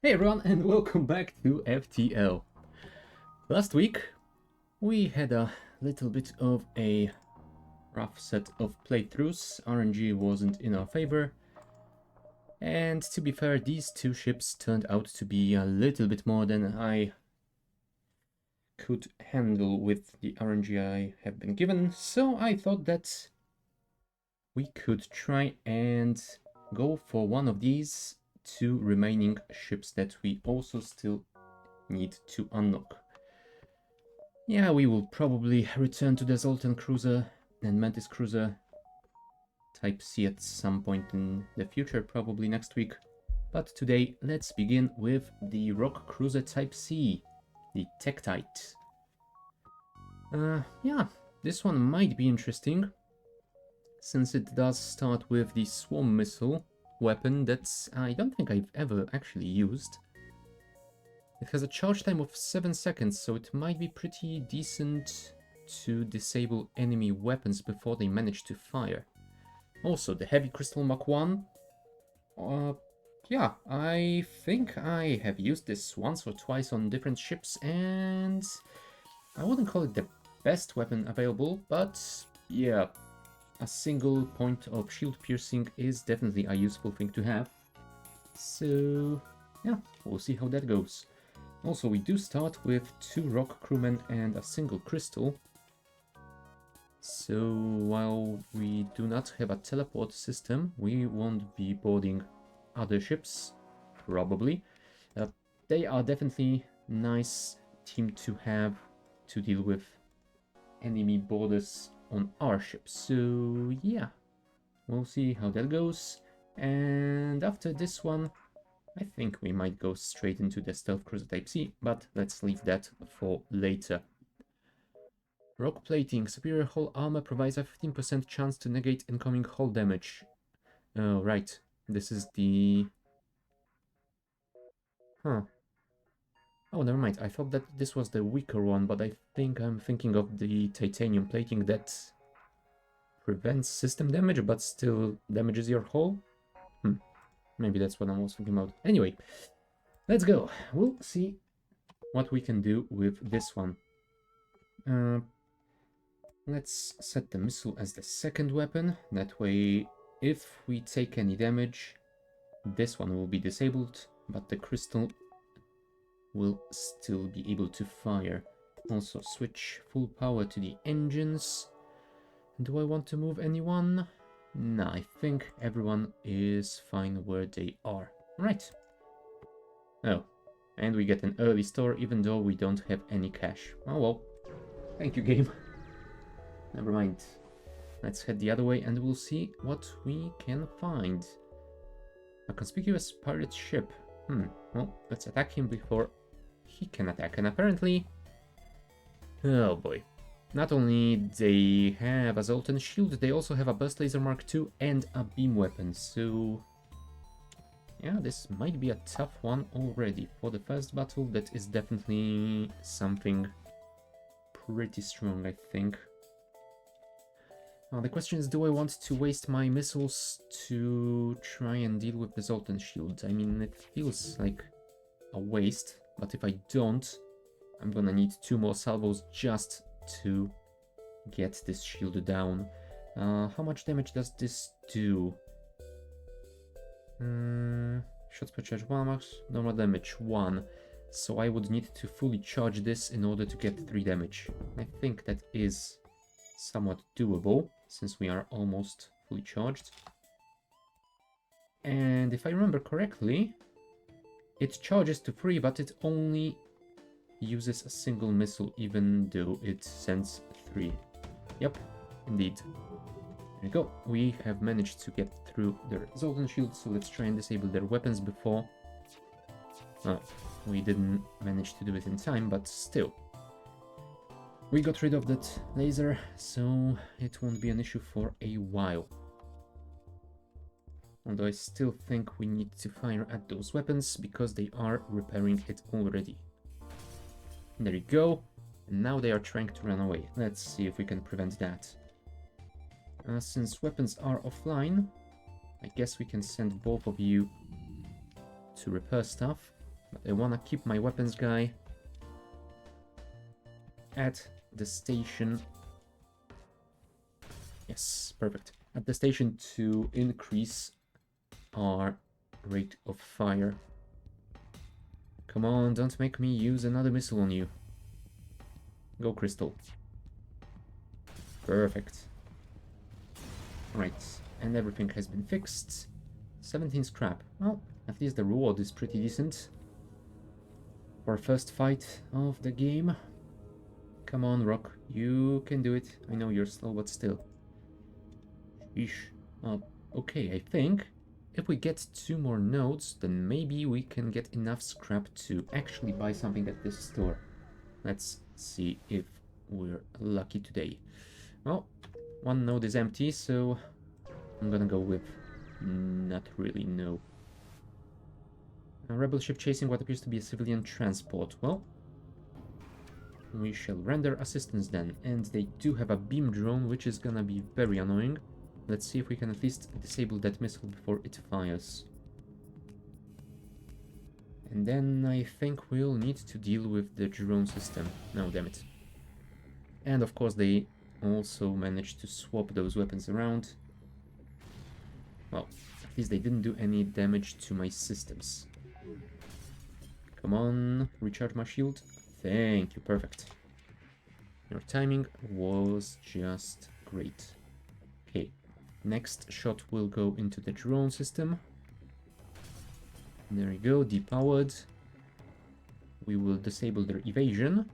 Hey everyone, and welcome back to FTL. Last week we had a little bit of a rough set of playthroughs. RNG wasn't in our favor, and to be fair, these two ships turned out to be a little bit more than I could handle with the RNG I have been given, so I thought that we could try and go for one of these two remaining ships that we also still need to unlock. Yeah, we will probably return to the Zoltan Cruiser and Mantis Cruiser Type C at some point in the future, probably next week. But today, let's begin with the Rock Cruiser Type C, the Tektite. Yeah, this one might be interesting, since it does start with the Swarm Missile weapon that I don't think I've ever actually used. It has a charge time of 7 seconds, so it might be pretty decent to disable enemy weapons before they manage to fire. Also, the Heavy Crystal Mach 1. Yeah, I think I have used this once or twice on different ships, and I wouldn't call it the best weapon available, but yeah, a single point of shield piercing is definitely a useful thing to have. So yeah, we'll see how that goes. Also, we do start with 2 rock crewmen and a single crystal. So while we do not have a teleport system, we won't be boarding other ships, probably. They are definitely nice team to have to deal with enemy boarders on our ship. So yeah, we'll see how that goes. And after this one, I think we might go straight into the Stealth Cruiser Type C, but let's leave that for later. Rock Plating. Superior hull armor provides a 15% chance to negate incoming hull damage. Oh, right. This is the... Huh. Oh, never mind. I thought that this was the weaker one, but I think I'm thinking of the titanium plating that prevents system damage, but still damages your hull. Maybe that's what I was thinking about. Anyway, let's go. We'll see what we can do with this one. Let's set the missile as the second weapon. That way, if we take any damage, this one will be disabled, but the crystal will still be able to fire. Also, switch full power to the engines. Do I want to move anyone? Nah, I think everyone is fine where they are. Right. Oh, and we get an early store even though we don't have any cash. Oh well. Thank you, game. Never mind. Let's head the other way and we'll see what we can find. A conspicuous pirate ship. Well, let's attack him before he can attack. And apparently... Oh boy. Not only they have a Zoltan shield, they also have a Burst Laser Mark II and a beam weapon, so... Yeah, this might be a tough one already. For the first battle, that is definitely something pretty strong, I think. The question is, do I want to waste my missiles to try and deal with the Zoltan shield? I mean, it feels like a waste, but if I don't, I'm gonna need 2 more salvos just to get this shield down. How much damage does this do? Shots per charge 1 max, normal damage 1. So I would need to fully charge this in order to get 3 damage. I think that is somewhat doable, since we are almost fully charged. And if I remember correctly, it charges to 3, but it only uses a single missile, even though it sends 3. Yep, indeed. There we go. We have managed to get through their Zoltan shield, so let's try and disable their weapons before... Oh, we didn't manage to do it in time, but still. We got rid of that laser, so it won't be an issue for a while. Although I still think we need to fire at those weapons, because they are repairing it already. There you go. And now they are trying to run away. Let's see if we can prevent that. Since weapons are offline, I guess we can send both of you to repair stuff. But I wanna keep my weapons guy at the station. Yes, perfect. At the station to increase our rate of fire. Come on, don't make me use another missile on you. Go, Crystal. Perfect. Right, and everything has been fixed. 17 scrap. Well, at least the reward is pretty decent. For our first fight of the game. Come on, Rock. You can do it. I know you're slow, but still. Eesh. Okay, I think if we get 2 more nodes, then maybe we can get enough scrap to actually buy something at this store. Let's see if we're lucky today. Well, 1 node is empty, so I'm gonna go with not really, no. A rebel ship chasing what appears to be a civilian transport. Well, we shall render assistance then. And they do have a beam drone, which is gonna be very annoying. Let's see if we can at least disable that missile before it fires. And then I think we'll need to deal with the drone system. No, damn it. And of course they also managed to swap those weapons around. Well, at least they didn't do any damage to my systems. Come on, recharge my shield. Thank you, perfect. Your timing was just great. Okay, next shot will go into the drone system. There we go, depowered. We will disable their evasion,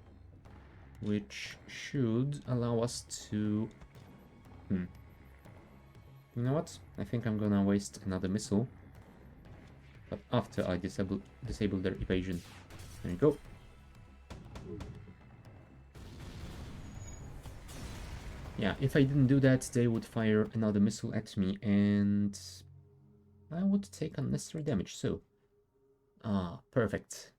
which should allow us to... You know what? I think I'm gonna waste another missile. But after I disable their evasion. There you go. Yeah, if I didn't do that, they would fire another missile at me and I would take unnecessary damage, so... perfect.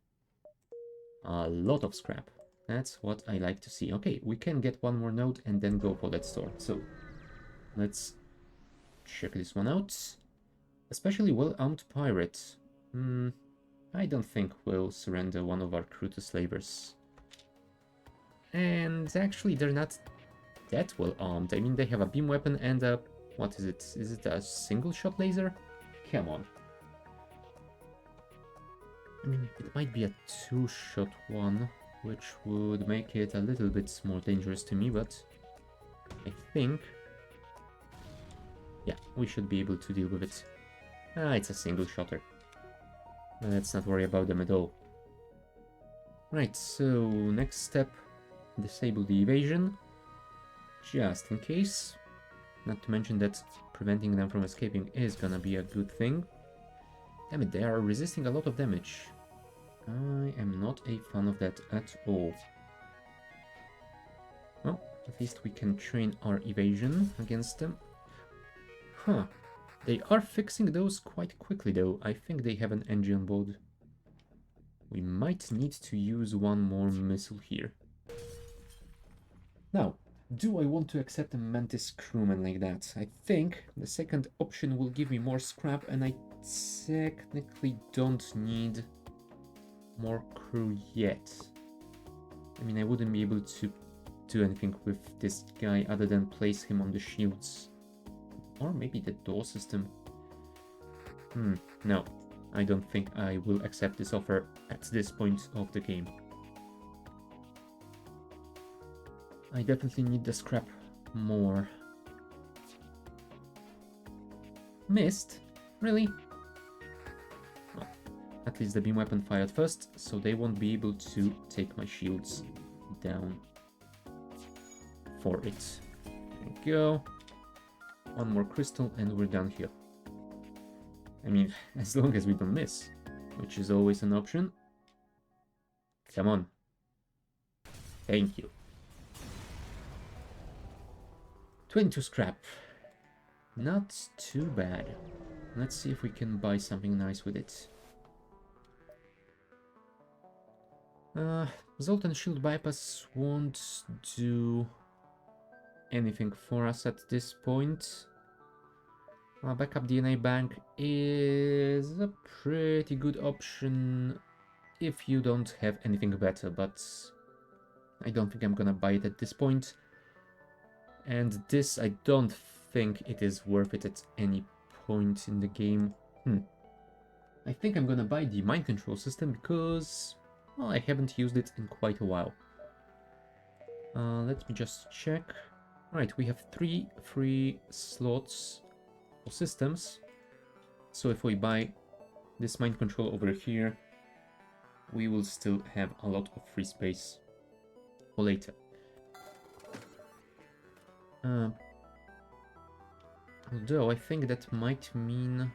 A lot of scrap. That's what I like to see. Okay, we can get 1 more node and then go for that store. So, let's check this one out. Especially well-armed pirate. I don't think we'll surrender one of our crew to slavers. And actually, they're not that well-armed. I mean, they have a beam weapon and a... What is it? Is it a single-shot laser? Come on. I mean, it might be a 2-shot one, which would make it a little bit more dangerous to me, but I think... Yeah, we should be able to deal with it. It's a single-shotter. Let's not worry about them at all. Right, so next step, disable the evasion, just in case. Not to mention that preventing them from escaping is gonna be a good thing. Damn it, they are resisting a lot of damage. I am not a fan of that at all. Well, at least we can train our evasion against them. Huh. They are fixing those quite quickly though. I think they have an engine on board. We might need to use 1 more missile here. Now, do I want to accept a Mantis crewman like that? I think the second option will give me more scrap and I technically don't need more crew yet. I mean, I wouldn't be able to do anything with this guy other than place him on the shields. Or maybe the door system. No, I don't think I will accept this offer at this point of the game. I definitely need the scrap more. Missed? Really? Well, at least the beam weapon fired first, so they won't be able to take my shields down for it. There we go. 1 more crystal and we're done here. I mean, as long as we don't miss, which is always an option. Come on. Thank you. 22 scrap. Not too bad. Let's see if we can buy something nice with it. Zoltan Shield Bypass won't do anything for us at this point. Backup DNA Bank is a pretty good option if you don't have anything better, but I don't think I'm gonna buy it at this point. And this, I don't think it is worth it at any point in the game. I think I'm gonna buy the mind control system because, well, I haven't used it in quite a while. Let me just check. Right, we have 3 free slots for systems. So if we buy this mind control over here, we will still have a lot of free space for later. Although I think that might mean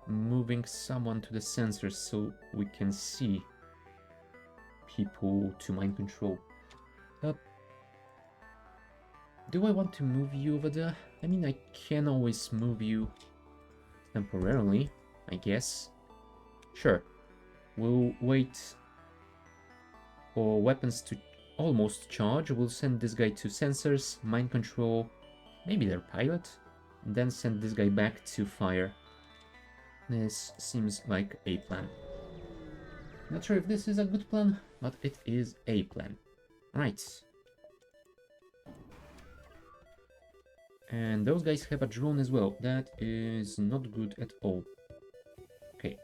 moving someone to the sensors so we can see people to mind control. Do I want to move you over there? I mean, I can always move you temporarily, I guess. Sure. We'll wait for weapons to almost charge. We'll send this guy to sensors, mind control, maybe their pilot, and then send this guy back to fire. This seems like a plan. Not sure if this is a good plan, but it is a plan. Right. And those guys have a drone as well. That is not good at all. Okay.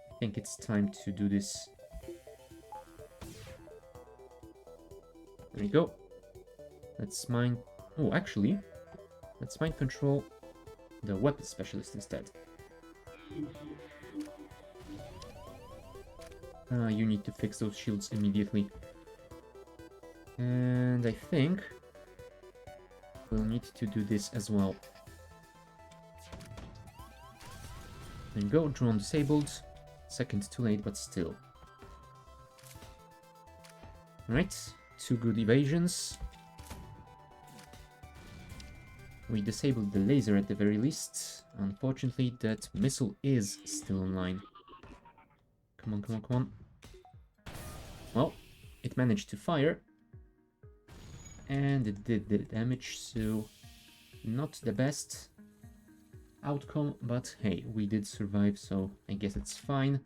I think it's time to do this. There we go. Let's mind... Oh, actually, let's mind control the weapon specialist instead. You need to fix those shields immediately. And I think we'll need to do this as well. There you go, drone disabled. Second too late, but still. Right, 2 good evasions. We disabled the laser at the very least. Unfortunately, that missile is still online. Come on, come on, come on. Well, it managed to fire. And it did the damage, so not the best outcome, but hey, we did survive, so I guess it's fine.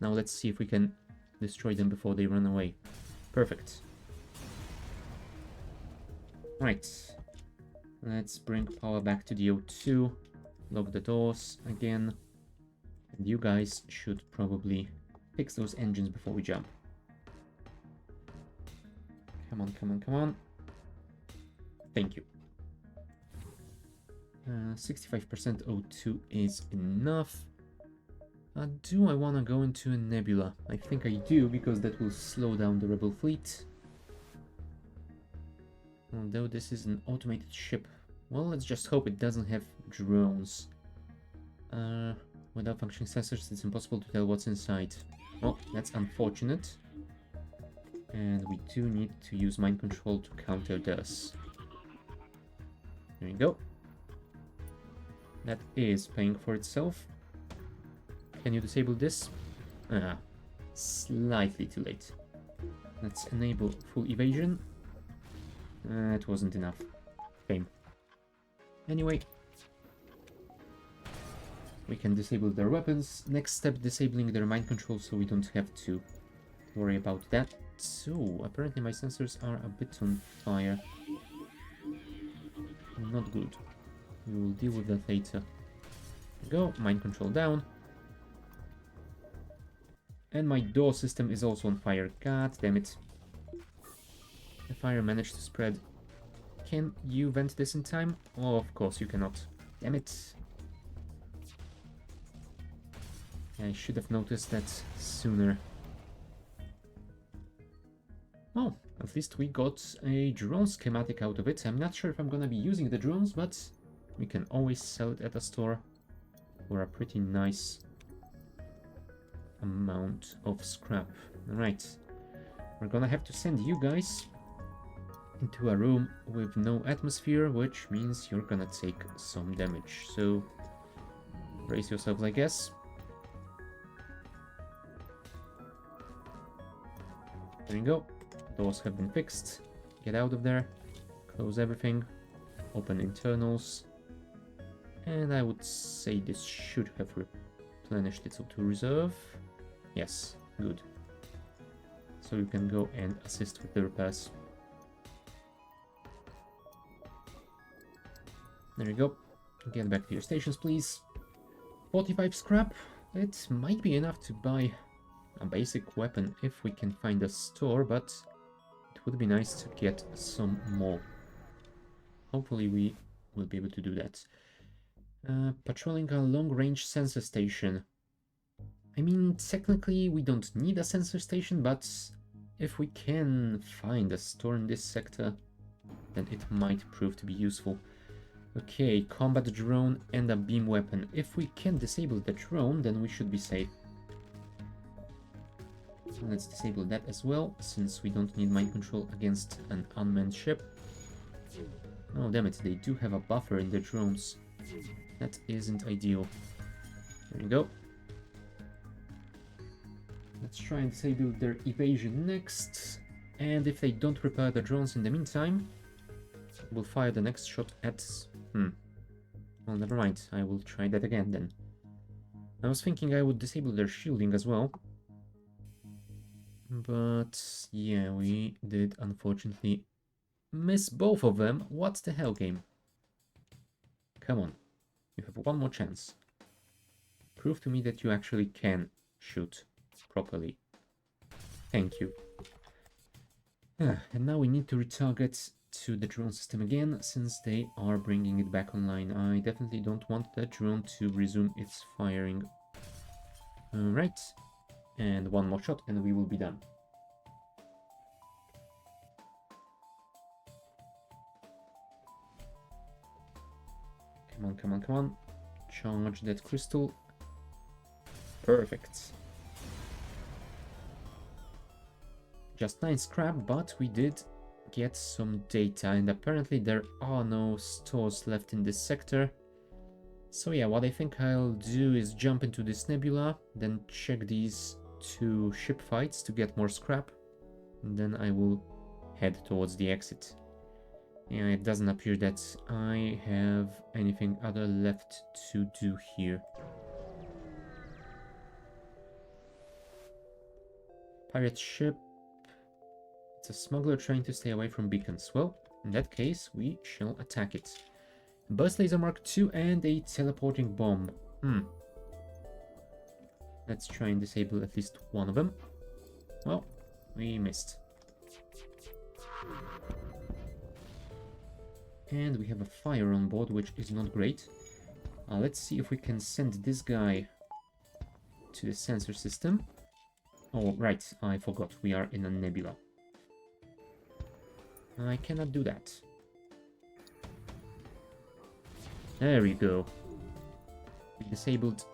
Now let's see if we can destroy them before they run away. Perfect. Right. Let's bring power back to the O2. Lock the doors again. And you guys should probably fix those engines before we jump. Come on, come on, come on. Thank you. 65% O2 is enough. Do I want to go into a nebula? I think I do, because that will slow down the rebel fleet. Although this is an automated ship. Well, let's just hope it doesn't have drones. Without functioning sensors, it's impossible to tell what's inside. Well, that's unfortunate. And we do need to use mind control to counter this. There we go. That is paying for itself. Can you disable this? Slightly too late. Let's enable full evasion. It wasn't enough. Shame. Anyway, we can disable their weapons. Next step, disabling their mind control so we don't have to worry about that. So, apparently my sensors are a bit on fire. Not good. We will deal with that later. Go, mind control down. And my door system is also on fire. God damn it. The fire managed to spread. Can you vent this in time? Oh, of course you cannot. Damn it. I should have noticed that sooner. Oh, at least we got a drone schematic out of it. I'm not sure if I'm gonna be using the drones, but we can always sell it at a store for a pretty nice amount of scrap. Alright, we're gonna have to send you guys into a room with no atmosphere, which means you're gonna take some damage. So, brace yourselves, I guess. There you go. Doors have been fixed. Get out of there. Close everything. Open internals. And I would say this should have replenished its auto reserve. Yes, Good. So you can go and assist with the repairs. There you go. Get back to your stations, please. 45 scrap. It might be enough to buy a basic weapon if we can find a store, but it would be nice to get some more. Hopefully we will be able to do that. Patrolling a long-range sensor station. I mean, technically we don't need a sensor station, but if we can find a store in this sector, then it might prove to be useful. Okay, combat drone and a beam weapon. If we can disable the drone, then we should be safe. So let's disable that as well, since we don't need mind control against an unmanned ship. Oh damn it, they do have a buffer in their drones. That isn't ideal. There you go. Let's try and disable their evasion next. And if they don't repair the drones in the meantime, we'll fire the next shot at... Well, never mind. I will try that again then. I was thinking I would disable their shielding as well. But yeah, we did unfortunately miss both of them. What the hell, game? Come on. You have one more chance. Prove to me that you actually can shoot properly. Thank you. And now we need to retarget to the drone system again, since they are bringing it back online. I definitely don't want that drone to resume its firing. Alright, and one more shot and we will be done. Come on, come on, come on. Charge that crystal. Perfect. Just 9 scrap, but we did get some data, and apparently there are no stores left in this sector. So yeah, what I think I'll do is jump into this nebula, then check these 2 ship fights to get more scrap, and then I will head towards the exit. Yeah, it doesn't appear that I have anything other left to do here. Pirate ship. It's a smuggler trying to stay away from beacons. Well, in that case, we shall attack it. Burst laser Mark II and a teleporting bomb. Let's try and disable at least one of them. Well, we missed. And we have a fire on board, which is not great. Let's see if we can send this guy to the sensor system. Oh, right, I forgot. We are in a nebula. I cannot do that. There we go. We disabled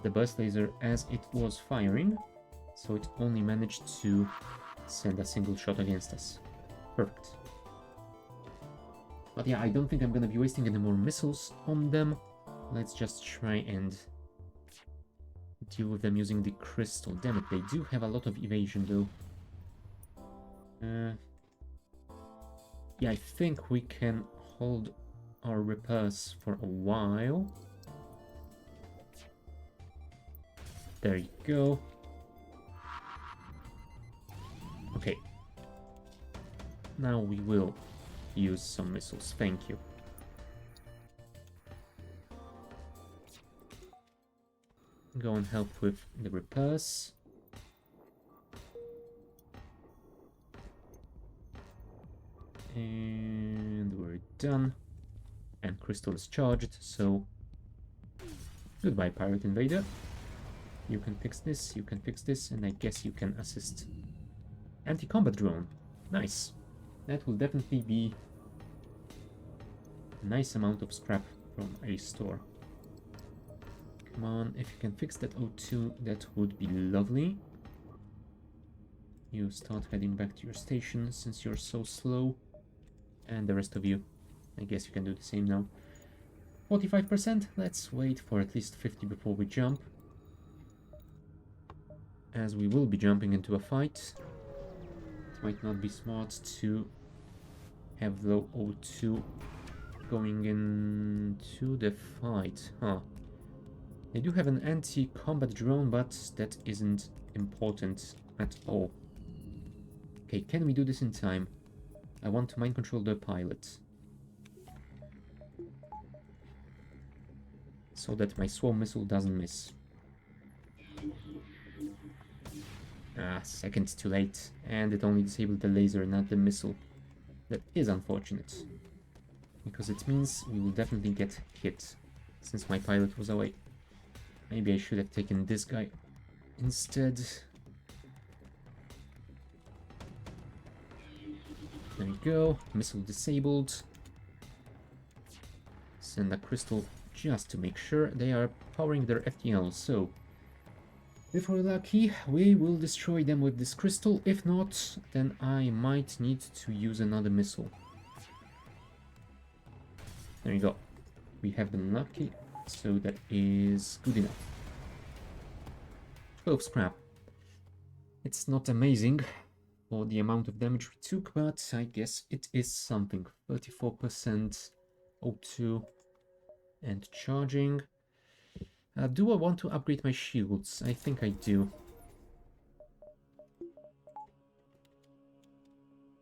the burst laser as it was firing, so it only managed to send a single shot against us. Perfect. But yeah, I don't think I'm gonna be wasting any more missiles on them. Let's just try and deal with them using the crystal. Damn it, they do have a lot of evasion though. Yeah, I think we can hold our repairs for a while. There you go. Okay. Now we will use some missiles. Thank you. Go and help with the repairs. And we're done. And crystal is charged, so goodbye, pirate invader. You can fix this, you can fix this, and I guess you can assist. Anti-combat drone. Nice. That will definitely be a nice amount of scrap from a store. Come on, if you can fix that O2, that would be lovely. You start heading back to your station since you're so slow. And the rest of you, I guess you can do the same now. 45%, let's wait for at least 50 before we jump. As we will be jumping into a fight. It might not be smart to have low O2 going into the fight, huh? They do have an anti-combat drone, but that isn't important at all. Okay, can we do this in time? I want to mind control the pilot. So that my swarm missile doesn't miss. Ah, seconds too late. And it only disabled the laser, not the missile. That is unfortunate. Because it means we will definitely get hit. Since my pilot was away. Maybe I should have taken this guy instead. There we go. Missile disabled. Send a crystal just to make sure they are powering their FTL. So, if we're lucky, we will destroy them with this crystal. If not, then I might need to use another missile. There you go. We have been lucky, so that is good enough. 12 scrap. It's not amazing for the amount of damage we took, but I guess it is something. 34% O2 and charging. Do I want to upgrade my shields? I think I do.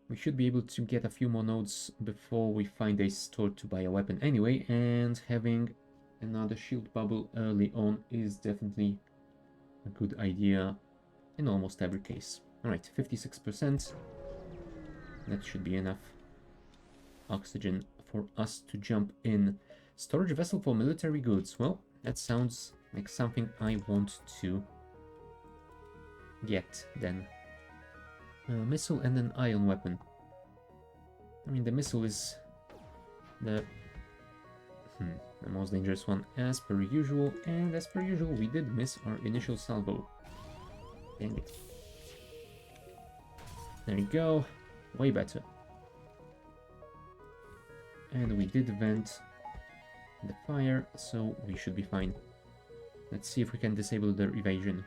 We should be able to get a few more nodes before we find a store to buy a weapon anyway, and having another shield bubble early on is definitely a good idea in almost every case. Alright, 56%. That should be enough oxygen for us to jump in. Storage vessel for military goods. Well, that sounds like something I want to get then. Missile and an ion weapon. I mean, the missile is the most dangerous one as per usual, and as per usual we did miss our initial salvo. Dang it. There you go, way better. And we did vent the fire, so we should be fine. Let's see if we can disable their evasion.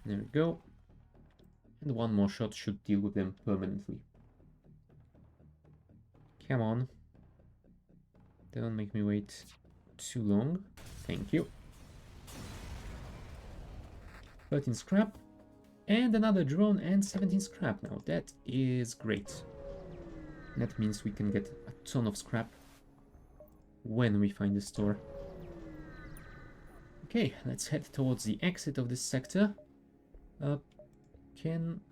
There we go. And one more shot should deal with them permanently. Come on. Don't make me wait too long. Thank you. 13 scrap. And another drone and 17 scrap now. That is great. That means we can get a ton of scrap when we find the store. Okay, let's head towards the exit of this sector. Oh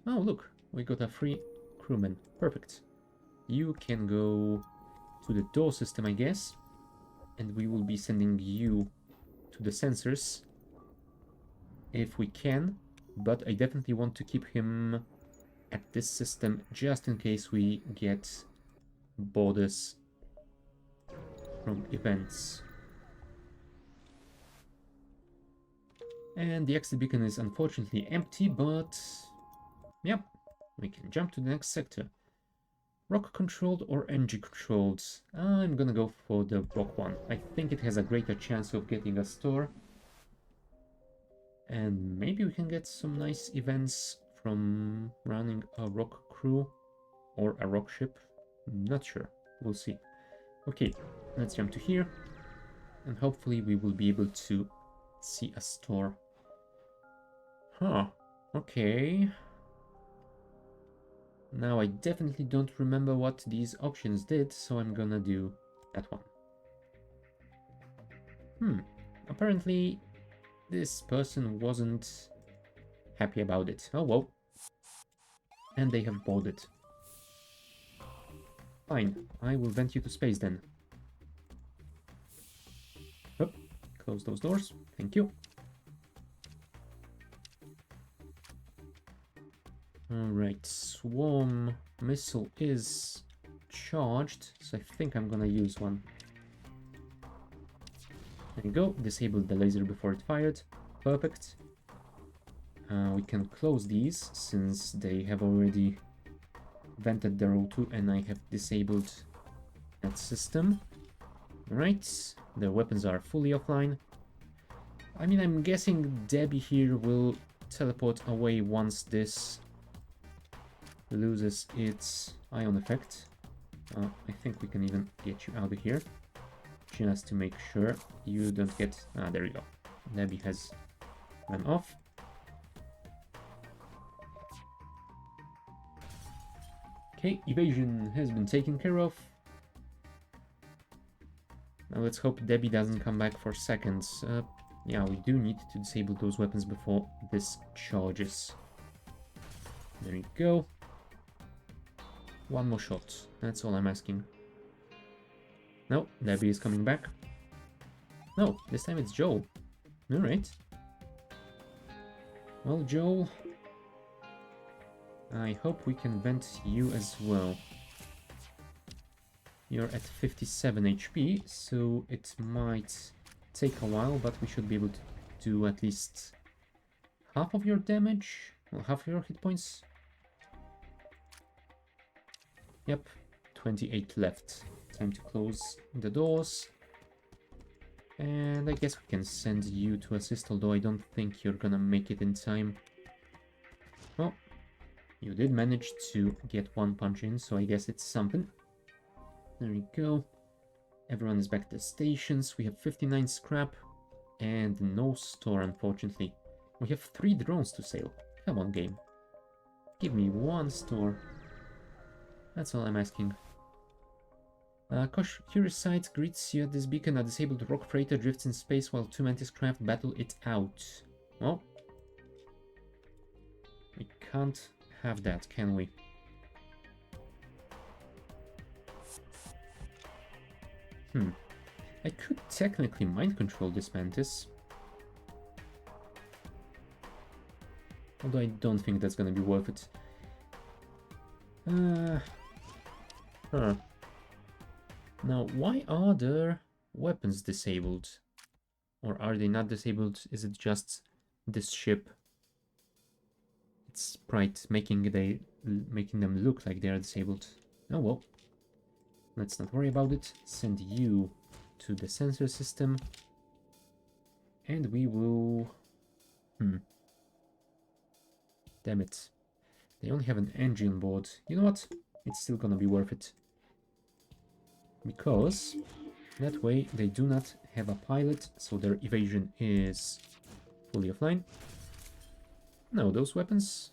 look, we got a free crewman. Perfect. You can go to the door system, I guess. And we will be sending you to the sensors if we can. But I definitely want to keep him at this system just in case we get borders from events. And the exit beacon is unfortunately empty, but yeah, we can jump to the next sector. Rock controlled or NG controlled? I'm gonna go for the rock one. I think it has a greater chance of getting a store. And maybe we can get some nice events from running a rock crew or a rock ship. Not sure. We'll see. Okay, let's jump to here. And hopefully we will be able to see a store. Huh. Okay. Now I definitely don't remember what these options did, so I'm gonna do that one. Apparently this person wasn't happy about it. Oh well. And they have boarded. Fine, I will vent you to space then. Up, close those doors. Thank you. Alright, swarm missile is charged, so I think I'm gonna use one. There you go, disabled the laser before it fired. Perfect. We can close these since they have already vented their O2 and I have disabled that system. Alright, their weapons are fully offline. I mean, I'm guessing Debbie here will teleport away once this loses its ion effect. I think we can even get you out of here just to make sure you don't get... there you go. Debbie has Run off. Okay, evasion has been taken care of. Now let's hope Debbie doesn't come back for seconds. Yeah, we do need to disable those weapons before this charges. There you go. One more shot. That's all I'm asking. No, Debbie is coming back. No, this time it's Joel. Alright. Well, Joel, I hope we can vent you as well. You're at 57 HP, so it might take a while, but we should be able to do at least half of your damage. Well, half your hit points. Yep, 28 left. Time to close the doors. And I guess we can send you to assist, although I don't think you're gonna make it in time. Well, you did manage to get one punch in, so I guess it's something. There we go. Everyone is back at the stations. We have 59 scrap and no store, unfortunately. We have 3 drones to sail. Come on, game. Give me one store. That's all I'm asking. Curious Sight greets you at this beacon. A disabled rock freighter drifts in space while 2 Mantis craft battle it out. Well, we can't have that, can we? I could technically mind control this Mantis. Although I don't think that's gonna be worth it. Now, why are their weapons disabled? Or are they not disabled? Is it just this ship? It's Sprite making them look like they are disabled. Oh well. Let's not worry about it. Send you to the sensor system. And we will... Damn it. They only have an engine on board. You know what? It's still gonna be worth it. Because that way they do not have a pilot, so their evasion is fully offline. No, those weapons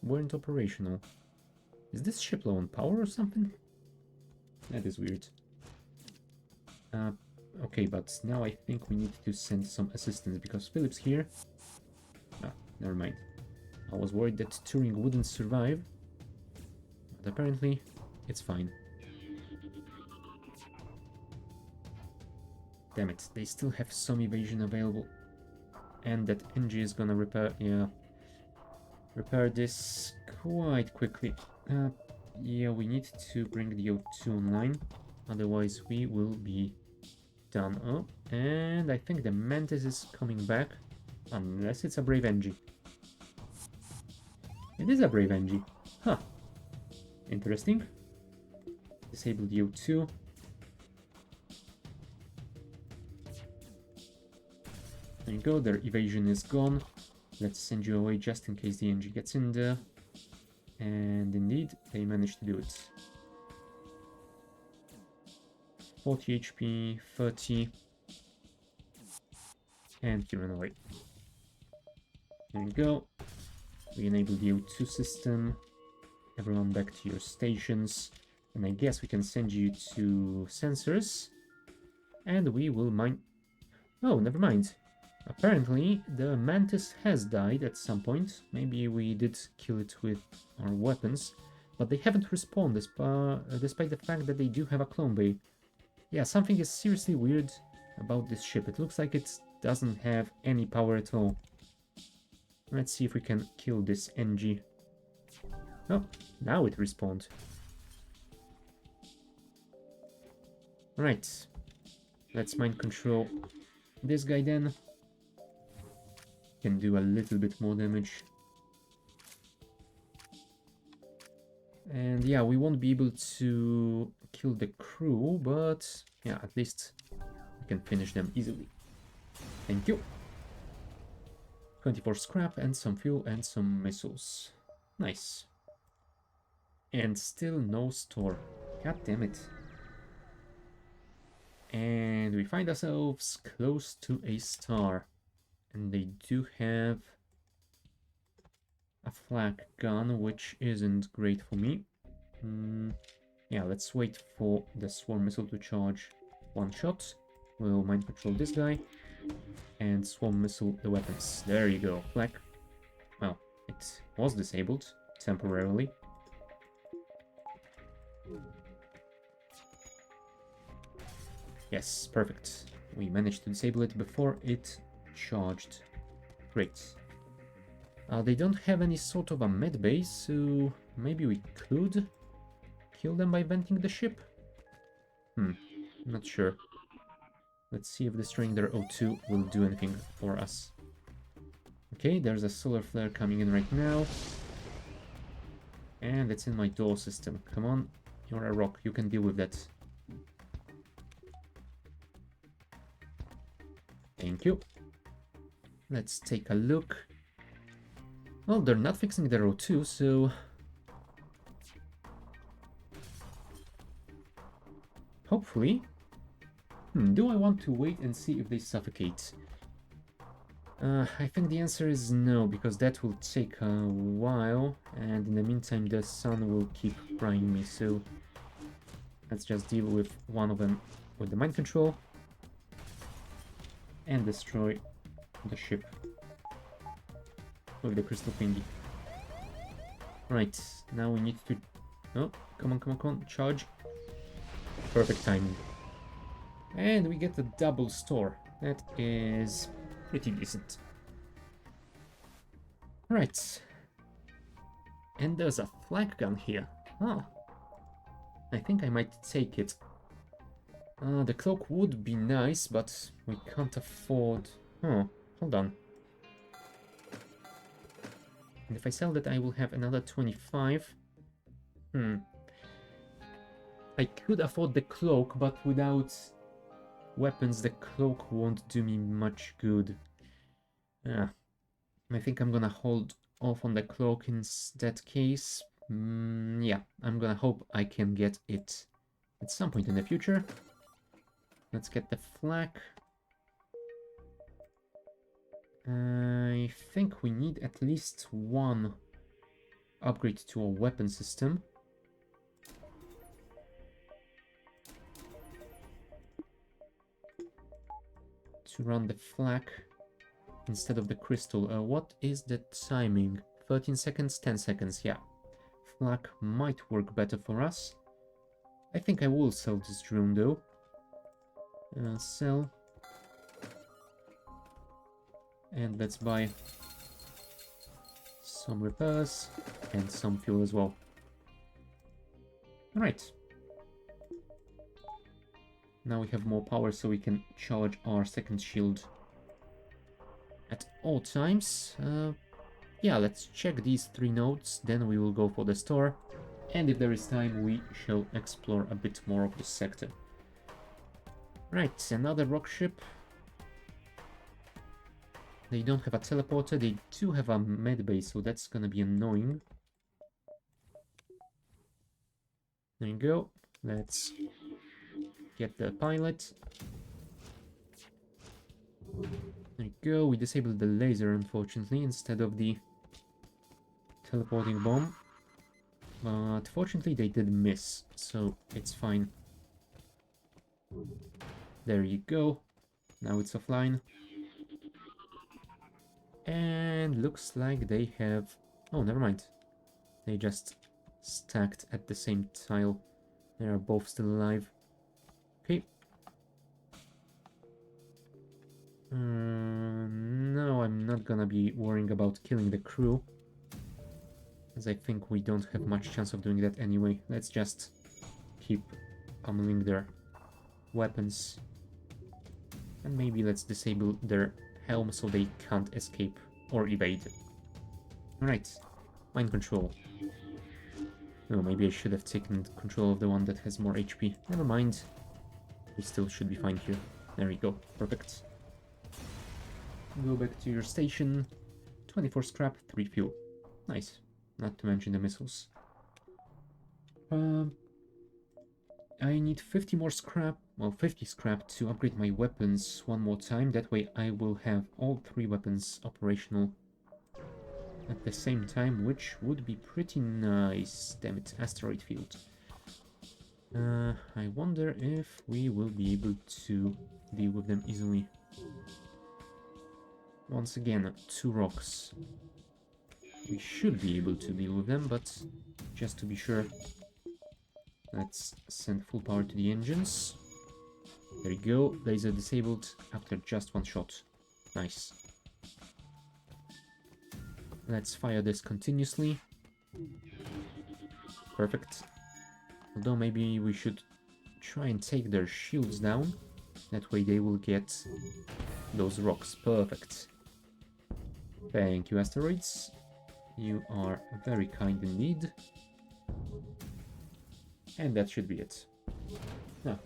weren't operational. Is this ship low on power or something? That is weird. Okay, but now I think we need to send some assistance because Philip's here. Ah, never mind. I was worried that Turing wouldn't survive, but apparently it's fine. Damn it, they still have some evasion available. And that NG is gonna repair this quite quickly. Yeah, we need to bring the O2 online, otherwise we will be done. Oh, and I think the Mantis is coming back, unless it's a Brave NG. It is a Brave NG. Huh. Interesting. Disable the O2. There you go, their evasion is gone. Let's send you away just in case the NG gets in there. And indeed, they managed to do it. 40 HP, 30. And he ran away. There you go. We enable the O2 system. Everyone back to your stations. And I guess we can send you to sensors. And we will mine... Oh, never mind. Apparently, the Mantis has died at some point. Maybe we did kill it with our weapons. But they haven't respawned despite the fact that they do have a clone bay. Yeah, something is seriously weird about this ship. It looks like it doesn't have any power at all. Let's see if we can kill this NG. Oh, now it respawned. Alright. Let's mind control this guy then. Can do a little bit more damage. And yeah, we won't be able to kill the crew, but yeah, at least we can finish them easily. Thank you. 24 scrap and some fuel and some missiles. Nice. And still no store. God damn it. And we find ourselves close to a star. And they do have a flak gun, which isn't great for me. Yeah, let's wait for the swarm missile to charge one shot. We'll mind control this guy. And swarm missile the weapons. There you go. Flak. Well, it was disabled temporarily. Yes, perfect. We managed to disable it before it charged. Great. They don't have any sort of a med base, so maybe we could kill them by venting the ship? Not sure. Let's see if destroying their O2 will do anything for us. Okay, there's a solar flare coming in right now. And it's in my door system. Come on, you're a rock, you can deal with that. Thank you. Let's take a look. Well, they're not fixing their O2, so... hopefully. Do I want to wait and see if they suffocate? I think the answer is no, because that will take a while, and in the meantime the sun will keep frying me, so... let's just deal with one of them with the mind control. And destroy the ship with the crystal thingy. Right, now we need to... oh, come on, come on, come on, charge. Perfect timing. And we get a double store. That is pretty decent. Right. And there's a flak gun here. Ah. I think I might take it. The cloak would be nice, but we can't afford... oh, hold on. And if I sell that, I will have another 25. I could afford the cloak, but without weapons, the cloak won't do me much good. I think I'm gonna hold off on the cloak in that case. Yeah, I'm gonna hope I can get it at some point in the future. Let's get the flak. I think we need at least one upgrade to our weapon system. To run the flak instead of the crystal. What is the timing? 13 seconds, 10 seconds, yeah. Flak might work better for us. I think I will sell this drone though. Sell. And let's buy some repairs and some fuel as well. Alright. Now we have more power so we can charge our second shield at all times. Yeah, let's check these 3 nodes, then we will go for the store. And if there is time, we shall explore a bit more of the sector. Right, another rock ship. They don't have a teleporter, they do have a medbay, so that's gonna be annoying. There you go. Let's get the pilot. There you go, we disabled the laser unfortunately instead of the teleporting bomb. But fortunately they did miss, so it's fine. There you go. Now it's offline. And looks like they have... oh, never mind. They just stacked at the same tile. They are both still alive. Okay. No, I'm not gonna be worrying about killing the crew, as I think we don't have much chance of doing that anyway. Let's just keep pummeling their weapons. And maybe let's disable their helm so they can't escape or evade. Alright, mind control. No, maybe I should have taken control of the one that has more HP. Never mind. We still should be fine here. There we go. Perfect. Go back to your station. 24 scrap, 3 fuel. Nice. Not to mention the missiles. I need 50 more scrap, well, 50 scrap to upgrade my weapons one more time. That way I will have all 3 weapons operational at the same time, which would be pretty nice. Damn it, asteroid field. I wonder if we will be able to deal with them easily. Once again, 2 rocks. We should be able to deal with them, but just to be sure, let's send full power to the engines. There you go, laser disabled after just 1 shot. Nice. Let's fire this continuously. Perfect. Although maybe we should try and take their shields down. That way they will get those rocks. Perfect. Thank you, asteroids. You are very kind indeed. And that should be it. No.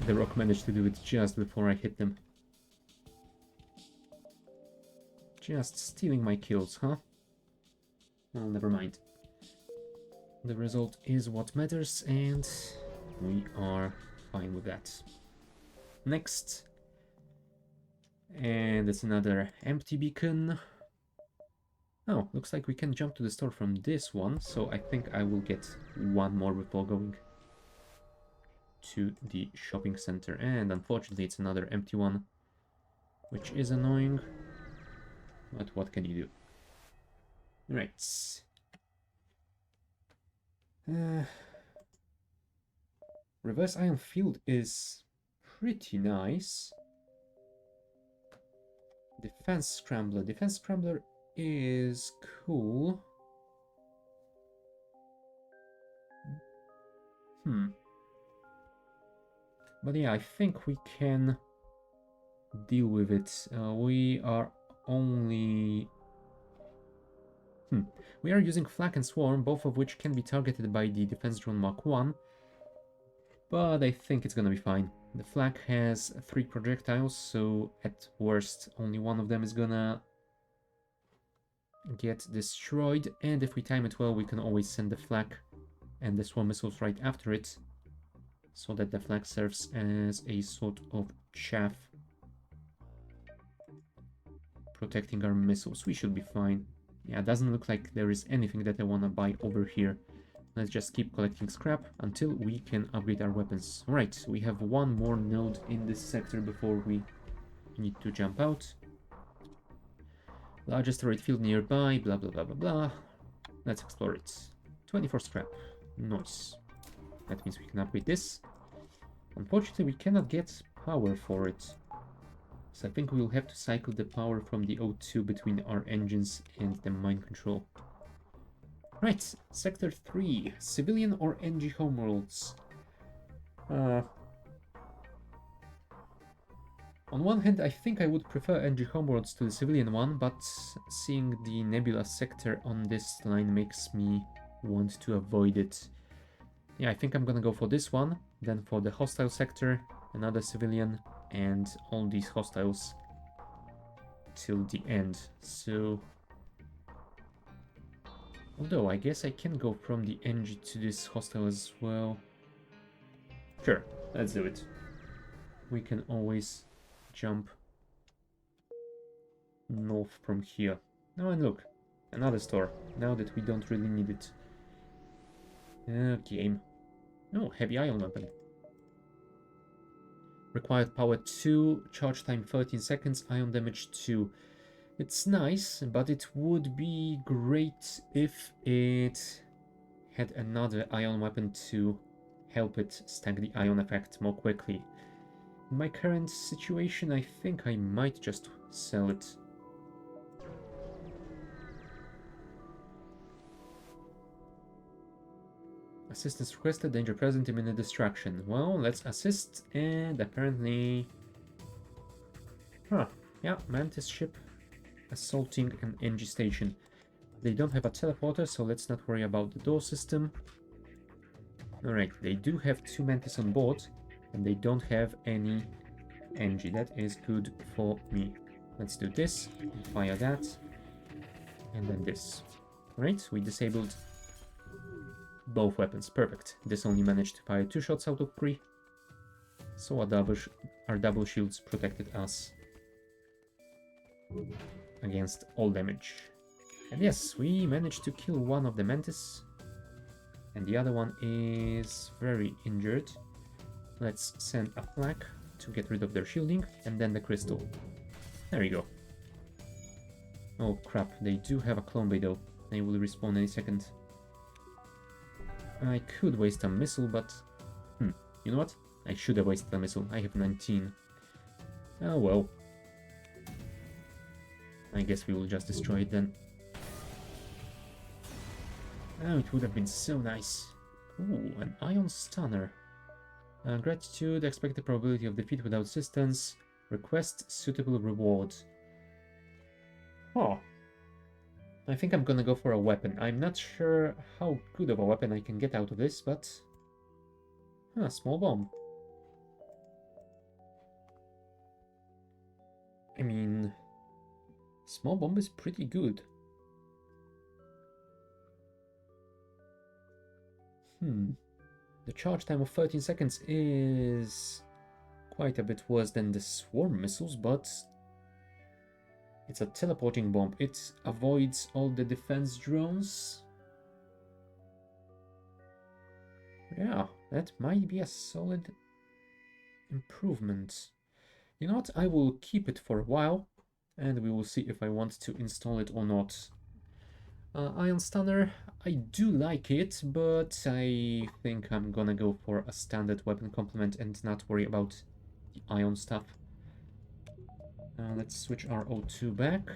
The rock managed to do it just before I hit them. Just stealing my kills, huh? Well, never mind. The result is what matters, and we are fine with that. Next. And it's another empty beacon. Oh, looks like we can jump to the store from this one, so I think I will get 1 more before going to the shopping center. And unfortunately, it's another empty one, which is annoying. But what can you do? Right. Reverse ion field is pretty nice. Defense scrambler. Defense scrambler is cool. But yeah, I think we can deal with it. We are only... We are using Flak and Swarm, both of which can be targeted by the Defense Drone Mark 1. But I think it's gonna be fine. The Flak has 3 projectiles, so at worst, only one of them is gonna get destroyed. And if we time it well, we can always send the Flak and the Swarm missiles right after it, so that the Flak serves as a sort of chaff, protecting our missiles. We should be fine. Yeah, it doesn't look like there is anything that I want to buy over here. Let's just keep collecting scrap until we can upgrade our weapons. Alright, we have 1 more node in this sector before we need to jump out. Large asteroid field nearby, blah blah blah blah blah. Let's explore it. 24 scrap. Nice. That means we can upgrade this. Unfortunately, we cannot get power for it. So I think we'll have to cycle the power from the O2 between our engines and the mind control. Right, Sector 3. Civilian or NG homeworlds? On one hand, I think I would prefer NG homeworlds to the civilian one, but seeing the Nebula sector on this line makes me want to avoid it. Yeah, I think I'm gonna go for this one, then for the hostile sector, another civilian, and all these hostiles till the end. So, although I guess I can go from the NG to this hostile as well. Sure, let's do it. We can always jump north from here. Oh, and look, another store, now that we don't really need it. Game. Oh, heavy ion weapon. Required power 2, charge time 13 seconds, ion damage 2. It's nice, but it would be great if it had another ion weapon to help it stack the ion effect more quickly. In my current situation, I think I might just sell it. Assistance requested, danger present, imminent distraction. Well, let's assist, and apparently... yeah, Mantis ship assaulting an NG station. They don't have a teleporter, so let's not worry about the door system. Alright, they do have 2 Mantis on board, and they don't have any NG. That is good for me. Let's do this, fire that, and then this. Alright, we disabled Both weapons, perfect. This only managed to fire 2 shots out of 3. So our double shields protected us against all damage. And yes, we managed to kill one of the Mantis. And the other one is very injured. Let's send a flak to get rid of their shielding, and then the crystal. There we go. Oh crap, they do have a clone bay though. They will respawn any second. I could waste a missile, but... you know what? I should have wasted a missile. I have 19. Oh well. I guess we will just destroy it then. Oh, it would have been so nice. Ooh, an ion stunner. Gratitude, expected probability of defeat without assistance. Request suitable reward. Oh. I think I'm gonna go for a weapon. I'm not sure how good of a weapon I can get out of this, but... small bomb. I mean... small bomb is pretty good. The charge time of 13 seconds is quite a bit worse than the swarm missiles, but it's a teleporting bomb. It avoids all the defense drones. Yeah, that might be a solid improvement. You know what? I will keep it for a while, and we will see if I want to install it or not. Ion Stunner, I do like it, but I think I'm gonna go for a standard weapon complement and not worry about the ion stuff. Let's switch our O2 back.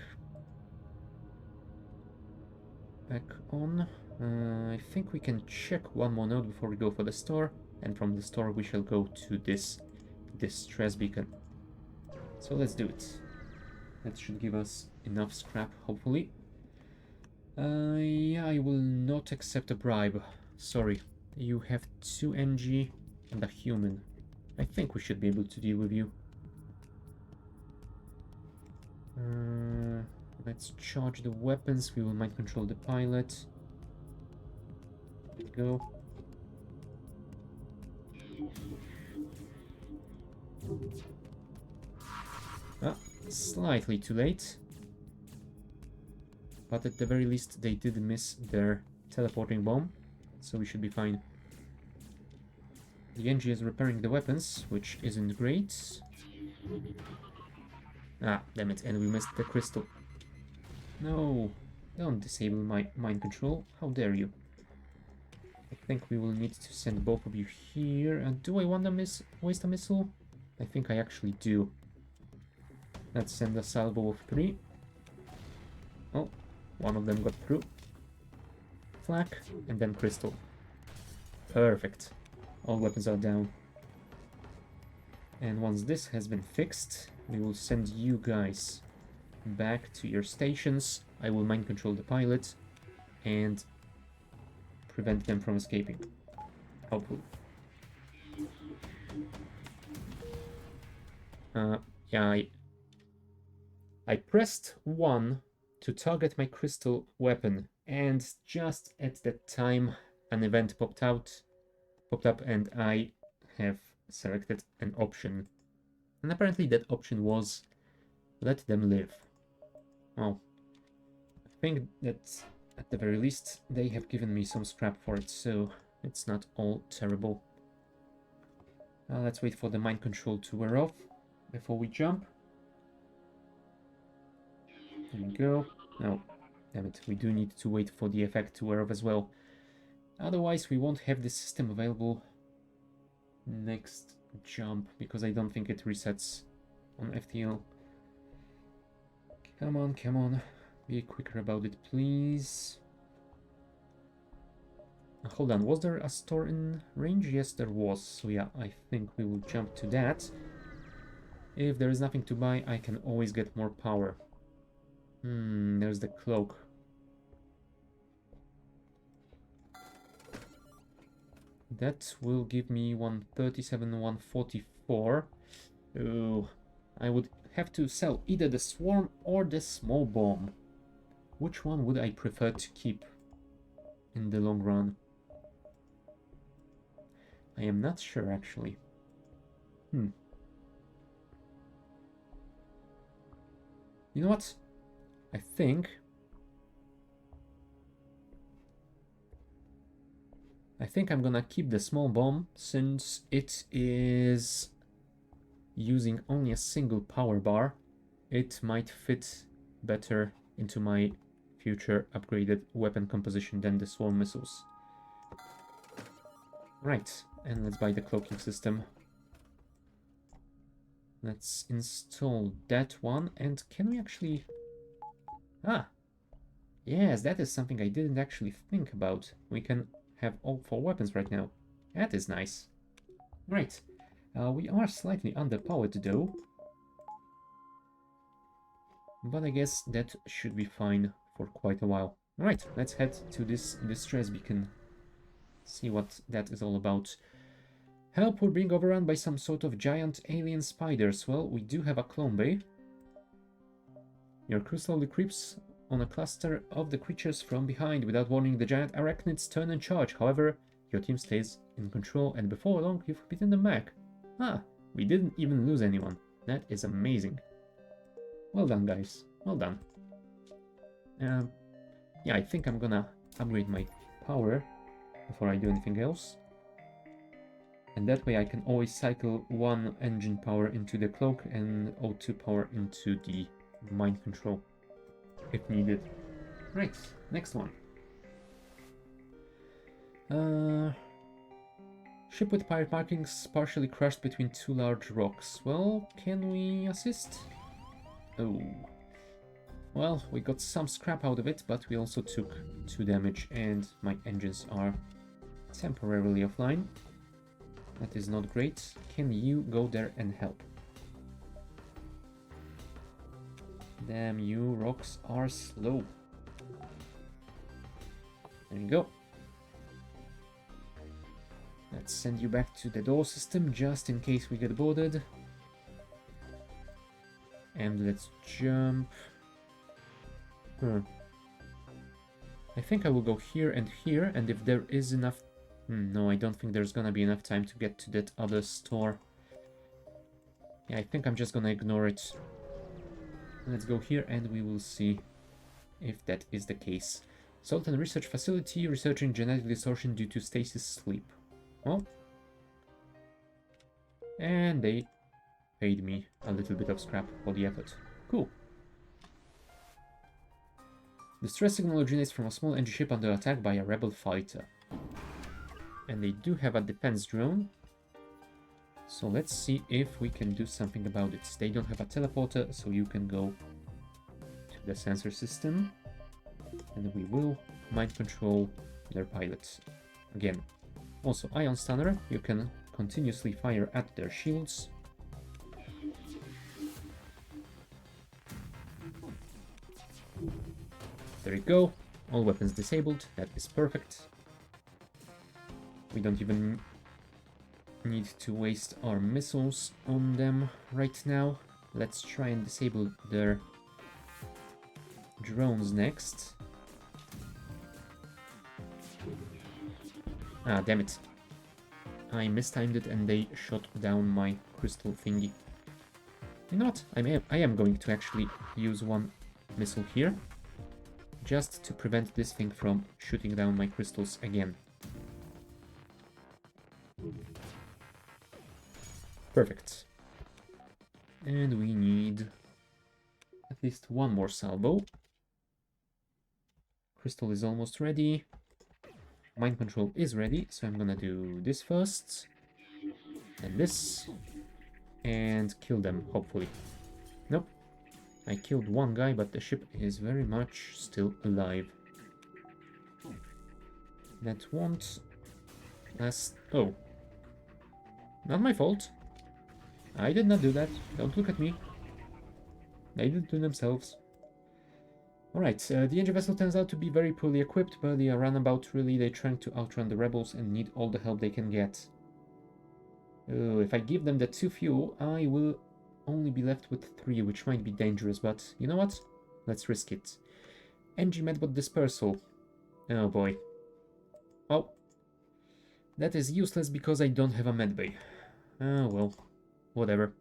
Back on. I think we can check one more node before we go for the store, and from the store we shall go to this distress beacon. So let's do it. That should give us enough scrap, hopefully. Yeah, I will not accept a bribe. Sorry. You have 2 NG and a human. I think we should be able to deal with you. Let's charge the weapons. We will mind control the pilot. There we go. Slightly too late. But at the very least, they did miss their teleporting bomb, so we should be fine. The NG is repairing the weapons, which isn't great. Damn it, and we missed the crystal. No, don't disable my mind control. How dare you? I think we will need to send both of you here. Do I want to waste a missile? I think I actually do. Let's send a salvo of 3. Oh. One of them got through. Flak, and then crystal. Perfect. All weapons are down. And once this has been fixed, we will send you guys back to your stations. I will mind control the pilot and prevent them from escaping. Hopefully. Yeah, I pressed 1 to target my crystal weapon, and just at that time an event popped up, and I have selected an option, and apparently that option was let them live. Well, I think that at the very least they have given me some scrap for it, so it's not all terrible. Let's wait for the mind control to wear off before we jump. There we go. No, damn it, we do need to wait for the effect to wear off as well. Otherwise, we won't have this system available next jump, because I don't think it resets on FTL. Come on, come on. Be quicker about it, please. Hold on, was there a store in range? Yes, there was. So yeah, I think we will jump to that. If there is nothing to buy, I can always get more power. There's the cloak. That will give me 137, 144. Oh, I would have to sell either the swarm or the small bomb. Which one would I prefer to keep in the long run? I am not sure, actually. You know what? I think I'm gonna keep the small bomb, since it is using only a single power bar. It might fit better into my future upgraded weapon composition than the swarm missiles. Right, and let's buy the cloaking system. Let's install that one, and can we actually... Ah! Yes, that is something I didn't actually think about. We can have all 4 weapons right now. That is nice. Right. We are slightly underpowered though. But I guess that should be fine for quite a while. Right, let's head to this distress beacon. See what that is all about. Help, we're being overrun by some sort of giant alien spiders. Well, we do have a clone bay. Your crew slowly creeps on a cluster of the creatures from behind. Without warning, the giant arachnids turn and charge. However, your team stays in control, and before long, you've beaten them back. Ah, we didn't even lose anyone. That is amazing. Well done, guys. Well done. Yeah, I think I'm gonna upgrade my power before I do anything else. And that way I can always cycle 1 engine power into the cloak and O2 power into the mind control if needed. Right, next one. Ship with pirate markings partially crushed between 2 large rocks. Well, can we assist? Oh. Well, we got some scrap out of it, but we also took 2 damage and my engines are temporarily offline. That is not great. Can you go there and help? Damn you, rocks are slow. There you go. Let's send you back to the door system just in case we get boarded. And let's jump. I think I will go here, and if there is enough... no, I don't think there's gonna be enough time to get to that other store. Yeah, I think I'm just gonna ignore it. Let's go here and we will see if that is the case. Sultan Research Facility, researching genetic distortion due to stasis sleep. Well, and they paid me a little bit of scrap for the effort. Cool. The stress signal originates from a small NG ship under attack by a rebel fighter. And they do have a defense drone. So let's see if we can do something about it. They don't have a teleporter, so you can go to the sensor system. And we will mind control their pilots. Again. Also, Ion Stunner, you can continuously fire at their shields. There you go. All weapons disabled. That is perfect. We don't even need to waste our missiles on them right now. Let's try and disable their drones next. Ah, damn it. I mistimed it and they shot down my crystal thingy. You know what? I am going to actually use 1 missile here, just to prevent this thing from shooting down my crystals again. Perfect. And we need at least 1 more salvo. Crystal is almost ready. Mind control is ready, so I'm gonna do this first. And this. And kill them, hopefully. Nope. I killed 1 guy, but the ship is very much still alive. That won't last... Oh. Not my fault. I did not do that. Don't look at me. They did it to themselves. Alright, the engine vessel turns out to be very poorly equipped, but they are runabout really. They're trying to outrun the rebels and need all the help they can get. Oh, if I give them the 2 fuel, I will only be left with 3, which might be dangerous, but you know what? Let's risk it. NG Medbot Dispersal. Oh boy. Oh. That is useless because I don't have a medbay. Ah, well, whatever.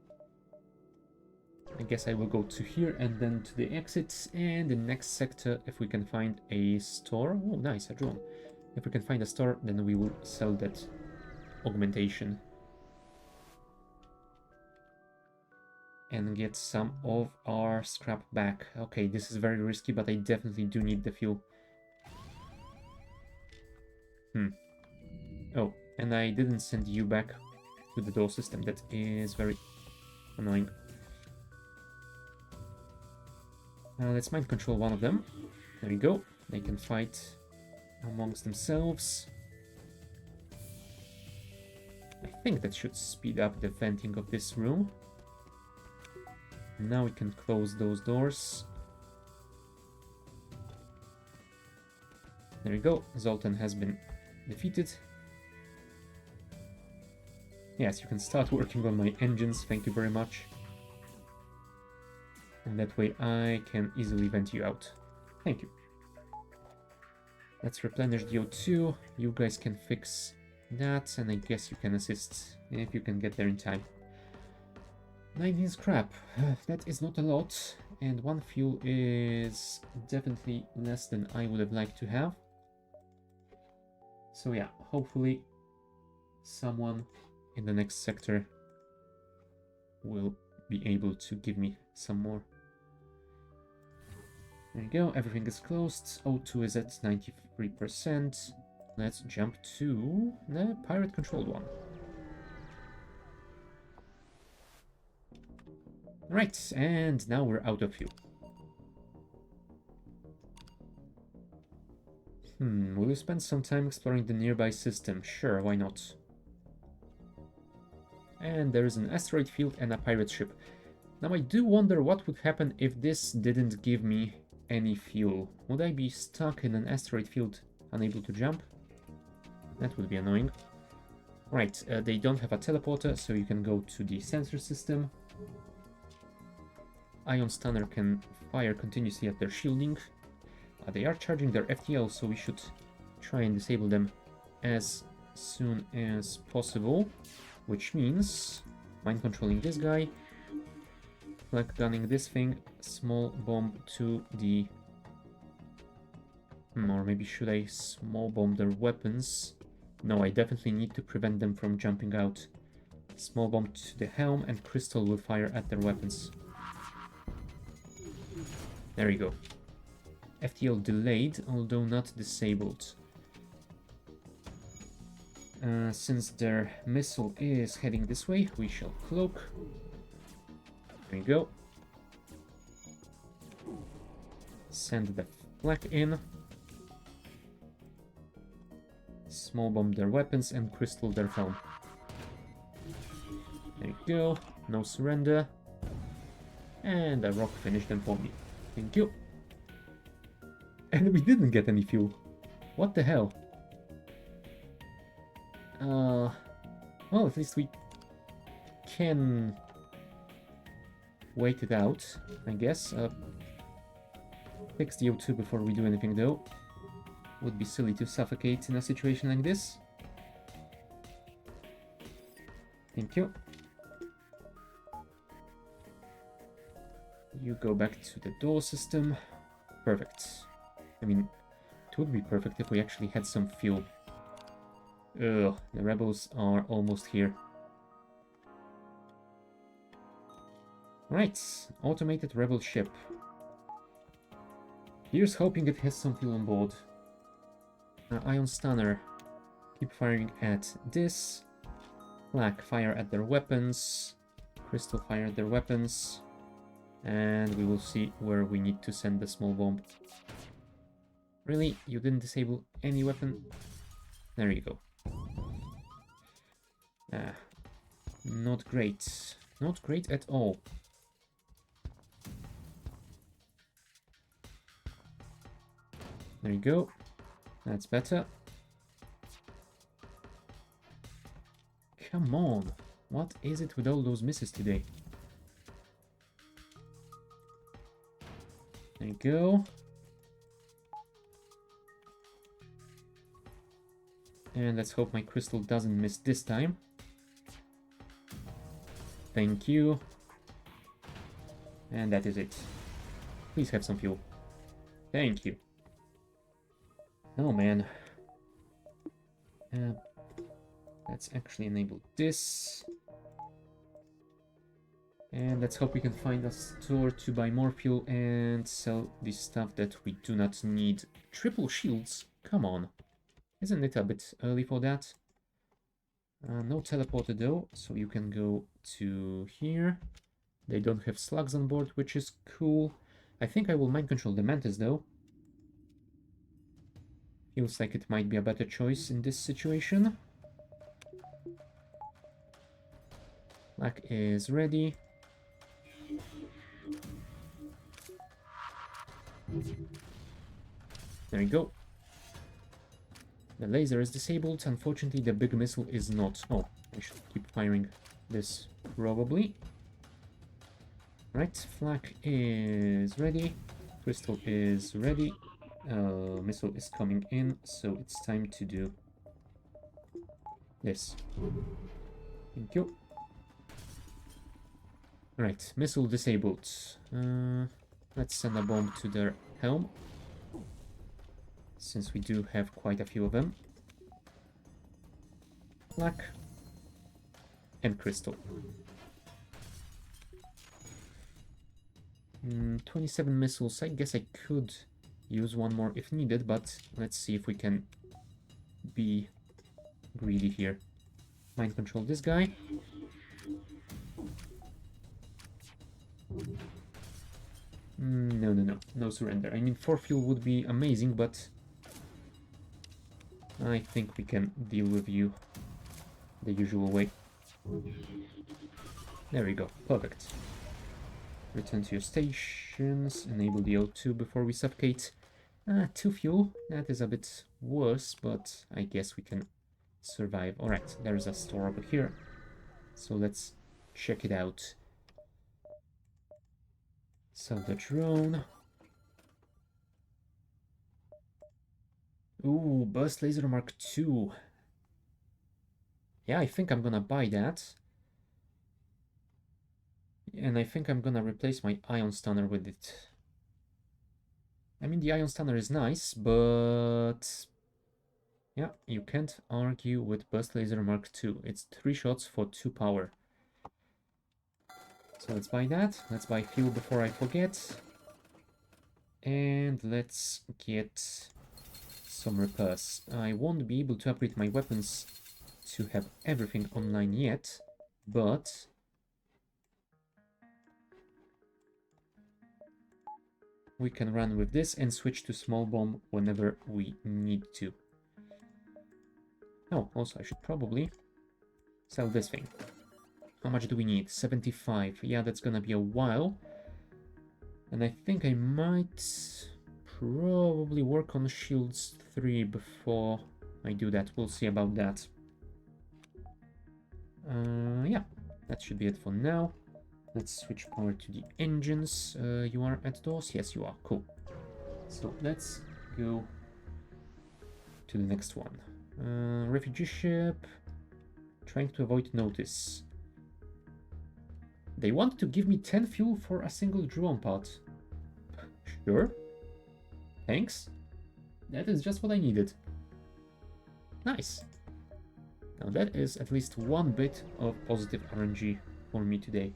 I guess I will go to here and then to the exit, and the next sector, if we can find a store. Oh, nice, a drone. If we can find a store, then we will sell that augmentation. And get some of our scrap back. Okay, this is very risky, but I definitely do need the fuel. Oh, and I didn't send you back to the door system. That is very annoying. Let's mind control one of them. There we go. They can fight amongst themselves. I think that should speed up the venting of this room. Now we can close those doors. There we go. Zoltan has been defeated. Yes, you can start working on my engines. Thank you very much. And that way I can easily vent you out. Thank you. Let's replenish the O2. You guys can fix that, and I guess you can assist if you can get there in time. 19 scrap. That is not a lot, and one fuel is definitely less than I would have liked to have. So yeah, hopefully someone in the next sector will be able to give me some more. There you go, everything is closed. O2 is at 93%. Let's jump to the pirate controlled one. Right, and now we're out of fuel. Will you spend some time exploring the nearby system? Sure, why not? And there is an asteroid field and a pirate ship. Now I do wonder what would happen if this didn't give me any fuel. Would I be stuck in an asteroid field, unable to jump? That would be annoying. Right, they don't have a teleporter, so you can go to the sensor system. Ion Stunner can fire continuously at their shielding. They are charging their FTL, so we should try and disable them as soon as possible. Which means mind controlling this guy, flag gunning this thing, small bomb to the... or maybe should I small bomb their weapons? No, I definitely need to prevent them from jumping out. Small bomb to the helm, and Crystal will fire at their weapons. There you go. FTL delayed, although not disabled. Since their missile is heading this way, we shall cloak. There you go. Send the flak in. Small bomb their weapons and crystal their helm. There you go. No surrender. And a rock finished them for me. Thank you. And we didn't get any fuel. What the hell? Well, at least we can wait it out, I guess. Fix the O2 before we do anything, though. Would be silly to suffocate in a situation like this. Thank you. You go back to the door system. Perfect. I mean, it would be perfect if we actually had some fuel. Ugh, the rebels are almost here. Right, automated rebel ship. Here's hoping it has some fuel on board. Ion Stunner. Keep firing at this. Flak, fire at their weapons. Crystal, fire at their weapons. And we will see where we need to send the small bomb. Really? You didn't disable any weapon? There you go. Not great. Not great at all. There you go. That's better. Come on. What is it with all those misses today? There you go. And let's hope my crystal doesn't miss this time. Thank you. And that is it. Please have some fuel. Thank you. Oh man. Let's actually enable this. And let's hope we can find a store to buy more fuel and sell the stuff that we do not need. Triple shields? Come on. Isn't it a bit early for that? No teleporter though, so you can go to here. They don't have slugs on board, which is cool. I think I will mind control the mantis though. Feels like it might be a better choice in this situation. Black is ready. There we go. The laser is disabled. Unfortunately, the big missile is not. Oh, I should keep firing this probably. Right, flak is ready. Crystal is ready. Missile is coming in, so it's time to do this. Thank you. Right, missile disabled. Let's send a bomb to their helm, since we do have quite a few of them. Flak and crystal. 27 missiles. I guess I could use one more if needed, but let's see if we can be greedy here. Mind control this guy. No surrender. I mean, 4 fuel would be amazing, but I think we can deal with you the usual way. There we go. Perfect. Return to your stations. Enable the O2 before we suffocate. 2 fuel. That is a bit worse, but I guess we can survive. Alright, there's a store over here. So let's check it out. Sell the drone. Ooh, Burst Laser Mark II. Yeah, I think I'm gonna buy that. And I think I'm gonna replace my Ion Stunner with it. I mean, the Ion Stunner is nice, but yeah, you can't argue with Burst Laser Mark II. It's 3 shots for 2 power. So let's buy that. Let's buy fuel before I forget. And let's get some repairs. I won't be able to upgrade my weapons to have everything online yet, but we can run with this and switch to small bomb whenever we need to. Oh, also I should probably sell this thing. How much do we need? 75. Yeah, that's gonna be a while. And I think I might probably work on Shields 3 before I do that. We'll see about that. Yeah, that should be it for now. Let's switch power to the engines. You are at doors? Yes, you are. Cool. So let's go to the next one. Refugee ship. Trying to avoid notice. They want to give me 10 fuel for a single drone part. Sure. Thanks. That is just what I needed. Nice. Now that is at least one bit of positive RNG for me today.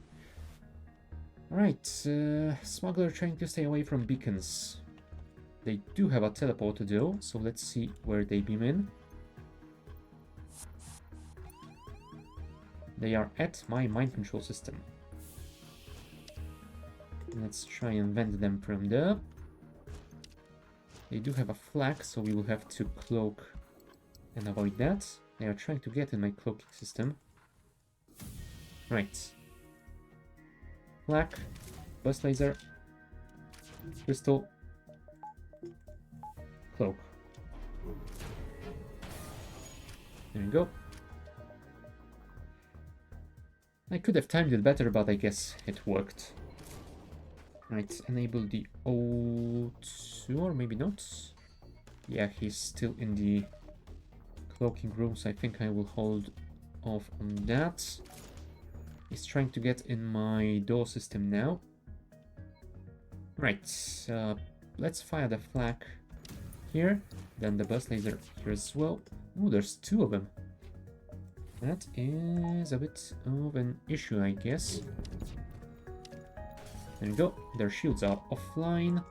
Alright, smuggler trying to stay away from beacons. They do have a teleporter though, so let's see where they beam in. They are at my mind control system. Let's try and vent them from there. They do have a flag, so we will have to cloak and avoid that. They are trying to get in my cloaking system. Right. Flag, burst laser, crystal, cloak. There we go. I could have timed it better, but I guess it worked. Right, enable the O2, or maybe not. Yeah, he's still in the cloaking rooms, I think I will hold off on that. He's trying to get in my door system now. Right, let's fire the flak here, then the burst laser here as well. Oh, there's two of them. That is a bit of an issue, I guess. There we go, their shields are offline,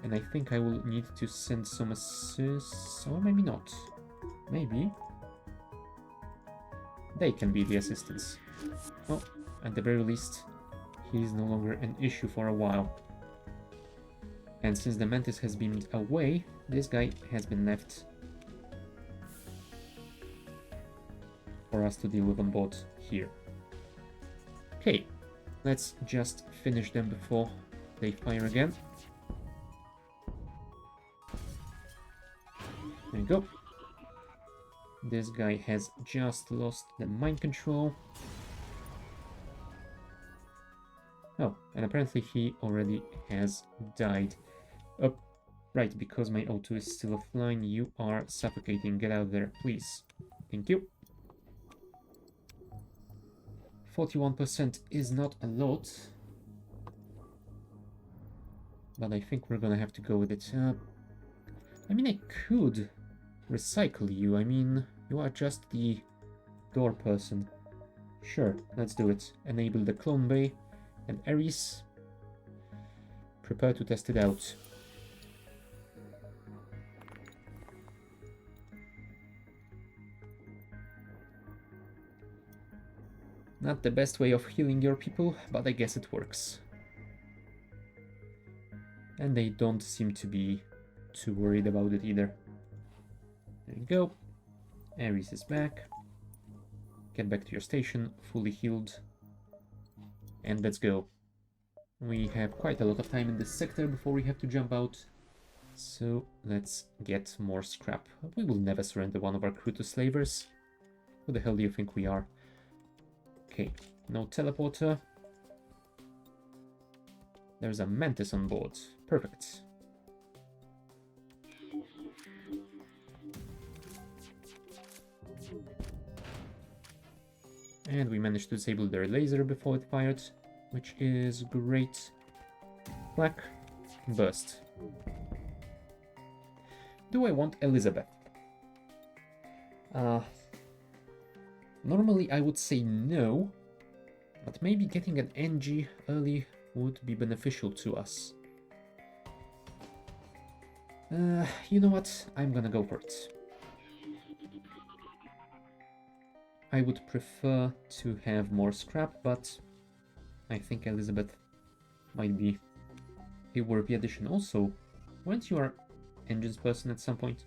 and I think I will need to send some assists, or maybe not. Maybe. They can be the assistants. Oh, at the very least, he's no longer an issue for a while. And since the Mantis has been away, this guy has been left for us to deal with on board here. Okay, let's just finish them before they fire again. There you go. This guy has just lost the mind control. Oh, and apparently he already has died. Oh, right, because my O2 is still offline, you are suffocating. Get out there, please. Thank you. 41% is not a lot, but I think we're gonna have to go with it. I mean, I could recycle you. I mean, you are just the door person. Sure, let's do it. Enable the clone bay, and Ares, prepare to test it out. Not the best way of healing your people, but I guess it works. And they don't seem to be too worried about it either. There you go. Ares is back. Get back to your station, fully healed. And let's go. We have quite a lot of time in this sector before we have to jump out. So let's get more scrap. We will never surrender one of our crew to slavers. Who the hell do you think we are? Okay, no teleporter. There's a Mantis on board. Perfect. And we managed to disable their laser before it fired, which is great. Black, burst. Do I want Elizabeth? Normally I would say no, but maybe getting an NG early would be beneficial to us. You know what? I'm gonna go for it. I would prefer to have more scrap, but I think Elizabeth might be a worthy addition. Also, weren't you our engines person at some point?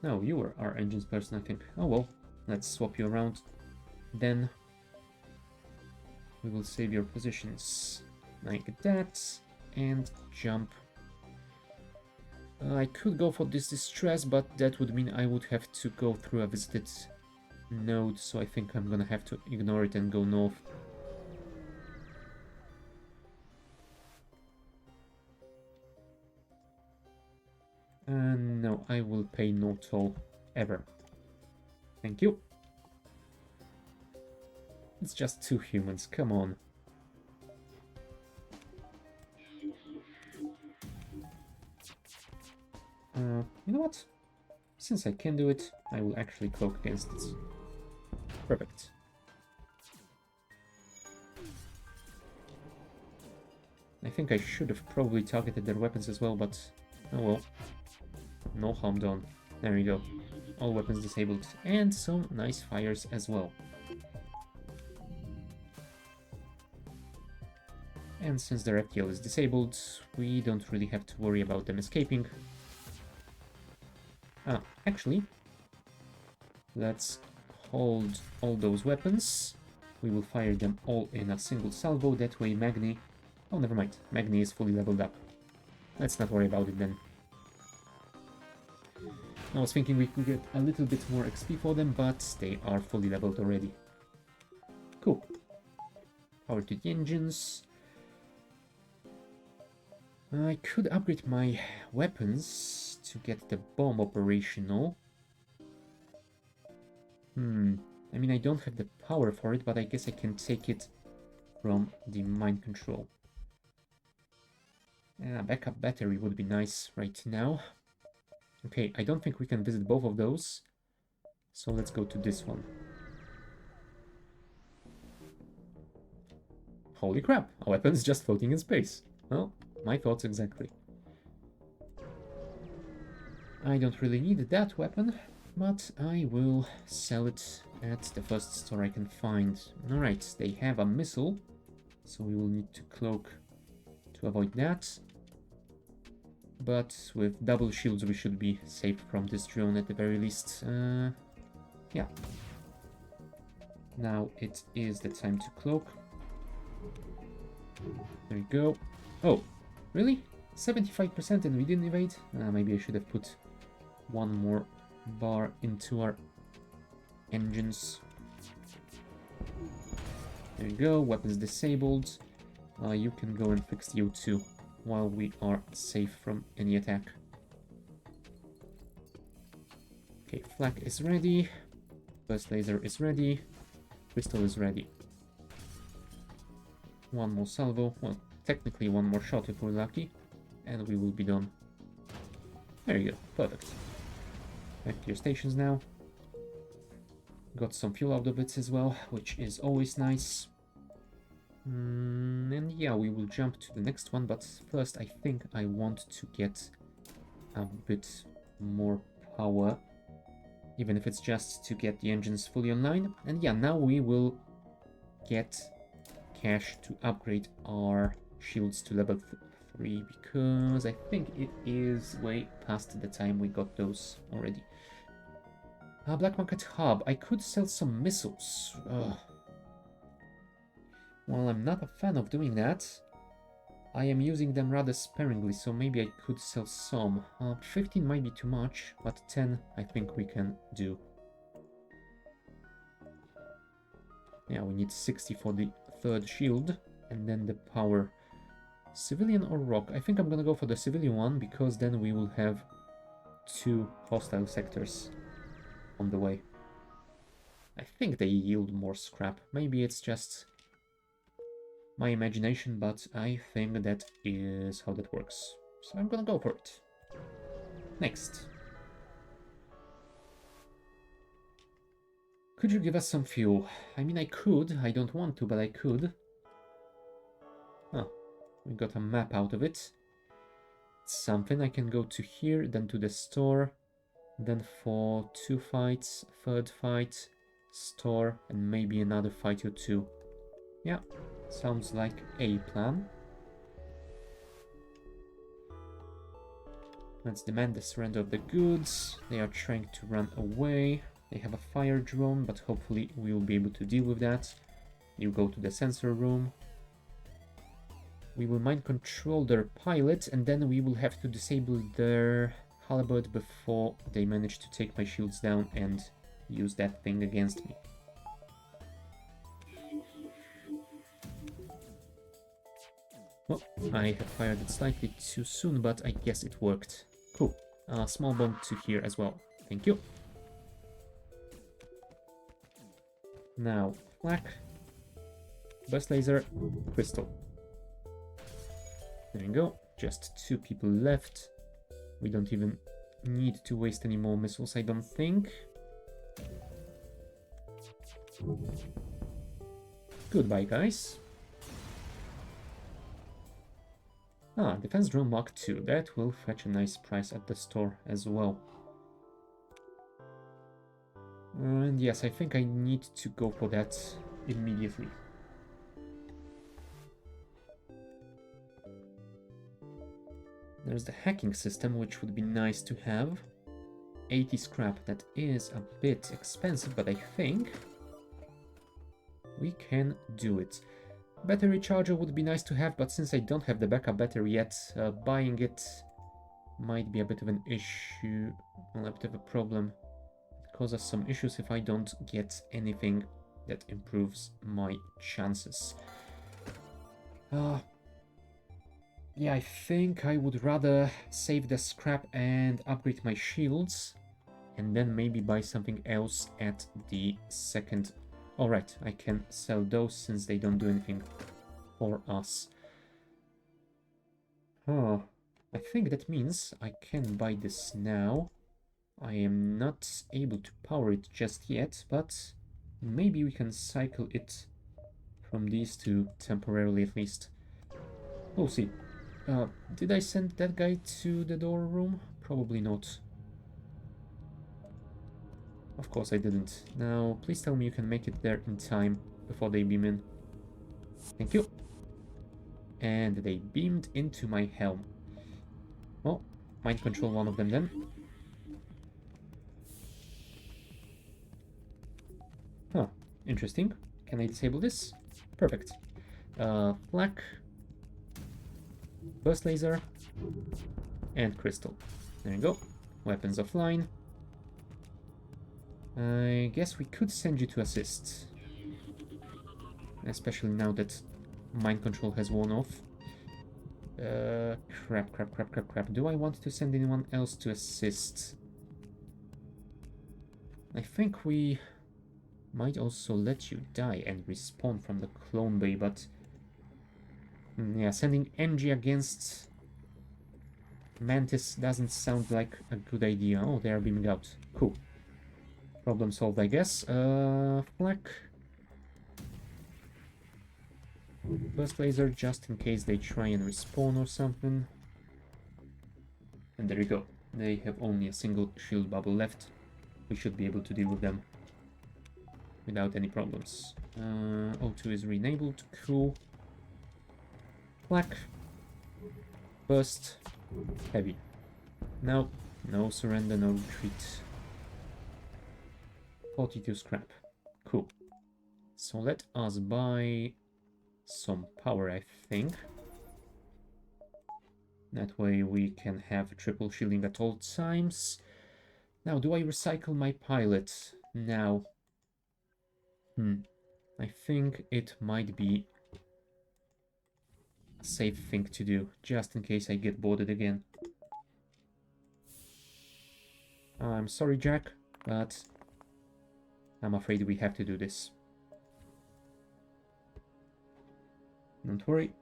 No, you were our engines person, I think. Oh well, let's swap you around. Then we will save your positions like that and jump. I could go for this distress, but that would mean I would have to go through a visited node, so I think I'm gonna have to ignore it and go north. No, I will pay no toll ever. Thank you. It's just two humans, come on. You know what? Since I can do it, I will actually cloak against it. Perfect. I think I should have probably targeted their weapons as well, but oh well. No harm done. There we go. All weapons disabled, and some nice fires as well. And since their FTL is disabled, we don't really have to worry about them escaping. Actually, let's hold all those weapons. We will fire them all in a single salvo, that way Magni... Oh, never mind. Magni is fully leveled up. Let's not worry about it then. I was thinking we could get a little bit more XP for them, but they are fully leveled already. Cool. Power to the engines. I could upgrade my weapons to get the bomb operational. I mean, I don't have the power for it, but I guess I can take it from the mind control. Backup battery would be nice right now. Okay, I don't think we can visit both of those. So let's go to this one. Holy crap, our weapon's just floating in space. Well, my thoughts exactly. I don't really need that weapon, but I will sell it at the first store I can find. Alright, they have a missile, so we will need to cloak to avoid that. But with double shields we should be safe from this drone at the very least. Yeah. Now it is the time to cloak. There we go. Oh, really? 75% and we didn't evade? Maybe I should have put one more bar into our engines. There you go, weapons disabled. You can go and fix the O2 while we are safe from any attack. Okay, flak is ready. Burst laser is ready. Crystal is ready. One more salvo. Well, technically one more shot if we're lucky. And we will be done. There you go. Perfect. Back to your stations now. Got some fuel out of it as well, which is always nice. And yeah, we will jump to the next one, but first I think I want to get a bit more power, even if it's just to get the engines fully online. And yeah, now we will get cash to upgrade our shields to level 3, because I think it is way past the time we got those already. Black Market Hub. I could sell some missiles. Well, I'm not a fan of doing that. I am using them rather sparingly, so maybe I could sell some. 15 might be too much, but 10 I think we can do. Yeah, we need 60 for the third shield, and then the power. Civilian or rock? I think I'm gonna go for the civilian one, because then we will have 2 hostile sectors on the way. I think they yield more scrap. Maybe it's just my imagination, but I think that is how that works. So I'm gonna go for it. Next. Could you give us some fuel? I mean, I could. I don't want to, but I could. Oh, we got a map out of it. Something. I can go to here, then to the store, then for 2 fights, third fight, store, and maybe another fight or 2. Yeah, sounds like a plan. Let's demand the surrender of the goods. They are trying to run away. They have a fire drone, but hopefully we will be able to deal with that. You go to the sensor room. We will mind control their pilot, and then we will have to disable their halberd before they manage to take my shields down and use that thing against me. Well, I have fired it slightly too soon, but I guess it worked. Cool. Small bomb to here as well. Thank you. Now, flak, burst laser, crystal. There you go. Just 2 people left. We don't even need to waste any more missiles, I don't think. Goodbye, guys. Defense drone Mark II. That will fetch a nice price at the store as well. And yes, I think I need to go for that immediately. There's the hacking system, which would be nice to have. 80 scrap, that is a bit expensive, but I think we can do it. Battery charger would be nice to have, but since I don't have the backup battery yet, buying it might be a bit of an issue, well, a bit of a problem. It causes some issues if I don't get anything that improves my chances. Yeah, I think I would rather save the scrap and upgrade my shields, and then maybe buy something else at the second. Alright, I can sell those since they don't do anything for us. Oh, I think that means I can buy this now. I am not able to power it just yet, but maybe we can cycle it from these two temporarily at least. We'll see. Did I send that guy to the door room? Probably not. Of course I didn't. Now, please tell me you can make it there in time before they beam in. Thank you. And they beamed into my helm. Well, mind control one of them then. Huh, interesting. Can I disable this? Perfect. Flak, burst laser, and crystal. There you go. Weapons offline. I guess we could send you to assist. Especially now that mind control has worn off. Crap. Do I want to send anyone else to assist? I think we might also let you die and respawn from the clone bay, but... yeah, sending NG against Mantis doesn't sound like a good idea. Oh, they are beaming out. Cool. Problem solved, I guess. Flak. Burst laser, just in case they try and respawn or something. And there you go. They have only a single shield bubble left. We should be able to deal with them without any problems. O2 is re-enabled. Cool. Flak. Burst. Heavy. No. No surrender, no retreat. 42 scrap. Cool. So let us buy some power, I think. That way we can have triple shielding at all times. Now, do I recycle my pilot? Now. I think it might be a safe thing to do, just in case I get boarded again. I'm sorry, Jack, but I'm afraid we have to do this. Don't worry.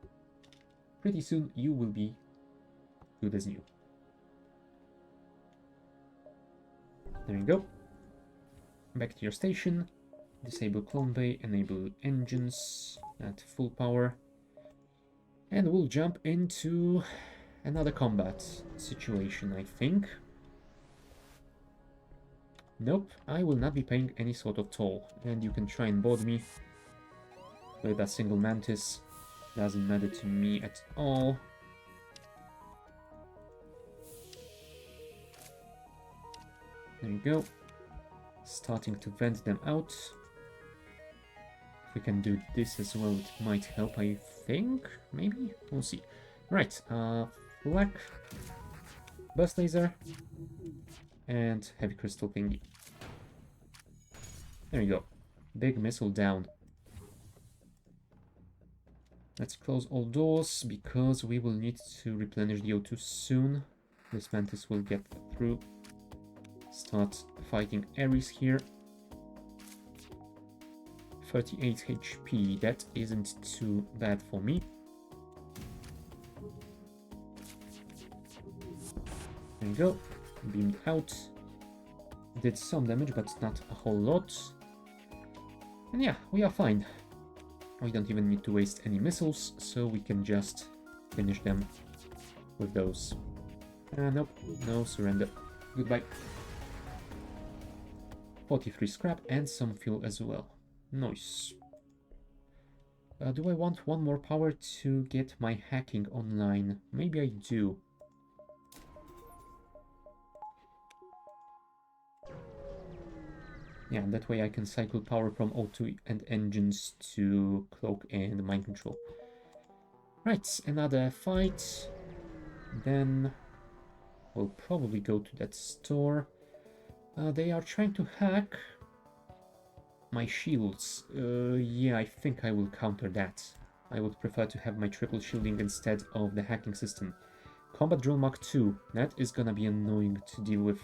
Pretty soon you will be good as new. There you go. Back to your station. Disable clone bay, enable engines at full power. And we'll jump into another combat situation, I think. Nope, I will not be paying any sort of toll. And you can try and board me with a single mantis. Doesn't matter to me at all. There you go. Starting to vent them out. If we can do this as well, it might help, I think. Maybe? We'll see. Right, Flak, burst laser, and heavy crystal thingy. There you go. Big missile down. Let's close all doors, because we will need to replenish the O2 soon. This mantis will get through. Start fighting Ares here. 38 HP, that isn't too bad for me. There you go, beamed out. Did some damage, but not a whole lot. And yeah, we are fine. We don't even need to waste any missiles, so we can just finish them with those. Nope, no surrender. Goodbye. 43 scrap and some fuel as well. Nice. Do I want one more power to get my hacking online? Maybe I do. Yeah, that way I can cycle power from O2 and engines to cloak and mind control. Right, another fight. Then we'll probably go to that store. They are trying to hack my shields. Yeah, I think I will counter that. I would prefer to have my triple shielding instead of the hacking system. Combat Drill Mark II. That is gonna be annoying to deal with.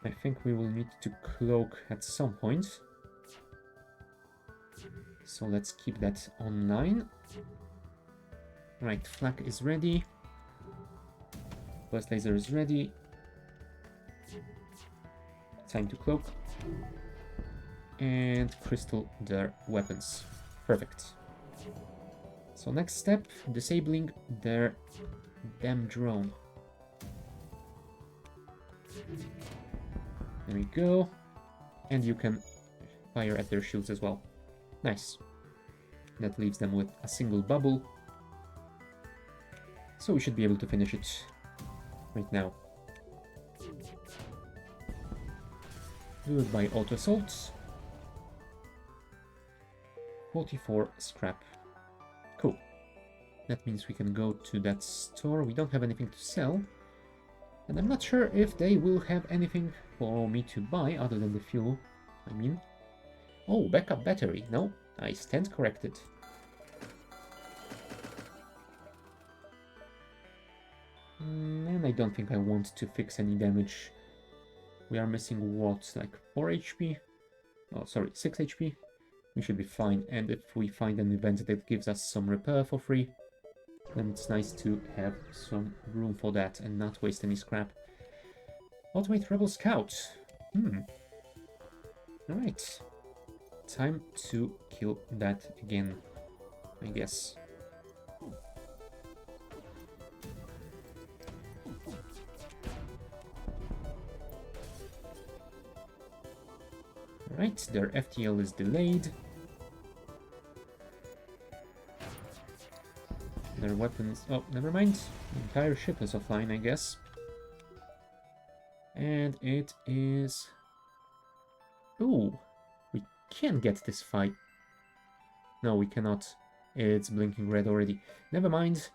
I think we will need to cloak at some point. So let's keep that online. Right, flak is ready. Burst laser is ready. Time to cloak. And crystal their weapons. Perfect. So next step, disabling their damn drone. There we go. And you can fire at their shields as well. Nice. That leaves them with a single bubble. So we should be able to finish it right now. Do it by auto assault. 44 scrap. Cool. That means we can go to that store. We don't have anything to sell. And I'm not sure if they will have anything for me to buy other than the fuel. I mean... Oh, backup battery. No, I stand corrected. And I don't think I want to fix any damage. We are missing what, like 4 HP? Oh, sorry, 6 HP. We should be fine. And if we find an event that gives us some repair for free, then it's nice to have some room for that and not waste any scrap. Automate Rebel Scout. Alright. Time to kill that again, I guess. Alright, their FTL is delayed. Their weapons... Oh, never mind. The entire ship is offline, I guess. And it is... Ooh, we can get this fight. No, we cannot. It's blinking red already. Never mind.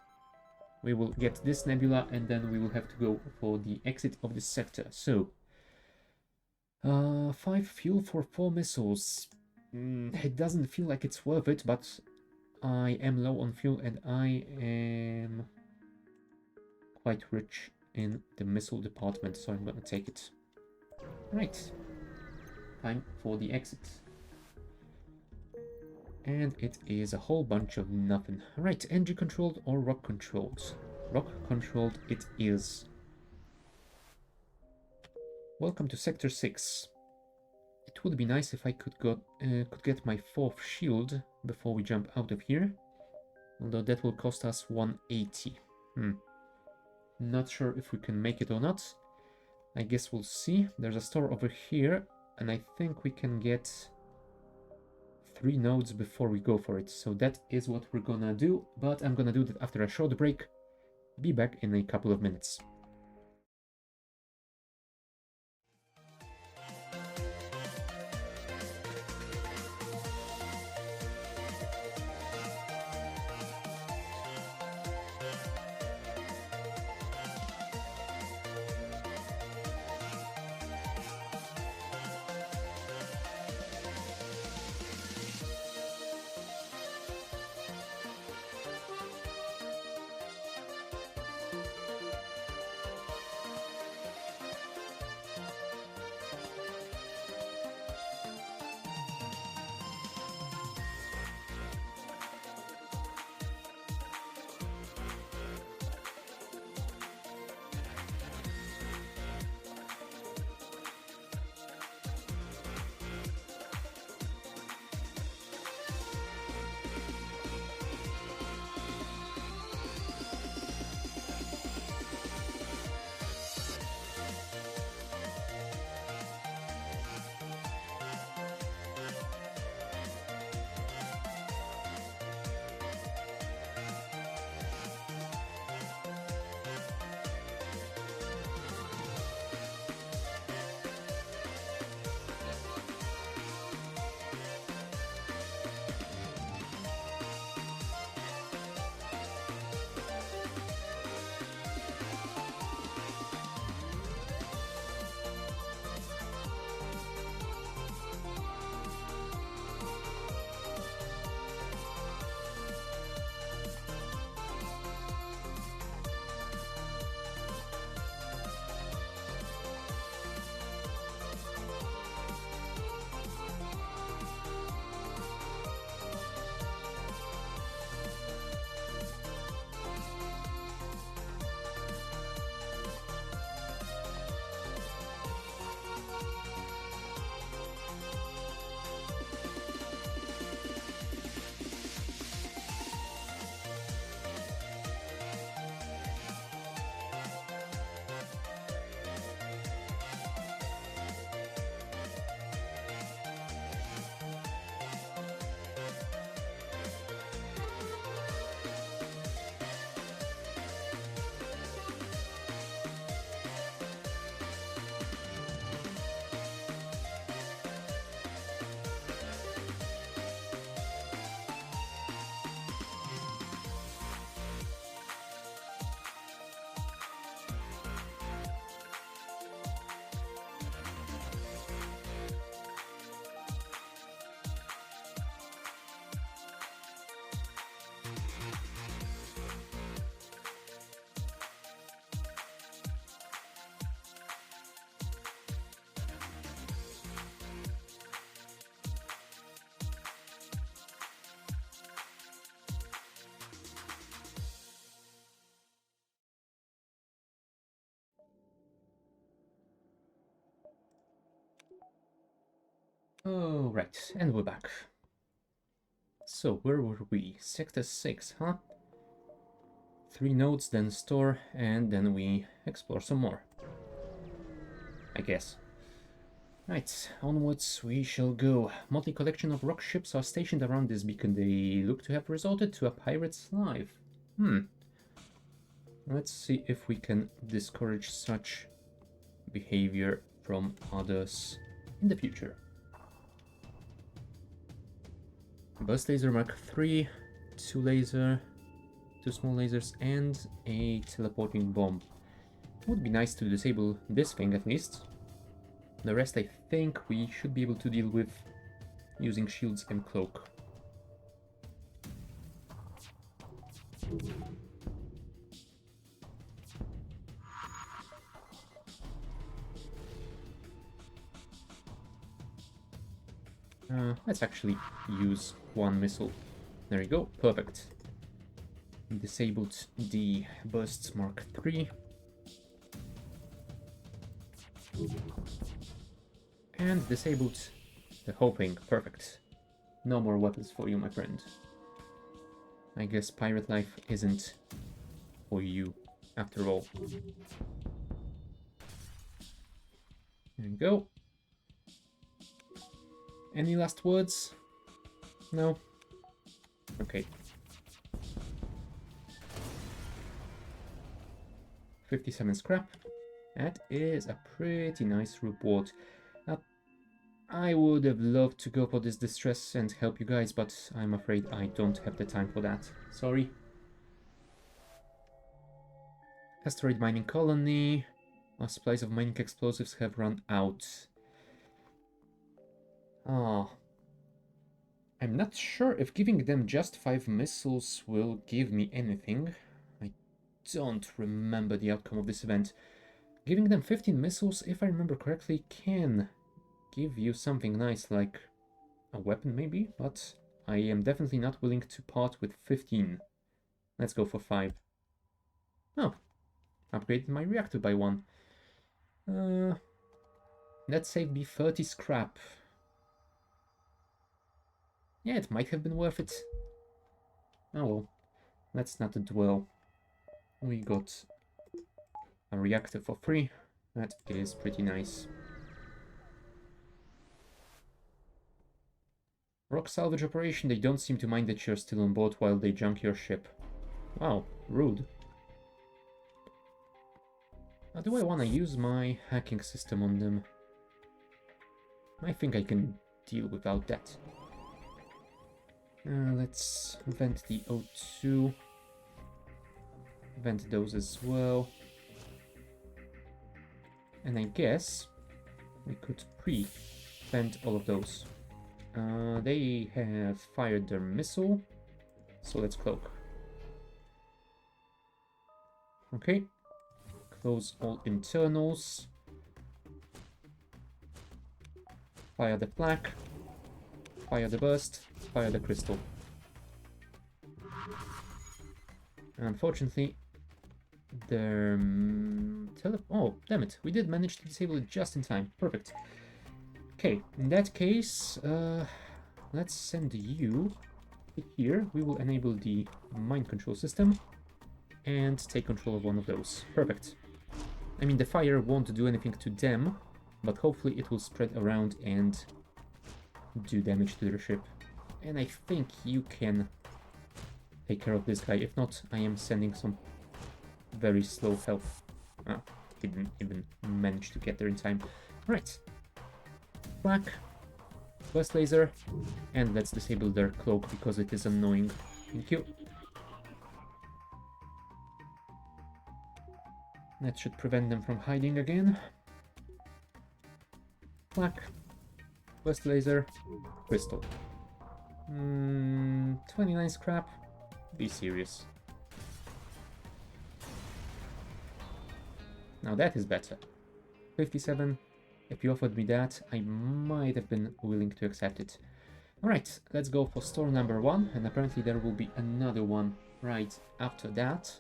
We will get this nebula and then we will have to go for the exit of this sector. So, 5 fuel for 4 missiles. It doesn't feel like it's worth it, but I am low on fuel and I am quite rich in the missile department, so I'm gonna take it. Right. Time for the exit. And it is a whole bunch of nothing. Right, engine controlled or rock controlled? Rock controlled it is. Welcome to Sector 6. It would be nice if I could get my 4th shield before we jump out of here. Although that will cost us 180. Not sure if we can make it or not. I guess we'll see. There's a store over here, and I think we can get 3 nodes before we go for it. So that is what we're gonna do, but I'm gonna do that after a short break. Be back in a couple of minutes. Oh, right, and we're back. So, where were we? Sector 6, huh? 3 nodes, then store, and then we explore some more. I guess. Right, onwards we shall go. Motley collection of rock ships are stationed around this beacon. They look to have resorted to a pirate's life. Let's see if we can discourage such behavior from others in the future. Burst laser Mark 3, 2 laser, 2 small lasers, and a teleporting bomb. Would be nice to disable this thing at least. The rest I think we should be able to deal with using shields and cloak. Let's actually use one missile. There we go, perfect. Disabled the bursts Mark 3. And disabled the whole thing, perfect. No more weapons for you, my friend. I guess pirate life isn't for you, after all. There we go. Any last words? No? Okay. 57 scrap. That is a pretty nice reward. I would have loved to go for this distress and help you guys, but I'm afraid I don't have the time for that. Sorry. Asteroid mining colony. Our supplies of mining explosives have run out. Oh. I'm not sure if giving them just 5 missiles will give me anything. I don't remember the outcome of this event. Giving them 15 missiles, if I remember correctly, can give you something nice like a weapon maybe, but I am definitely not willing to part with 15. Let's go for 5. Oh, upgraded my reactor by 1. That saved me 30 scrap. Yeah, it might have been worth it. Oh well, let's not dwell. We got a reactor for free. That is pretty nice. Rock salvage operation. They don't seem to mind that you're still on board while they junk your ship. Wow, rude. Now, do I want to use my hacking system on them? I think I can deal without that. Let's vent the O2. Vent those as well. And I guess we could pre-vent all of those. They have fired their missile, so let's cloak. Okay. Close all internals. Fire the flak. Fire the burst. Fire the crystal. Unfortunately, their oh, damn it. We did manage to disable it just in time. Perfect. Okay, in that case, let's send you here. We will enable the mind control system and take control of one of those. Perfect. I mean, the fire won't do anything to them, but hopefully it will spread around and do damage to their ship. And I think you can take care of this guy. If not, I am sending some very slow help. Ah, didn't even manage to get there in time. Right. Black. Burst laser. And let's disable their cloak because it is annoying. Thank you. That should prevent them from hiding again. Black. Burst laser. Crystal. 29 scrap. Be serious. Now that is better. 57. If you offered me that, I might have been willing to accept it. Alright, let's go for store number 1, and apparently there will be another one right after that.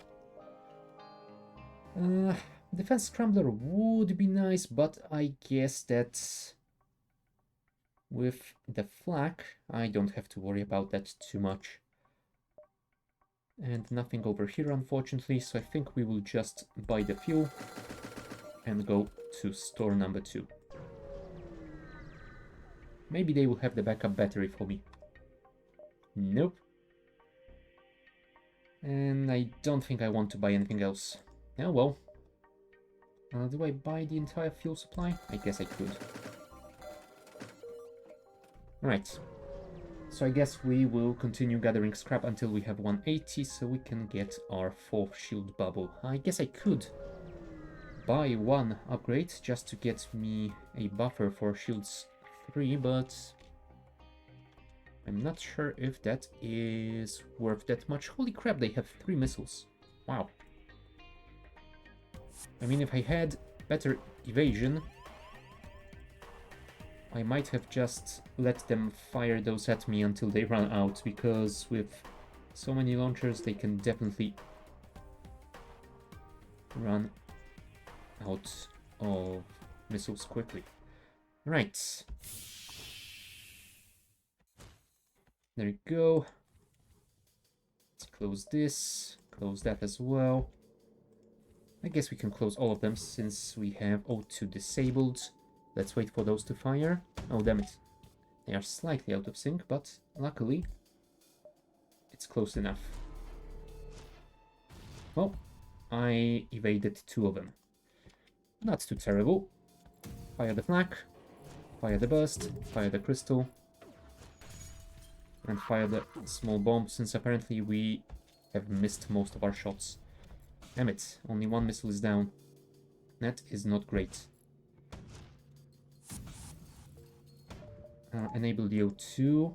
Defense Scrambler would be nice, but I guess that With the flak, I don't have to worry about that too much. And nothing over here, unfortunately, so I think we will just buy the fuel and go to store number 2. Maybe they will have the backup battery for me. Nope. And I don't think I want to buy anything else. Oh well. Do I buy the entire fuel supply? I guess I could. Right. So I guess we will continue gathering scrap until we have 180, so we can get our 4th shield bubble. I guess I could buy one upgrade just to get me a buffer for shields 3, but I'm not sure if that is worth that much. Holy crap, they have 3 missiles. Wow. I mean, if I had better evasion, I might have just let them fire those at me until they run out, because with so many launchers, they can definitely run out of missiles quickly. Right. There you go. Let's close this, close that as well. I guess we can close all of them since we have O2 disabled. Let's wait for those to fire. Oh, damn it. They are slightly out of sync, but luckily it's close enough. Well, I evaded 2 of them. Not too terrible. Fire the flak, fire the burst, fire the crystal, and fire the small bomb, since apparently we have missed most of our shots. Damn it, only 1 missile is down. That is not great. Enable the O2,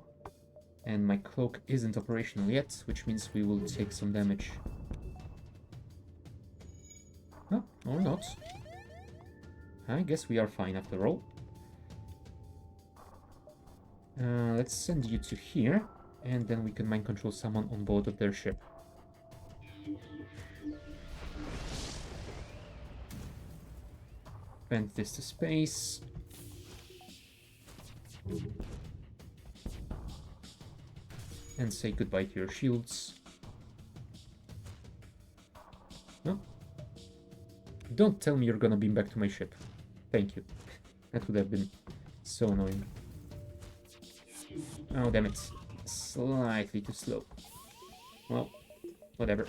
and my cloak isn't operational yet, which means we will take some damage. Oh, or not. I guess we are fine after all. Let's send you to here, and then we can mind control someone on board of their ship. Vent this to space. And say goodbye to your shields. No? Don't tell me you're gonna beam back to my ship. Thank you. That would have been so annoying. Oh, damn it. Slightly too slow. Well, whatever.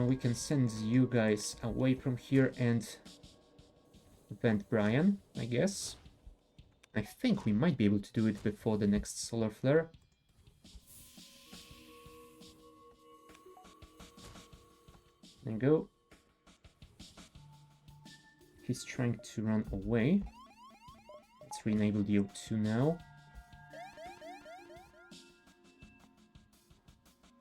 We can send you guys away from here and vent Brian, I guess. I think we might be able to do it before the next solar flare. There you go. He's trying to run away. Let's re-enable the O2 now.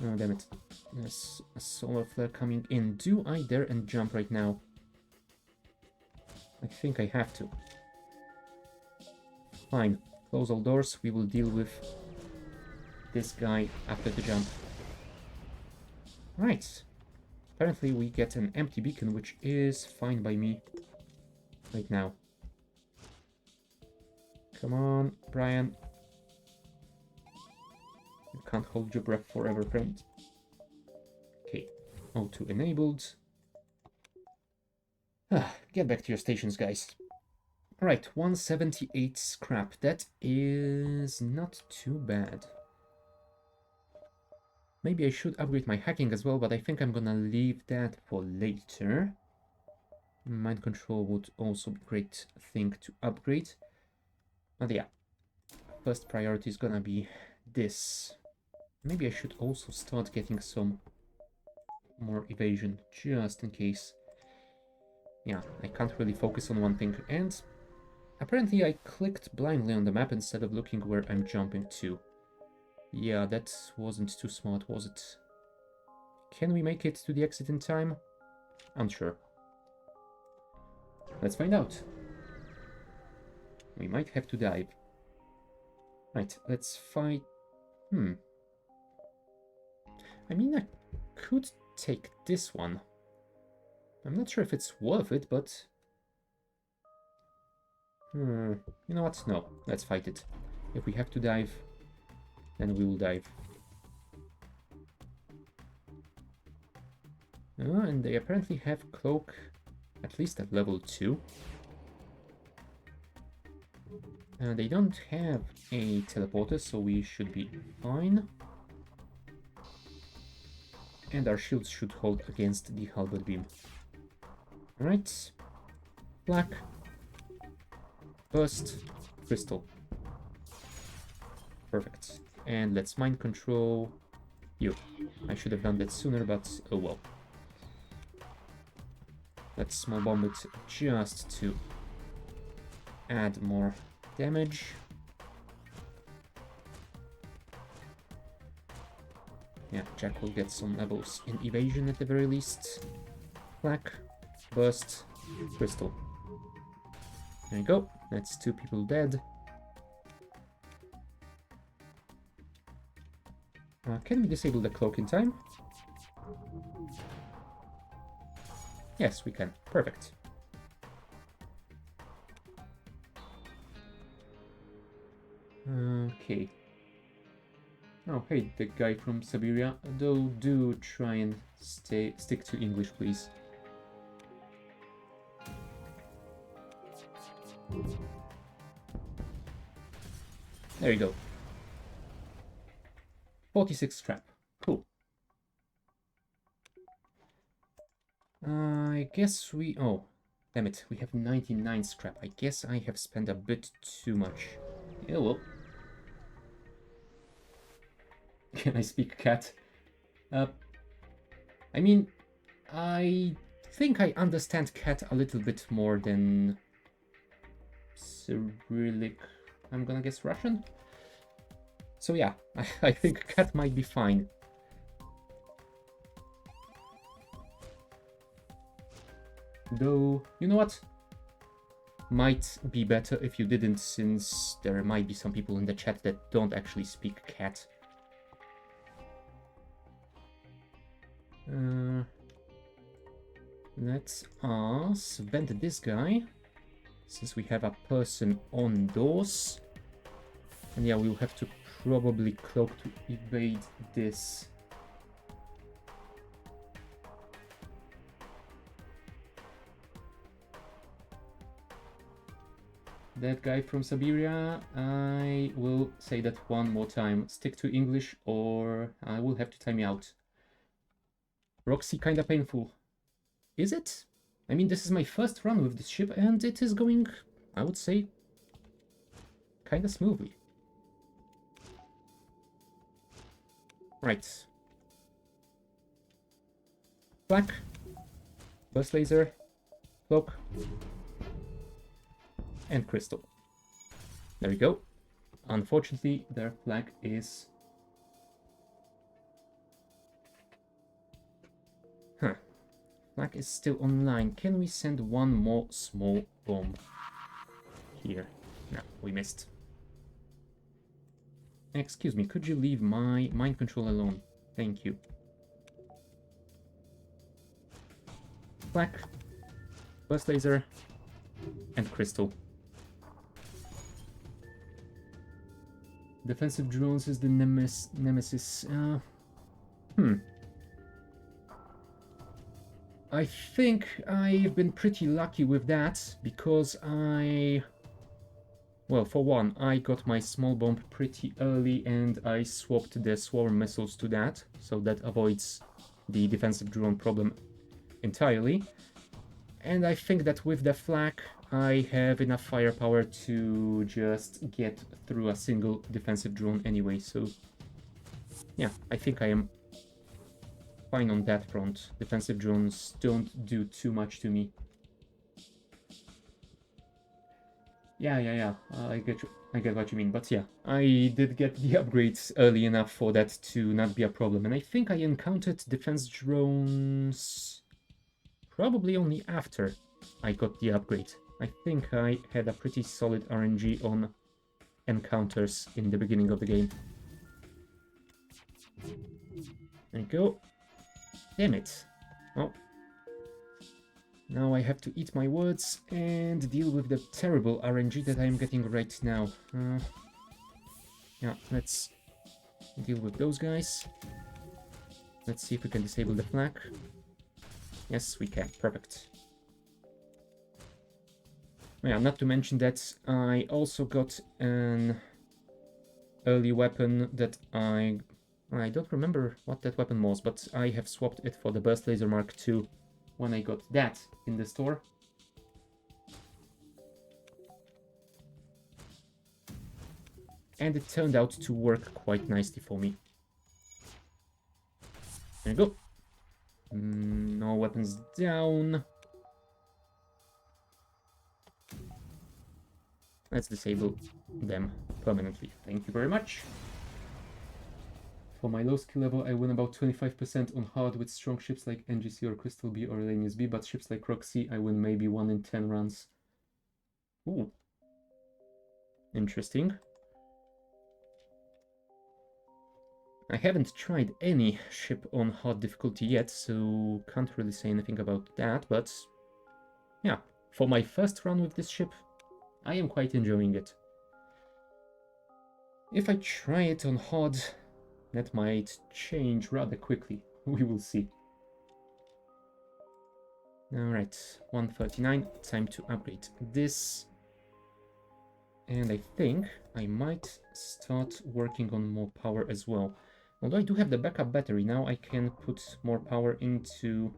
Oh, damn it. There's a solar flare coming in. Do I dare and jump right now? I think I have to. Fine. Close all doors. We will deal with this guy after the jump. Right. Apparently we get an empty beacon, which is fine by me right now. Come on, Brian. You can't hold your breath forever, friend. Okay, O2 enabled. Get back to your stations, guys. Alright, 178 scrap. That is not too bad. Maybe I should upgrade my hacking as well, but I think I'm gonna leave that for later. Mind control would also be a great thing to upgrade. But yeah, first priority is gonna be this. Maybe I should also start getting some more evasion, just in case. Yeah, I can't really focus on one thing, and apparently I clicked blindly on the map instead of looking where I'm jumping to. Yeah, that wasn't too smart, was it? Can we make it to the exit in time? Unsure. Let's find out. We might have to dive. Right, let's fight. I mean, I could take this one. I'm not sure if it's worth it, but You know what? No, let's fight it. If we have to dive, then we will dive. And they apparently have cloak, at least at level 2. They don't have a teleporter, so we should be fine. And our shields should hold against the halberd beam. Alright. Black. Burst. Crystal. Perfect. And let's mind control you. I should have done that sooner, but oh well. Let's small bomb it just to add more damage. Yeah, Jack will get some levels in evasion at the very least. Black, burst, crystal. There you go. That's 2 people dead. Can we disable the cloak in time? Yes, we can. Perfect. Okay. Oh, hey, the guy from Siberia. Though, do try and stick to English, please. There you go. 46 scrap. Cool. I guess we... Oh, damn it. We have 99 scrap. I guess I have spent a bit too much. Yeah, well. Can I speak cat? I mean, I think I understand cat a little bit more than Cyrillic. I'm gonna guess Russian? So yeah, I think cat might be fine. Though, you know what? Might be better if you didn't, since there might be some people in the chat that don't actually speak cat. Let's vent this guy, since we have a person on doors. And yeah, we'll have to probably cloak to evade this. That guy from Siberia, I will say that one more time. Stick to English or I will have to time you out. Roxy kinda painful. Is it? I mean, this is my first run with this ship and it is going, I would say, kinda smoothly. Right. Black. Burst laser. Cloak. And crystal. There we go. Unfortunately, their flag is... Flag is still online. Can we send one more small bomb here? No, we missed. Excuse me, could you leave my mind control alone? Thank you. Black, burst laser, and crystal. Defensive drones is the nemesis. I think I've been pretty lucky with that, because well, for one, I got my small bomb pretty early and I swapped the swarm missiles to that, so that avoids the defensive drone problem entirely. And I think that with the flak, I have enough firepower to just get through a single defensive drone anyway, so yeah, I think I am fine on that front. Defensive drones don't do too much to me. Yeah, I get what you mean, but yeah, I did get the upgrades early enough for that to not be a problem, and I think I encountered defense drones probably only after I got the upgrade. I think I had a pretty solid RNG on encounters in the beginning of the game. There you go. Damn it. Oh. Now I have to eat my words and deal with the terrible RNG that I'm getting right now. Yeah, let's deal with those guys. Let's see if we can disable the flak. Yes, we can. Perfect. Yeah, not to mention that I also got an early weapon that I don't remember what that weapon was, but I have swapped it for the Burst Laser Mark II when I got that in the store. And it turned out to work quite nicely for me. There you go. No weapons down. Let's disable them permanently. Thank you very much. For my low skill level, I win about 25% on hard with strong ships like NGC or Crystal B or Lanius B, but ships like Roxy, I win maybe 1 in 10 runs. Ooh. Interesting. I haven't tried any ship on hard difficulty yet, so can't really say anything about that, but yeah, for my first run with this ship, I am quite enjoying it. If I try it on hard, that might change rather quickly. We will see. Alright, 139, time to upgrade this. And I think I might start working on more power as well. Although I do have the backup battery, now I can put more power into...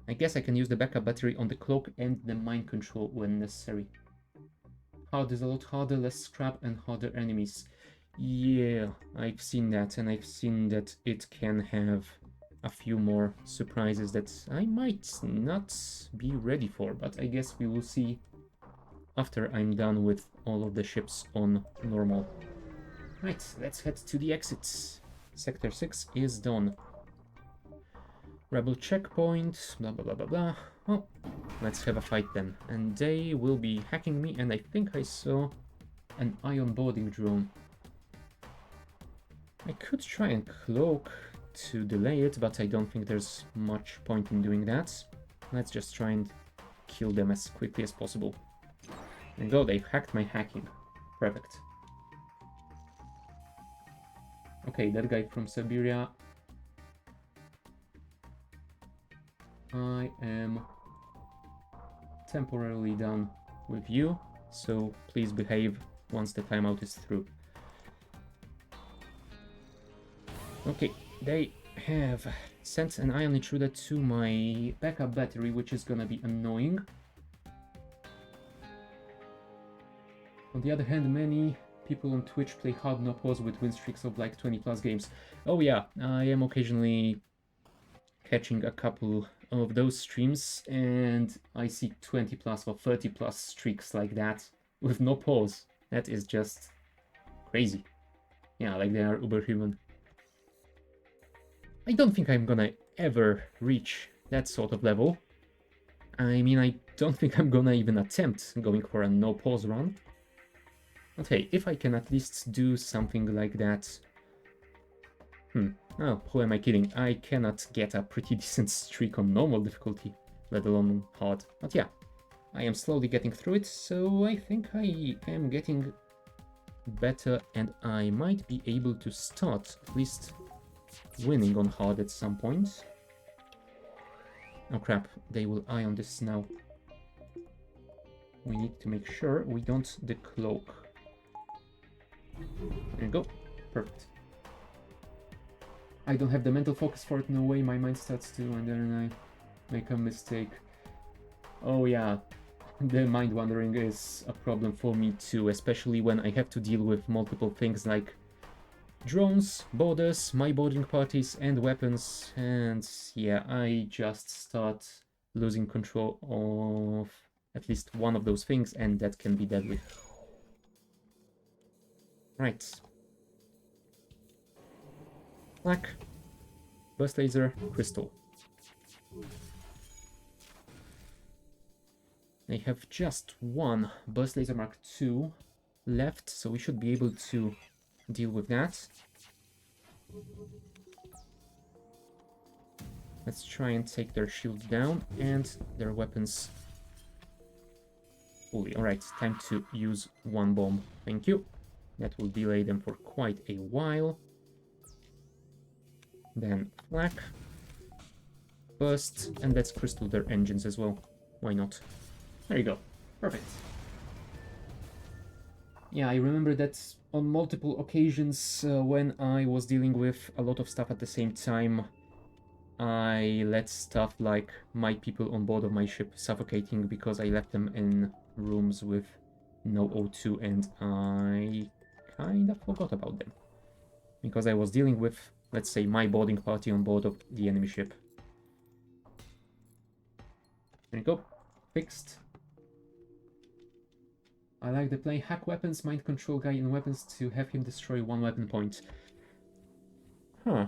I guess I can use the backup battery on the cloak and the mind control when necessary. Hard is a lot harder, less scrap and harder enemies. Yeah, I've seen that, and I've seen that it can have a few more surprises that I might not be ready for, but I guess we will see after I'm done with all of the ships on normal. Right, let's head to the exits. Sector 6 is done. Rebel checkpoint, blah blah blah blah blah. Oh, let's have a fight then. And they will be hacking me, and I think I saw an ion boarding drone. I could try and cloak to delay it, but I don't think there's much point in doing that. Let's just try and kill them as quickly as possible. And go, they've hacked my hacking. Perfect. Okay, that guy from Siberia. I am temporarily done with you, so please behave once the timeout is through. Okay, they have sent an ion intruder to my backup battery, which is gonna be annoying. On the other hand, many people on Twitch play hard no pause with win streaks of like 20 plus games. Oh yeah, I am occasionally catching a couple of those streams, and I see 20 plus or 30 plus streaks like that with no pause. That is just crazy. Yeah, like they are uberhuman. I don't think I'm gonna ever reach that sort of level. I mean, I don't think I'm gonna even attempt going for a no pause run. But hey, if I can at least do something like that... Oh, who am I kidding? I cannot get a pretty decent streak on normal difficulty, let alone hard. But yeah, I am slowly getting through it, so I think I am getting better, and I might be able to start at least winning on hard at some point. Oh crap, they will eye on this now. We need to make sure we don't decloak. There you go. Perfect. I don't have the mental focus for it, no way, my mind starts to, and then I make a mistake. Oh yeah, the mind wandering is a problem for me too, especially when I have to deal with multiple things like drones, borders, my boarding parties, and weapons, and yeah, I just start losing control of at least one of those things, and that can be deadly. Right. Black, burst laser, crystal. They have just one burst laser Mark II left, so we should be able to deal with that. Let's try and take their shields down and their weapons fully. Alright, time to use one bomb. Thank you. That will delay them for quite a while. Then flak. Burst, and let's crystal their engines as well. Why not? There you go. Perfect. Yeah, I remember that on multiple occasions when I was dealing with a lot of stuff at the same time, I let stuff like my people on board of my ship suffocating because I left them in rooms with no O2 and I kind of forgot about them. Because I was dealing with, let's say, my boarding party on board of the enemy ship. There you go. Fixed. I like the play. Hack weapons, mind control guy in weapons to have him destroy one weapon point. Huh.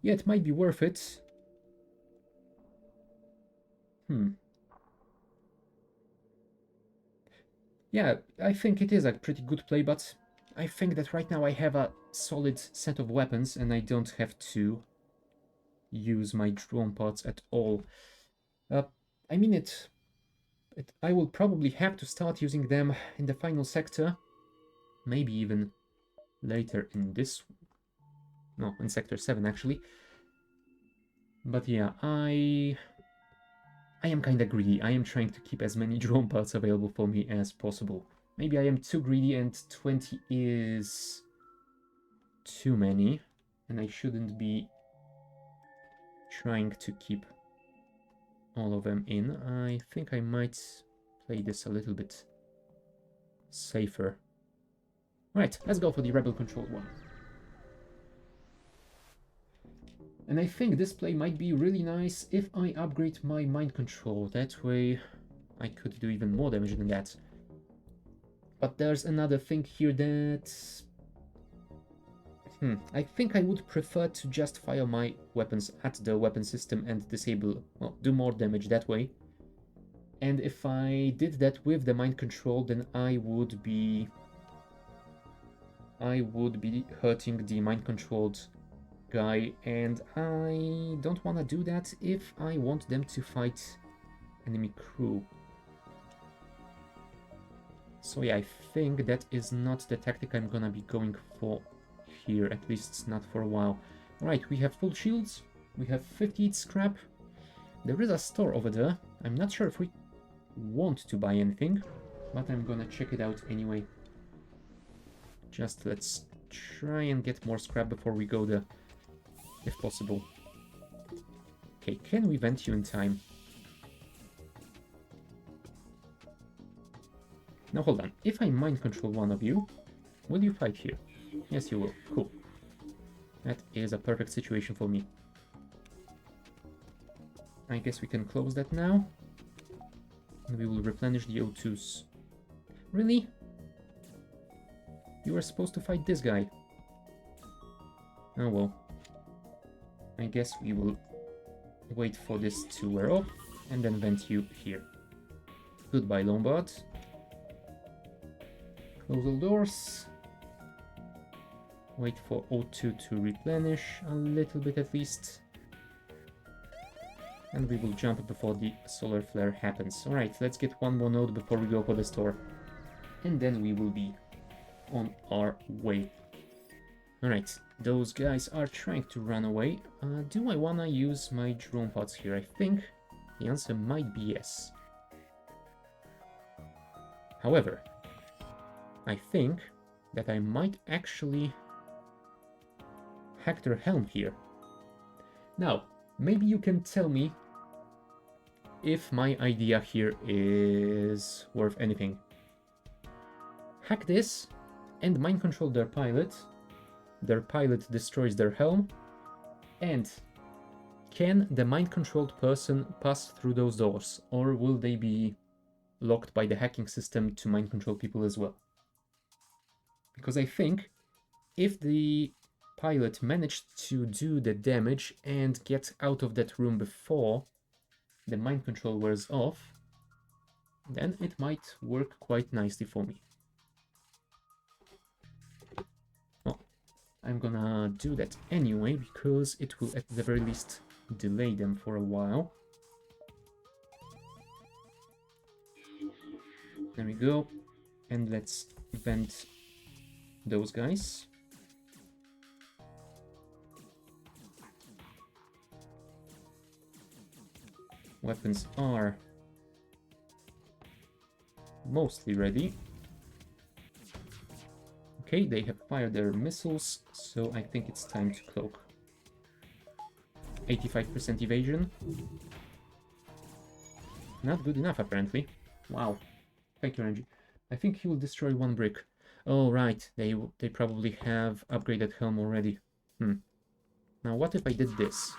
Yeah, it might be worth it. Yeah, I think it is a pretty good play, but I think that right now I have a solid set of weapons and I don't have to use my drone parts at all. I mean, I will probably have to start using them in the final sector, maybe even later in this... No, in Sector 7 actually. But yeah, I am kinda greedy. I am trying to keep as many drone parts available for me as possible. Maybe I am too greedy and 20 is too many, and I shouldn't be trying to keep all of them in. I think I might play this a little bit safer. Right, let's go for the rebel controlled one. And I think this play might be really nice if I upgrade my mind control. That way I could do even more damage than that. But there's another thing here that... I think I would prefer to just fire my weapons at the weapon system and disable, well, do more damage that way. And if I did that with the mind control, then I would be hurting the mind controlled guy, and I don't want to do that if I want them to fight enemy crew. So yeah, I think that is not the tactic I'm gonna be going for here, at least not for a while. Alright, we have full shields, we have 58 scrap, there is a store over there. I'm not sure if we want to buy anything, but I'm gonna check it out anyway. Just let's try and get more scrap before we go there, if possible. Okay, can we vent you in time? Now hold on, if I mind control one of you, will you fight here? Yes, you will. Cool. That is a perfect situation for me. I guess we can close that now. And we will replenish the O2s. Really? You were supposed to fight this guy. Oh well. I guess we will wait for this to wear off and then vent you here. Goodbye, Lombard. Close all doors. Wait for O2 to replenish a little bit at least. And we will jump before the solar flare happens. Alright, let's get one more node before we go for the store. And then we will be on our way. Alright, those guys are trying to run away. Do I wanna use my drone pods here? I think the answer might be yes. However, I think that I might actually hack their helm here. Now, maybe you can tell me if my idea here is worth anything. Hack this and mind control their pilot. Their pilot destroys their helm. And can the mind controlled person pass through those doors, or will they be locked by the hacking system to mind control people as well? Because I think if the pilot managed to do the damage and get out of that room before the mind control wears off, then it might work quite nicely for me. Well, I'm gonna do that anyway, because it will at the very least delay them for a while. There we go. And let's vent those guys. Weapons are mostly ready. Okay, they have fired their missiles, so I think it's time to cloak. 85% evasion. Not good enough, apparently. Wow. Thank you, Renji. I think he will destroy one brick. Oh, right. They probably have upgraded helm already. Now, what if I did this?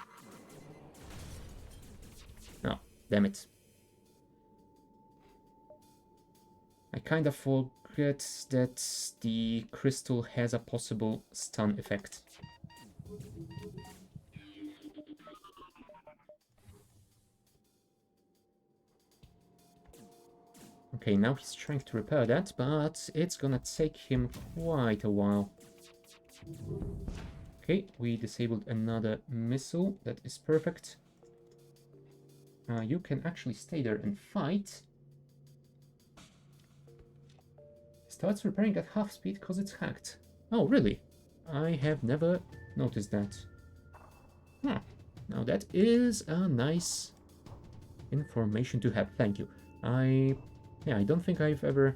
Oh, damn it. I kind of forget that the crystal has a possible stun effect. Okay, now he's trying to repair that, but it's gonna take him quite a while. Okay, we disabled another missile. That is perfect. You can actually stay there and fight. Starts repairing at half speed because it's hacked. Oh, really? I have never noticed that. Huh. Now that is a nice information to have. Thank you. I don't think I've ever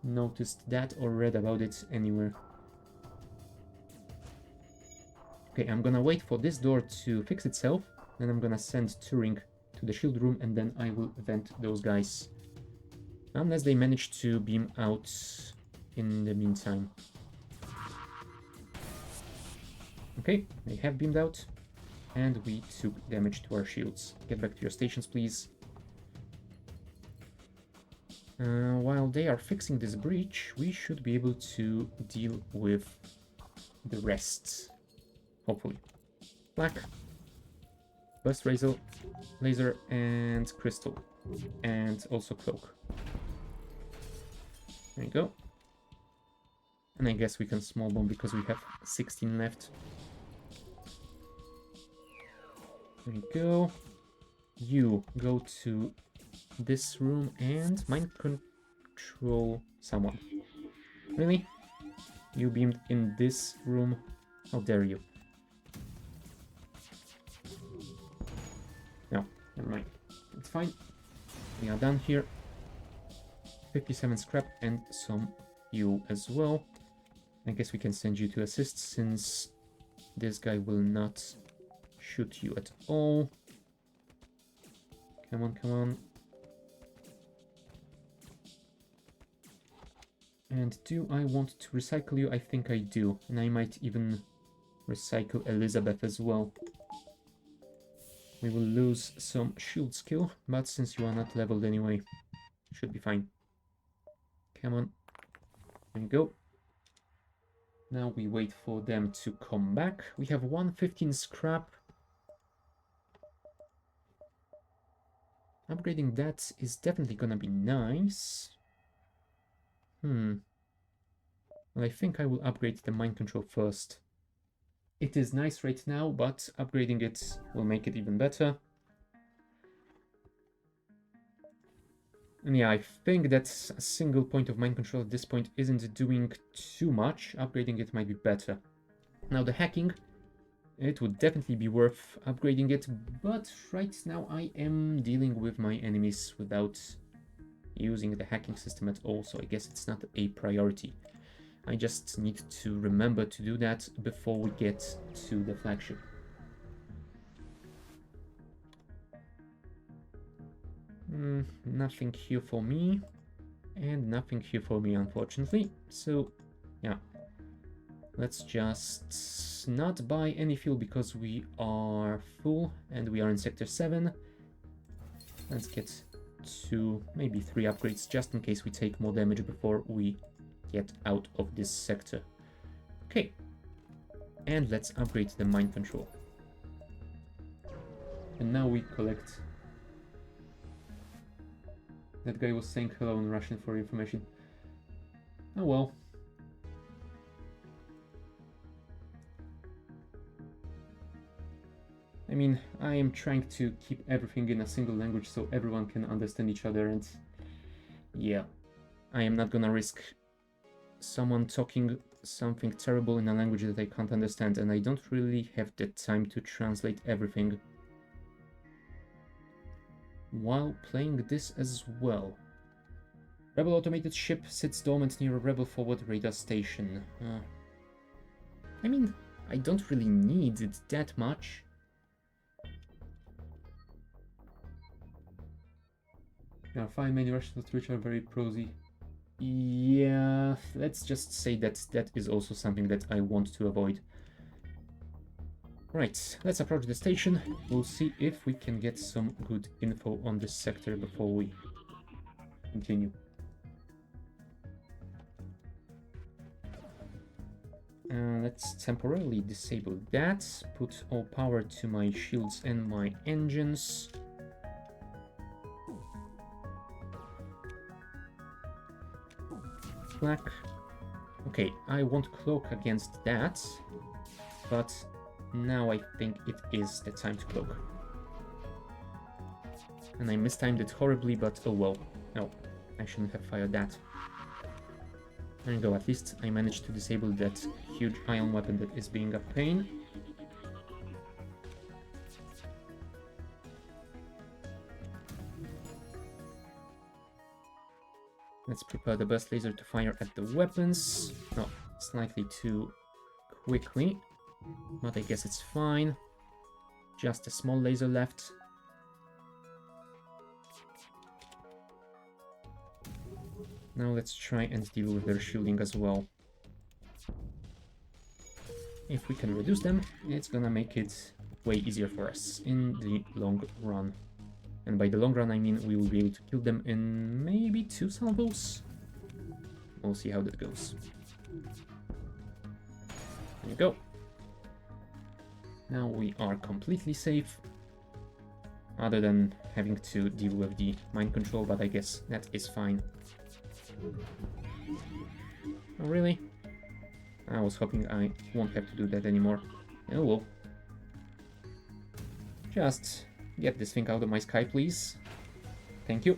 noticed that or read about it anywhere. Okay, I'm gonna wait for this door to fix itself, then I'm gonna send Turing to the shield room, and then I will vent those guys. Unless they manage to beam out in the meantime. Okay, they have beamed out, and we took damage to our shields. Get back to your stations, please. While they are fixing this breach, we should be able to deal with the rest. Hopefully. Black, burst laser, and crystal. And also cloak. There you go. And I guess we can small bomb because we have 16 left. There you go. You go to this room and mind control someone. Really? You beamed in this room? How dare you? No, never mind. It's fine. We are done here. 57 scrap and some fuel as well. I guess we can send you to assist since this guy will not shoot you at all. Come on, come on. And do I want to recycle you? I think I do. And I might even recycle Elizabeth as well. We will lose some shield skill, but since you are not leveled anyway, should be fine. Come on. There you go. Now we wait for them to come back. We have 115 scrap. Upgrading that is definitely gonna be nice. Well, I think I will upgrade the mind control first. It is nice right now, but upgrading it will make it even better. And yeah, I think that a single point of mind control at this point isn't doing too much. Upgrading it might be better. Now the hacking, it would definitely be worth upgrading it, but right now I am dealing with my enemies without using the hacking system at all, so I guess it's not a priority. I just need to remember to do that before we get to the flagship. Nothing here for me, and nothing here for me, unfortunately. So, yeah. Let's just not buy any fuel because we are full and we are in Sector 7. Let's get 2, maybe 3 upgrades just in case we take more damage before we get out of this sector. Okay. And let's upgrade the mind control. And now we collect. That guy was saying hello in Russian for information. Oh well. mean, I am trying to keep everything in a single language so everyone can understand each other, and yeah, I am not gonna risk someone talking something terrible in a language that I can't understand, and I don't really have the time to translate everything while playing this as well. Rebel automated ship sits dormant near a rebel forward radar station. I mean, I don't really need it that much. There are 5 main rationals which are very prosy. Yeah, let's just say that that is also something that I want to avoid. Right, let's approach the station. We'll see if we can get some good info on this sector before we continue. Let's temporarily disable that, put all power to my shields and my engines. Black. Okay, I won't cloak against that, but now I think it is the time to cloak. And I mistimed it horribly, but oh well. No, I shouldn't have fired that. There you go, at least I managed to disable that huge ion weapon that is being a pain. Let's prepare the burst laser to fire at the weapons. No, slightly too quickly, but I guess it's fine. Just a small laser left. Now let's try and deal with their shielding as well. If we can reduce them, it's gonna make it way easier for us in the long run. And by the long run, I mean we will be able to kill them in maybe 2 salvos. We'll see how that goes. There you go. Now we are completely safe. Other than having to deal with the mind control, but I guess that is fine. Oh, really? I was hoping I won't have to do that anymore. Oh well. Just get this thing out of my sky, please. Thank you.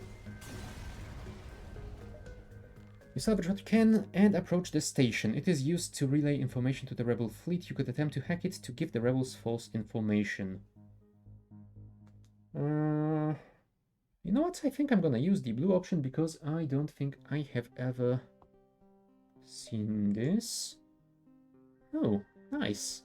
You salvage what you can and approach the station. It is used to relay information to the rebel fleet. You could attempt to hack it to give the rebels false information. You know what? I think I'm gonna use the blue option because I don't think I have ever seen this. Oh, nice.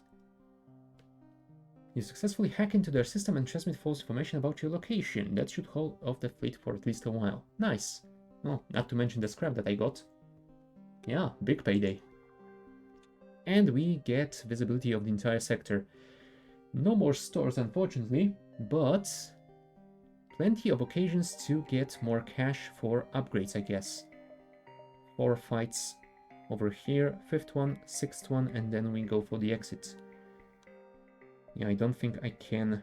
You successfully hack into their system and transmit false information about your location. That should hold off the fleet for at least a while. Nice. Oh, not to mention the scrap that I got. Yeah, big payday. And we get visibility of the entire sector. No more stores, unfortunately, but plenty of occasions to get more cash for upgrades, I guess. 4 fights over here, 5th one, 6th one, and then we go for the exit. Yeah, I don't think I can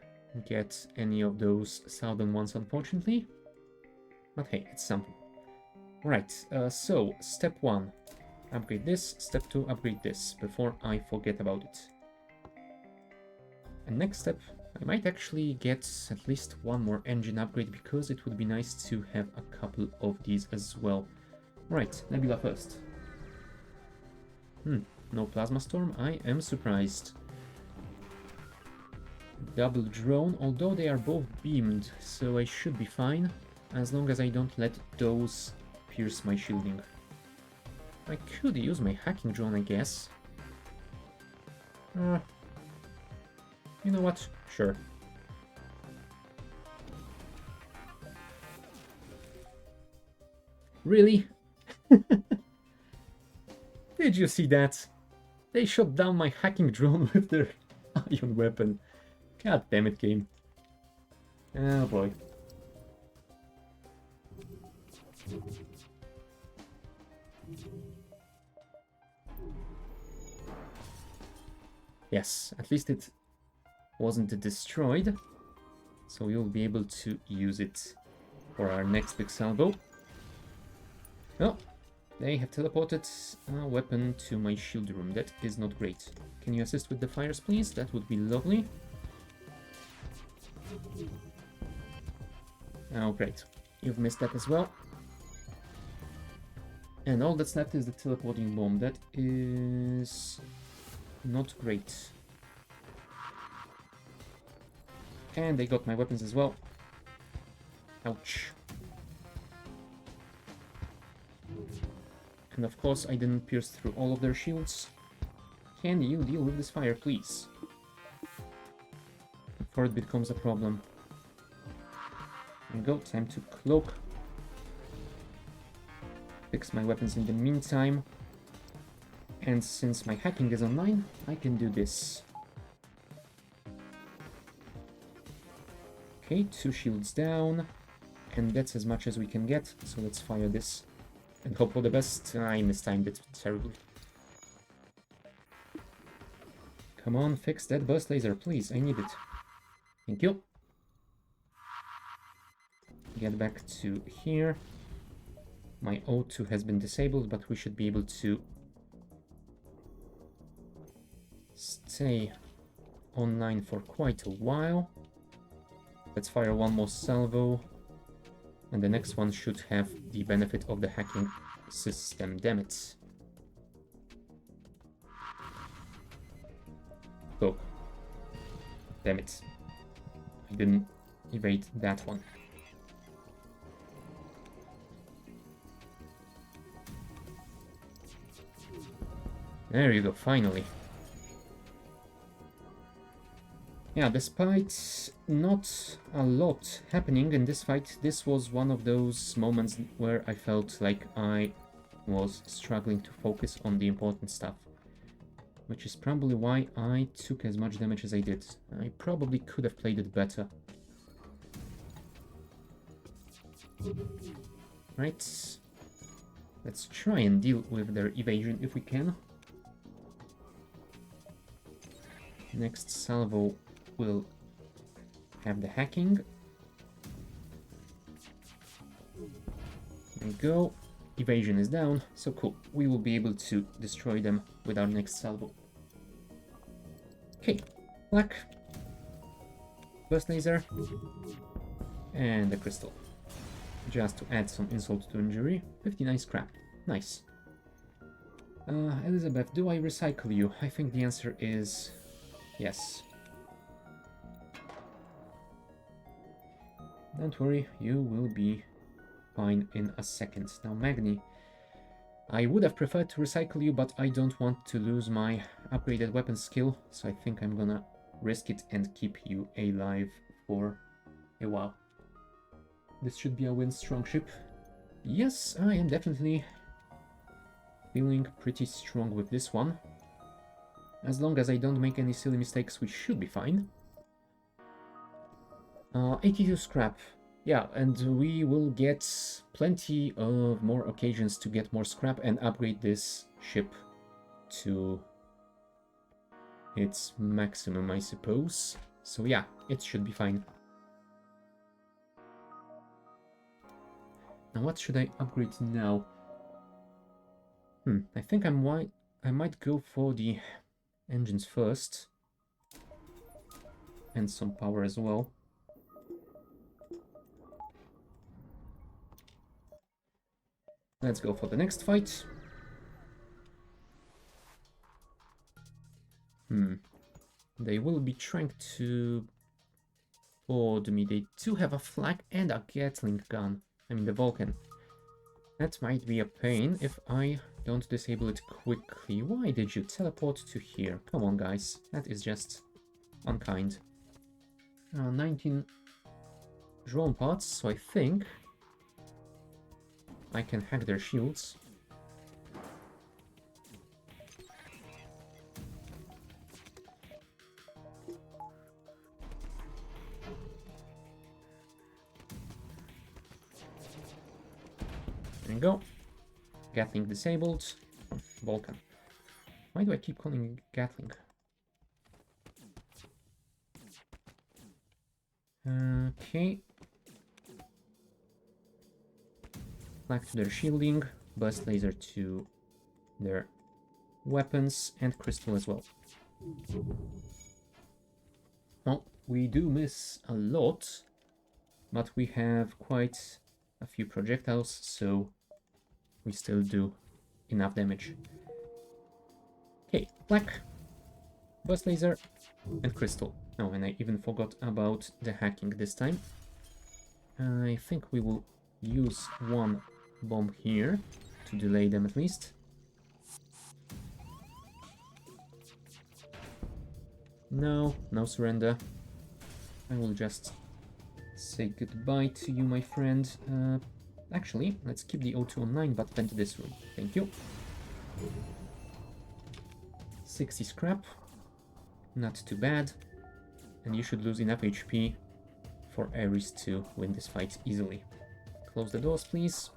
get any of those southern ones, unfortunately. But hey, it's something. Right, so step 1, upgrade this, step 2, upgrade this, before I forget about it. And next step, I might actually get at least 1 more engine upgrade, because it would be nice to have a couple of these as well. Right, Nebula first. No Plasma Storm, I am surprised. Double drone, although they are both beamed, so I should be fine, as long as I don't let those pierce my shielding. I could use my hacking drone, I guess. You know what? Sure. Really? Did you see that? They shot down my hacking drone with their ion weapon. God damn it, game. Oh boy. Yes, at least it wasn't destroyed, so we'll be able to use it for our next big salvo. Oh, they have teleported a weapon to my shield room. That is not great. Can you assist with the fires, please? That would be lovely. Oh, great. You've missed that as well. And all that's left is the teleporting bomb. That is not great. And they got my weapons as well. Ouch. And of course, I didn't pierce through all of their shields. Can you deal with this fire, please? Before it becomes a problem. There we go, time to cloak. Fix my weapons in the meantime. And since my hacking is online, I can do this. Okay, 2 shields down. And that's as much as we can get, so let's fire this. And hope for the best. I mistimed it terribly. Come on, fix that burst laser, please. I need it. Thank you. Get back to here. My O2 has been disabled, but we should be able to stay online for quite a while. Let's fire one more salvo. And the next one should have the benefit of the hacking system. Damn it. Oh. Damn it. I didn't evade that one. There you go, finally. Yeah, despite not a lot happening in this fight, this was one of those moments where I felt like I was struggling to focus on the important stuff. Which is probably why I took as much damage as I did. I probably could have played it better. Right. Let's try and deal with their evasion if we can. Next salvo will have the hacking. There we go. Evasion is down, so cool. We will be able to destroy them with our next salvo. Okay, black. Burst laser. And the crystal. Just to add some insult to injury. 59 scrap. Nice. Elizabeth, do I recycle you? I think the answer is yes. Don't worry, you will be fine in a second. Now, Magni, I would have preferred to recycle you, but I don't want to lose my upgraded weapon skill, so I think I'm gonna risk it and keep you alive for a while. This should be a win, strong ship. Yes, I am definitely feeling pretty strong with this one. As long as I don't make any silly mistakes, we should be fine. 82 scrap. Yeah, and we will get plenty of more occasions to get more scrap and upgrade this ship to its maximum, I suppose. So yeah, it should be fine. Now what should I upgrade now? I think I might go for the engines first. And some power as well. Let's go for the next fight. They will be trying to board me. They do have a flag and a Gatling gun. I mean the Vulcan. That might be a pain if I don't disable it quickly. Why did you teleport to here? Come on, guys. That is just unkind. 19 drone parts, so I think I can hack their shields. There you go. Gatling disabled. Vulcan. Why do I keep calling it Gatling? Okay. Flag to their shielding. Burst laser to their weapons. And crystal as well. Well, we do miss a lot, but we have quite a few projectiles, so we still do enough damage. Okay, black, burst laser, and crystal. Oh, and I even forgot about the hacking this time. I think we will use one bomb here to delay them at least. No, no surrender. I will just say goodbye to you, my friend. Actually, let's keep the O2 on 9, but vent this room. Thank you. 60 scrap. Not too bad. And you should lose enough HP for Ares to win this fight easily. Close the doors, please.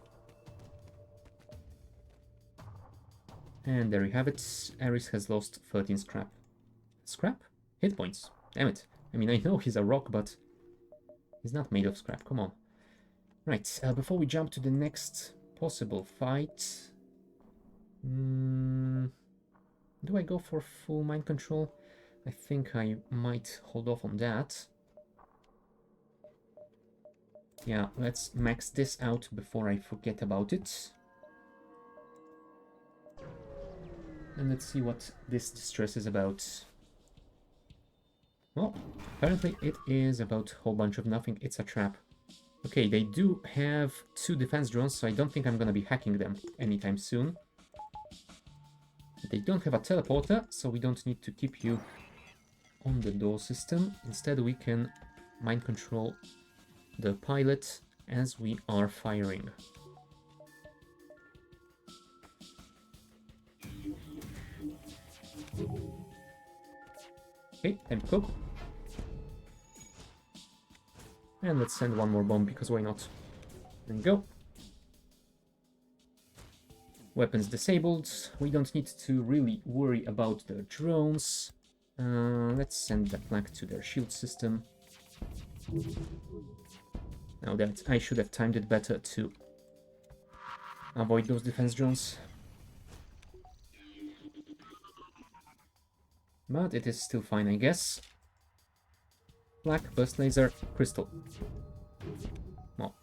And there you have it. Ares has lost 13 scrap. Scrap? Hit points. Damn it. I mean, I know he's a rock, but he's not made of scrap. Come on. Right, before we jump to the next possible fight... do I go for full mind control? I think I might hold off on that. Yeah, let's max this out before I forget about it. And let's see what this distress is about. Well, apparently it is about a whole bunch of nothing. It's a trap. Okay, they do have 2 defense drones, so I don't think I'm gonna be hacking them anytime soon. They don't have a teleporter, so we don't need to keep you on the door system. Instead, we can mind control the pilot as we are firing. Okay, time to go. And let's send one more bomb, because why not? There we go. Weapons disabled. We don't need to really worry about the drones. Let's send the flag to their shield system. Now that I should have timed it better to avoid those defense drones. But it is still fine, I guess. Black, burst laser, crystal. Well.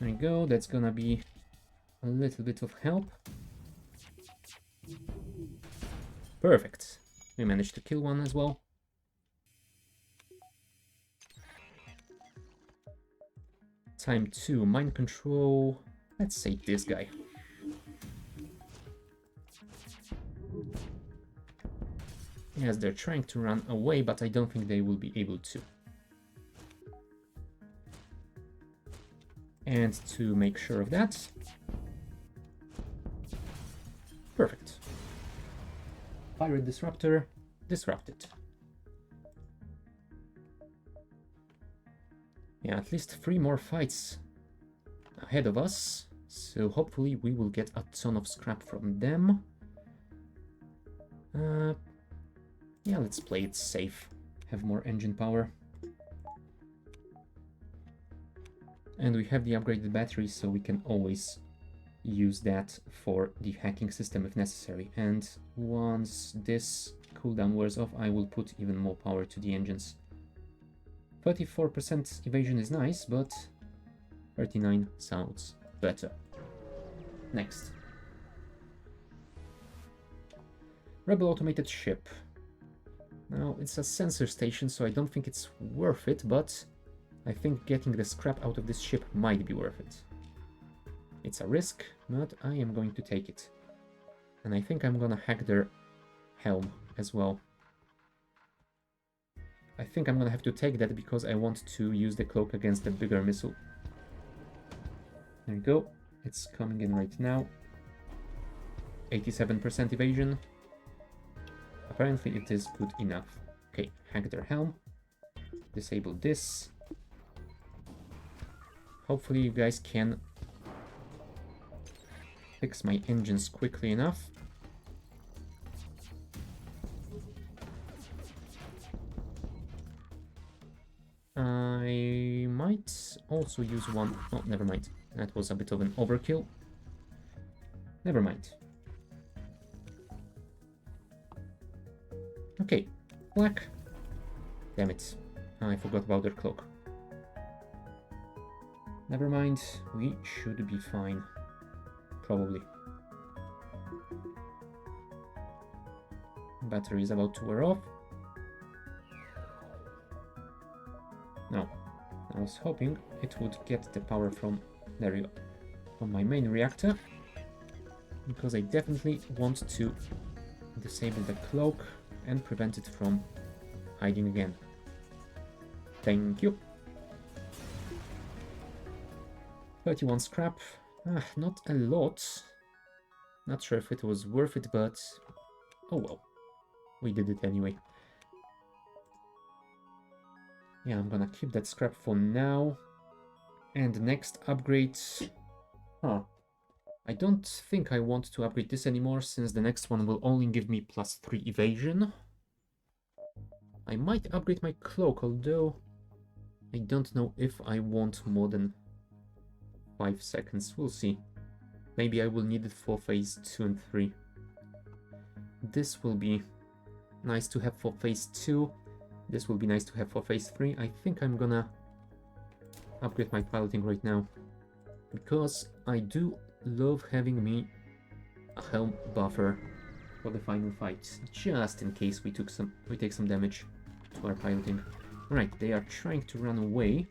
There we go, that's gonna be a little bit of help. Perfect. We managed to kill one as well. Time to mind control. Let's say this guy. Yes, they're trying to run away, but I don't think they will be able to. And to make sure of that... Perfect. Pirate Disruptor, disrupted. Yeah, at least 3 more fights ahead of us, so hopefully we will get a ton of scrap from them. Yeah, let's play it safe, have more engine power. And we have the upgraded battery, so we can always use that for the hacking system if necessary. And once this cooldown wears off, I will put even more power to the engines. 34% evasion is nice, but 39 sounds better. Next. Rebel automated ship. Now, it's a sensor station, so I don't think it's worth it, but I think getting the scrap out of this ship might be worth it. It's a risk, but I am going to take it. And I think I'm gonna hack their helm as well. I think I'm gonna have to take that because I want to use the cloak against the bigger missile. There you go. It's coming in right now. 87% evasion. Apparently it is good enough. Okay, hack their helm. Disable this. Hopefully you guys can fix my engines quickly enough. I might also use one... Oh, never mind. That was a bit of an overkill. Never mind. Okay, black. Damn it, I forgot about their cloak. Never mind, we should be fine. Probably. Battery is about to wear off. No, I was hoping it would get the power from, there you go, from my main reactor, because I definitely want to disable the cloak and prevent it from hiding again. Thank you. 31 scrap. Not a lot. Not sure if it was worth it, but oh well. We did it anyway. Yeah, I'm gonna keep that scrap for now. And next upgrade... Huh. I don't think I want to upgrade this anymore, since the next one will only give me +3 evasion. I might upgrade my cloak, although I don't know if I want more than 5 seconds. We'll see. Maybe I will need it for phase 2 and 3. This will be nice to have for phase 2. This will be nice to have for phase 3. I think I'm gonna upgrade my piloting right now, because I do love having me a helm buffer for the final fight, just in case we take some damage to our piloting. Right, they are trying to run away,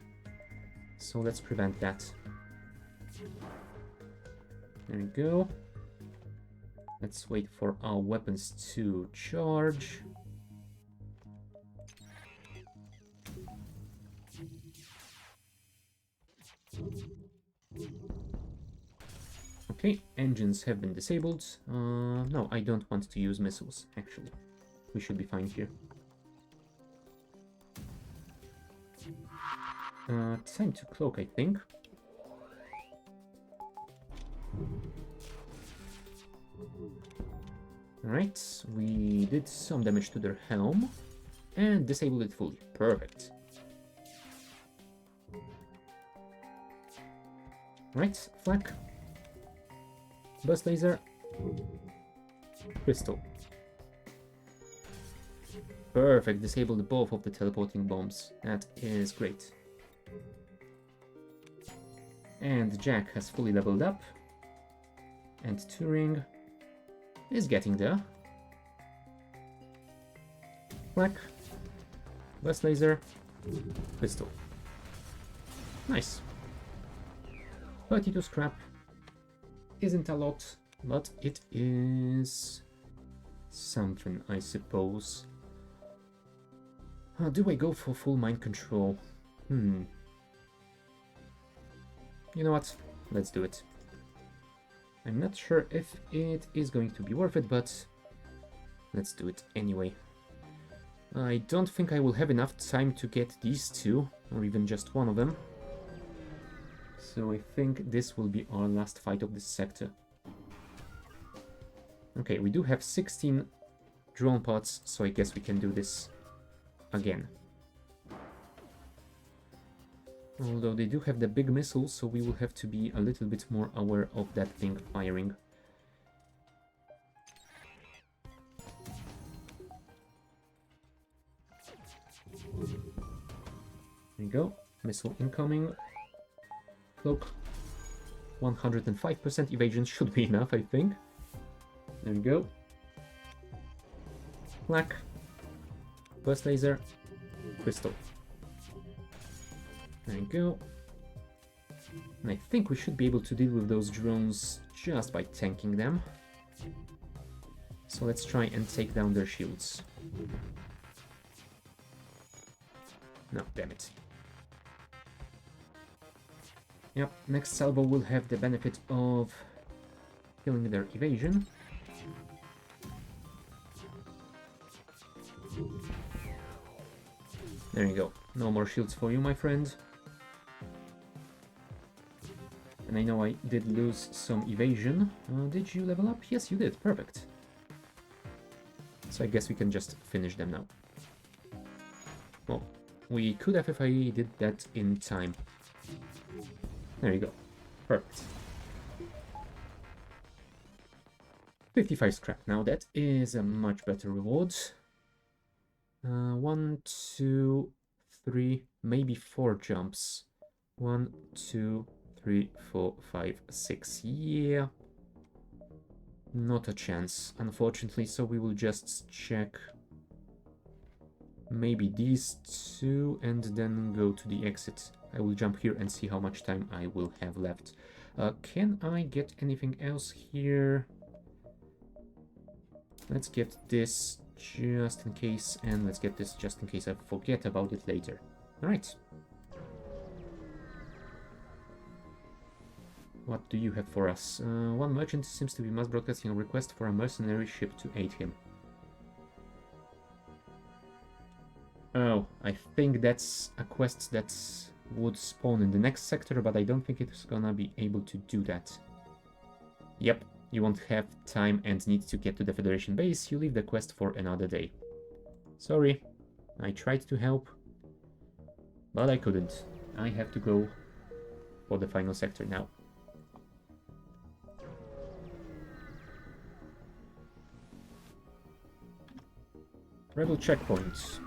so let's prevent that. There we go. Let's wait for our weapons to charge. Okay, engines have been disabled. No, I don't want to use missiles, actually. We should be fine here. Time to cloak, I think. Alright, we did some damage to their helm and disabled it fully. Perfect. Right, flak. Burst laser. Crystal. Perfect, disabled both of the teleporting bombs. That is great. And Jack has fully leveled up. And Turing is getting there. Flak. Burst laser. Crystal. Nice. 32 scrap. Isn't a lot, but it is something, I suppose. Do I go for full mind control? You know what? Let's do it. I'm not sure if it is going to be worth it, but let's do it anyway. I don't think I will have enough time to get these two, or even just one of them. So I think this will be our last fight of this sector. Okay, we do have 16 drone pods, so I guess we can do this again. Although they do have the big missiles, so we will have to be a little bit more aware of that thing firing. There you go, missile incoming. Cloak. 105% evasion should be enough, I think. There we go. Flak. Burst laser. Crystal. There you go. And I think we should be able to deal with those drones just by tanking them. So let's try and take down their shields. No, damn it. Yep, next salvo will have the benefit of killing their evasion. There you go. No more shields for you, my friend. And I know I did lose some evasion. Did you level up? Yes, you did. Perfect. So I guess we can just finish them now. Well, we could have if I did that in time. There you go. Perfect. 55 scrap. Now that is a much better reward. 1, 2, 3, maybe 4 jumps. 1, 2, 3, 4, 5, 6. Yeah. Not a chance, unfortunately, so we will just check maybe these two and then go to the exit. I will jump here and see how much time I will have left. Can I get anything else here? Let's get this just in case, and let's get this just in case I forget about it later. Alright. What do you have for us? One merchant seems to be mass broadcasting a request for a mercenary ship to aid him. Oh, I think that's a quest that would spawn in the next sector, but I don't think it's gonna be able to do that. Yep, you won't have time and need to get to the Federation base. You leave the quest for another day. Sorry, I tried to help, but I couldn't. I have to go for the final sector now. Rebel checkpoints.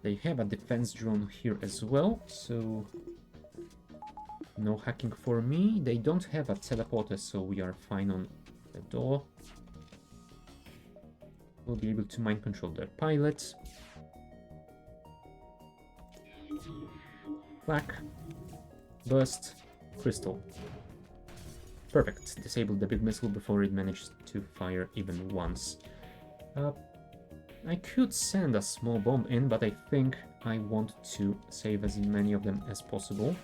They have a defense drone here as well, so no hacking for me. They don't have a teleporter, so we are fine on the door. We'll be able to mind control their pilot. Flak, burst, crystal. Perfect. Disabled the big missile before it managed to fire even once. I could send a small bomb in, but I think I want to save as many of them as possible.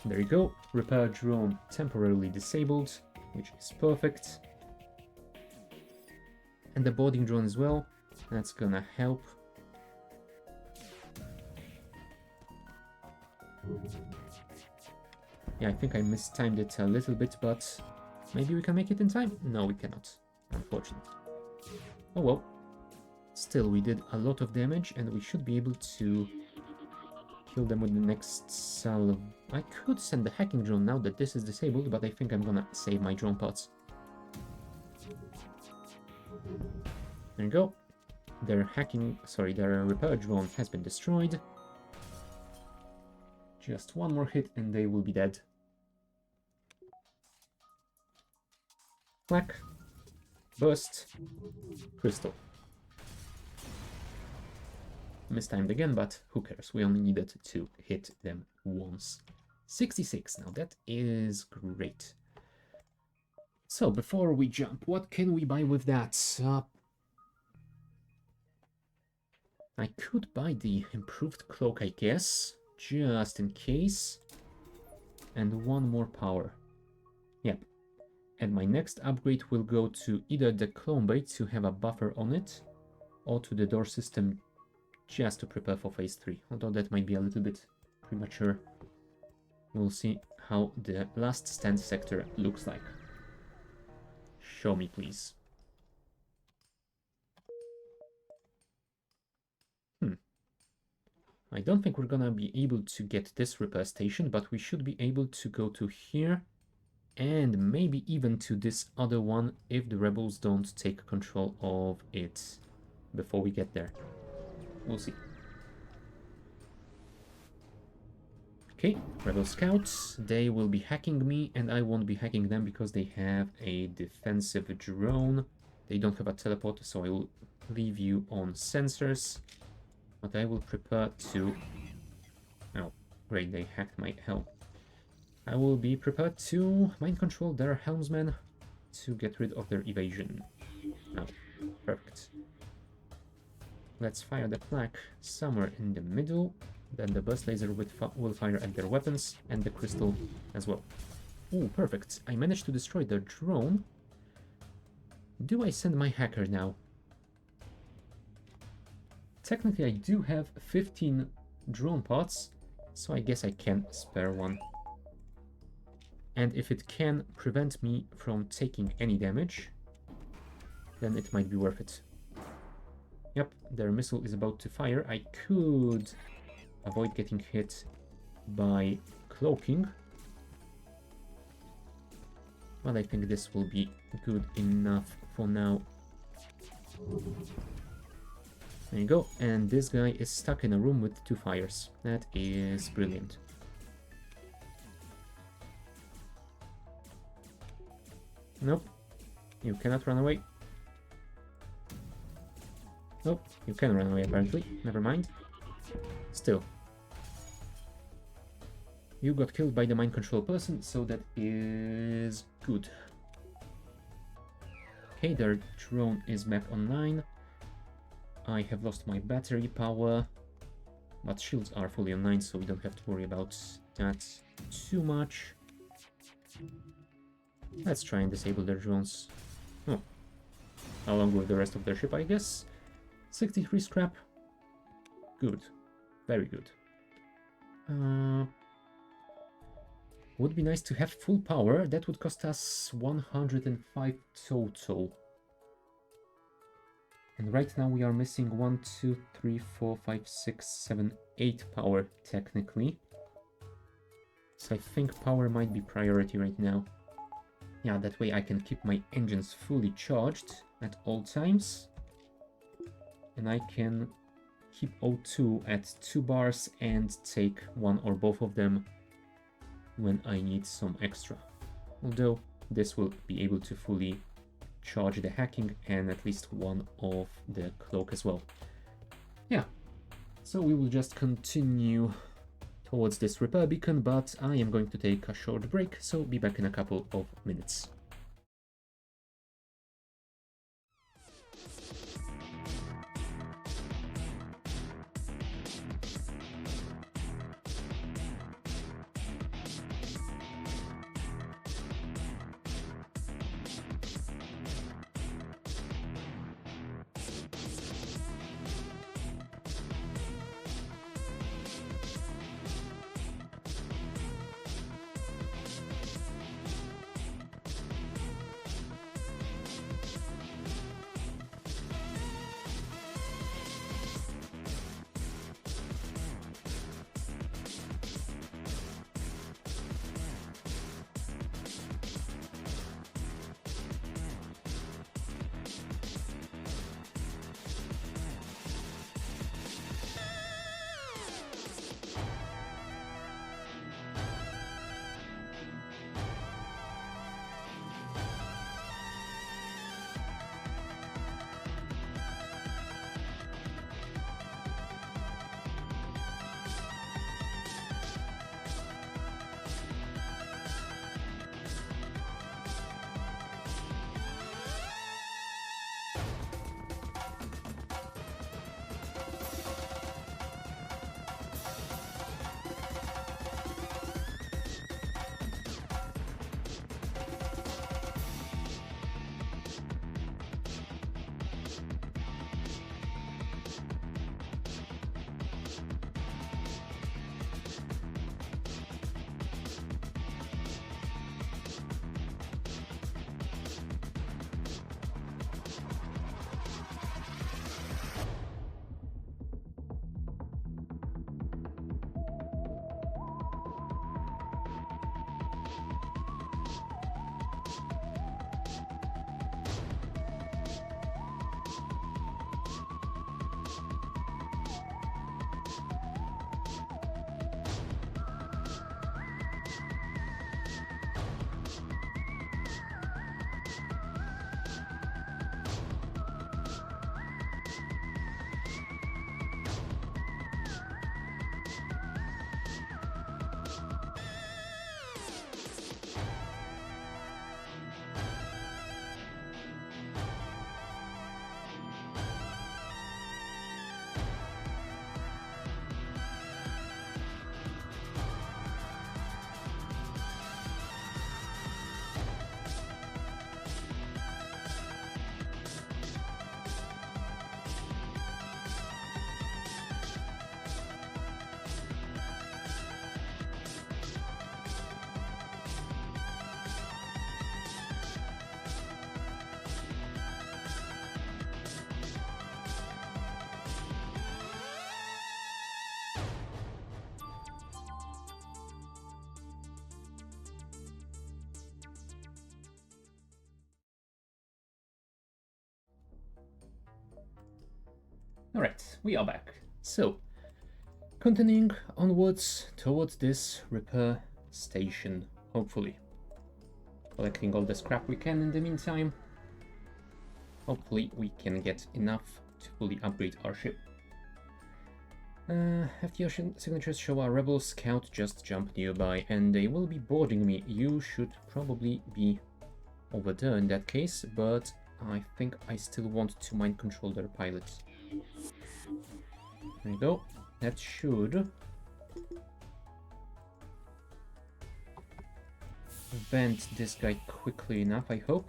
There you go. Repair drone temporarily disabled, which is perfect. And the boarding drone as well. That's gonna help. Yeah, I think I mistimed it a little bit, but maybe we can make it in time? No, we cannot, unfortunately. Oh well. Still, we did a lot of damage, and we should be able to kill them with the next salve. I could send the hacking drone now that this is disabled, but I think I'm gonna save my drone parts. There you go. Their repair drone has been destroyed. Just one more hit and they will be dead. Flak, burst, crystal. Mistimed again, but who cares? We only needed to hit them once. 66, now that is great. So, before we jump, what can we buy with that? I could buy the improved cloak, I guess, just in case. And one more power. Yep. And my next upgrade will go to either the clone bait to have a buffer on it, or to the door system just to prepare for phase 3, although that might be a little bit premature. We'll see how the last stand sector looks like. Show me, please. I don't think we're gonna be able to get this repair station, but we should be able to go to here and maybe even to this other one if the rebels don't take control of it before we get there. We'll see. Okay, rebel scouts, they will be hacking me and I won't be hacking them because they have a defensive drone. They don't have a teleporter, so I will leave you on sensors. But I will prepare to... Oh, great, they hacked my helm. I will be prepared to mind control their helmsmen to get rid of their evasion. Oh, perfect. Let's fire the flak somewhere in the middle. Then the burst laser will fire at their weapons and the crystal as well. Oh, perfect. I managed to destroy their drone. Do I send my hacker now? Technically, I do have 15 drone parts, so I guess I can spare one. And if it can prevent me from taking any damage, then it might be worth it. Yep, their missile is about to fire. I could avoid getting hit by cloaking. But I think this will be good enough for now. There you go, and this guy is stuck in a room with 2 fires. That is brilliant. Nope, you cannot run away. Nope, you can run away apparently, never mind. Still. You got killed by the mind control person, so that is good. Okay, their drone is back online. I have lost my battery power, but shields are fully online, so we don't have to worry about that too much. Let's try and disable their drones. Oh, along with the rest of their ship, I guess. 63 scrap. Good. Very good. Would be nice to have full power. That would cost us 105 total. And right now we are missing 1, 2, 3, 4, 5, 6, 7, 8 power technically. So I think power might be priority right now. Yeah, that way I can keep my engines fully charged at all times. And I can keep O2 at 2 bars and take one or both of them when I need some extra. Although this will be able to fully charge the hacking and at least one of the cloak as well. Yeah, so we will just continue towards this repair beacon, but I am going to take a short break, so be back in a couple of minutes. Alright, we are back. So, continuing onwards towards this repair station, hopefully. Collecting all the scrap we can in the meantime. Hopefully we can get enough to fully upgrade our ship. FTL signatures show our rebel scout just jumped nearby and they will be boarding me. You should probably be over there in that case, but I think I still want to mind control their pilots. There you go. That should vent this guy quickly enough, I hope.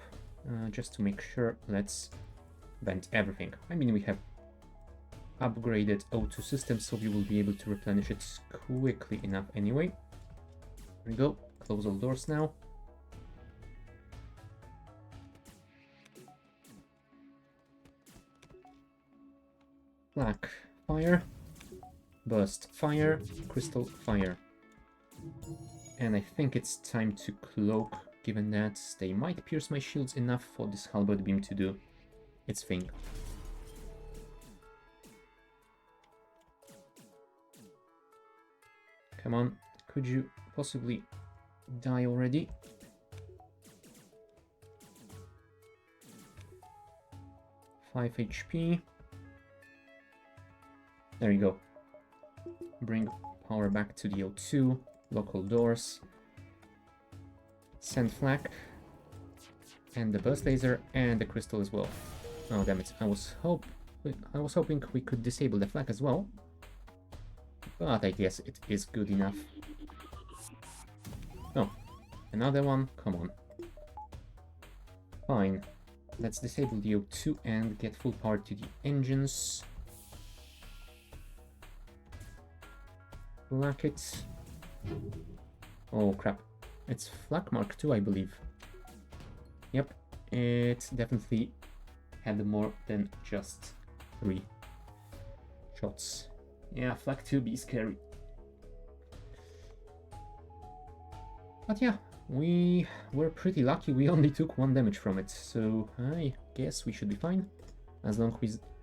Just to make sure, let's vent everything. I mean, we have upgraded O2 system, so we will be able to replenish it quickly enough anyway. There we go. Close all doors now. Flak, fire. Burst, fire. Crystal, fire. And I think it's time to cloak, given that they might pierce my shields enough for this halberd beam to do its thing. Come on, could you possibly die already? Five HP. There you go. Bring power back to the O2. Local doors. Send flak. And the burst laser and the crystal as well. Oh damn it! I was hoping we could disable the flak as well. But I guess it is good enough. Oh, another one? Come on. Fine. Let's disable the O2 and get full power to the engines. Flak it. Oh crap. It's Flak Mark II, I believe. Yep, it definitely had more than just 3 shots. Yeah, Flak 2 be scary. But yeah, we were pretty lucky. We only took 1 damage from it, so I guess we should be fine. As long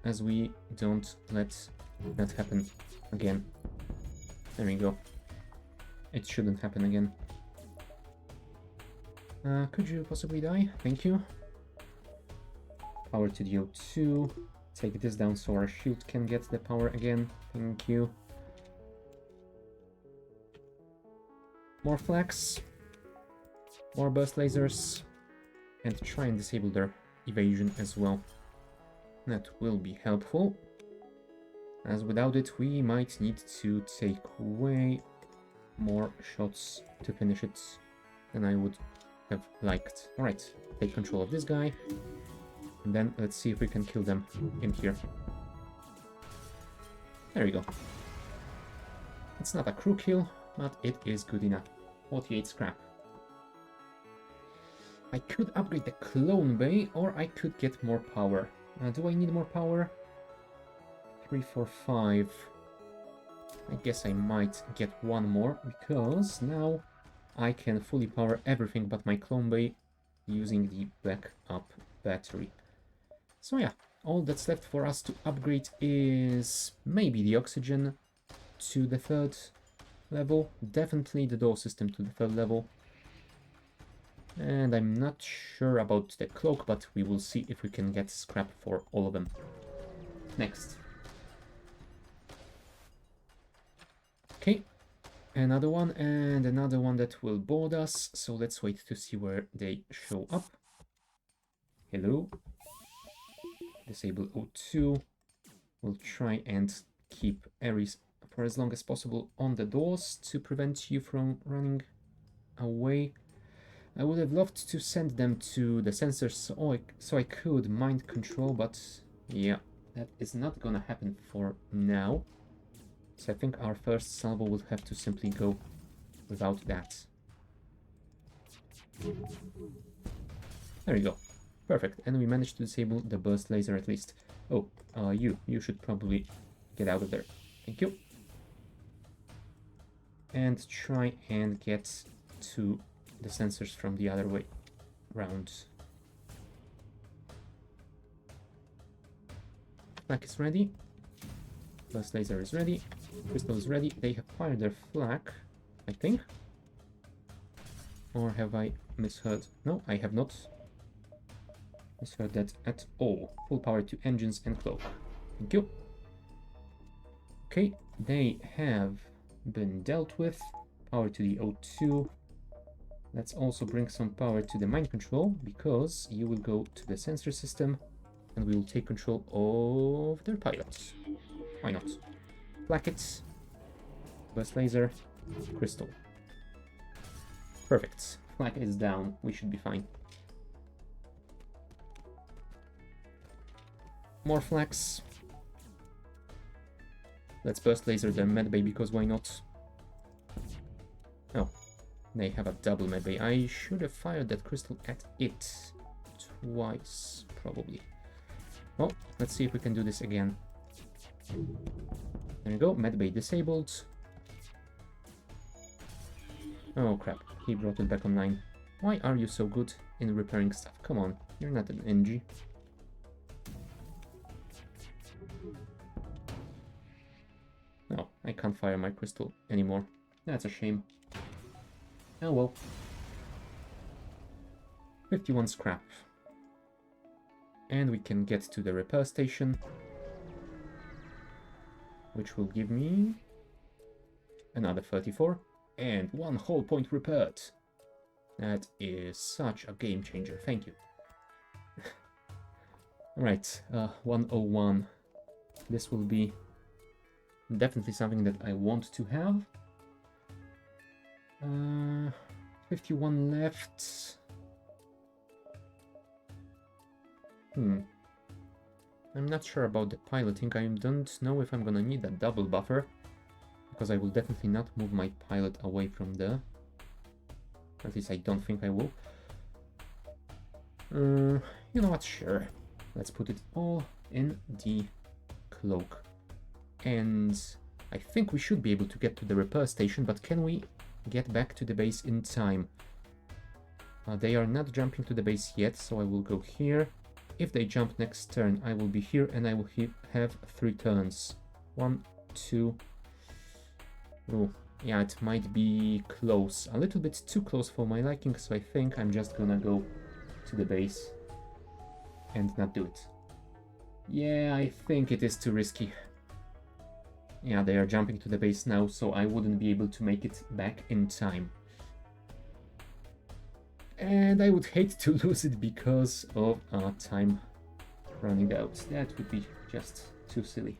as we don't let that happen again. There we go. It shouldn't happen again. Could you possibly die? Thank you. Power to the O2. Take this down so our shield can get the power again. Thank you. More flags. More burst lasers. And try and disable their evasion as well. That will be helpful. As without it, we might need to take way more shots to finish it than I would have liked. Alright, take control of this guy. And then let's see if we can kill them in here. There we go. It's not a crew kill, but it is good enough. 48 scrap. I could upgrade the clone bay, or I could get more power. Do I need more power? 3, 4, 5. I guess I might get 1 more, because now I can fully power everything but my clone bay using the backup battery. So yeah, all that's left for us to upgrade is maybe the oxygen to the 3rd level, definitely the door system to the 3rd level. And I'm not sure about the cloak, but we will see if we can get scrap for all of them. Next. Okay, another one and another one that will board us, so let's wait to see where they show up. Hello. Disable O2. We'll try and keep Ares for as long as possible on the doors to prevent you from running away. I would have loved to send them to the sensors so I could mind control, but yeah, that is not gonna happen for now. So I think our first salvo will have to simply go without that. There we go. Perfect. And we managed to disable the burst laser at least. Oh, you should probably get out of there. Thank you. And try and get to the sensors from the other way round. Flak is ready. Burst laser is ready. Crystal is ready. They have fired their flak, I think. Or have I misheard? No, I have not misheard that at all. Full power to engines and cloak. Thank you. Okay, they have been dealt with. Power to the O2. Let's also bring some power to the mind control, because you will go to the sensor system and we will take control of their pilots. Why not? Plackets, burst laser, crystal. Perfect. Flak is down. We should be fine. More flags. Let's burst laser their medbay, because why not? Oh, they have a double medbay. I should have fired that crystal at it twice, probably. Well, let's see if we can do this again. There you go, medbay disabled. Oh crap, he brought it back online. Why are you so good in repairing stuff? Come on, you're not an NG. No, I can't fire my crystal anymore. That's a shame. Oh well. 51 scrap. And we can get to the repair station, which will give me another 34 and 1 whole point repaired. That is such a game changer. Thank you. Alright, 101. This will be definitely something that I want to have. 51 left. I'm not sure about the piloting. I don't know if I'm gonna need a double buffer, because I will definitely not move my pilot away from there. At least I don't think I will. You know what? Sure. Let's put it all in the cloak. And I think we should be able to get to the repair station, but can we get back to the base in time? They are not jumping to the base yet, so I will go here. If they jump next turn, I will be here, and I will have 3 turns. 1, 2... Oh, yeah, it might be close. A little bit too close for my liking, so I think I'm just gonna go to the base and not do it. Yeah, I think it is too risky. Yeah, they are jumping to the base now, so I wouldn't be able to make it back in time. And I would hate to lose it because of time running out. That would be just too silly.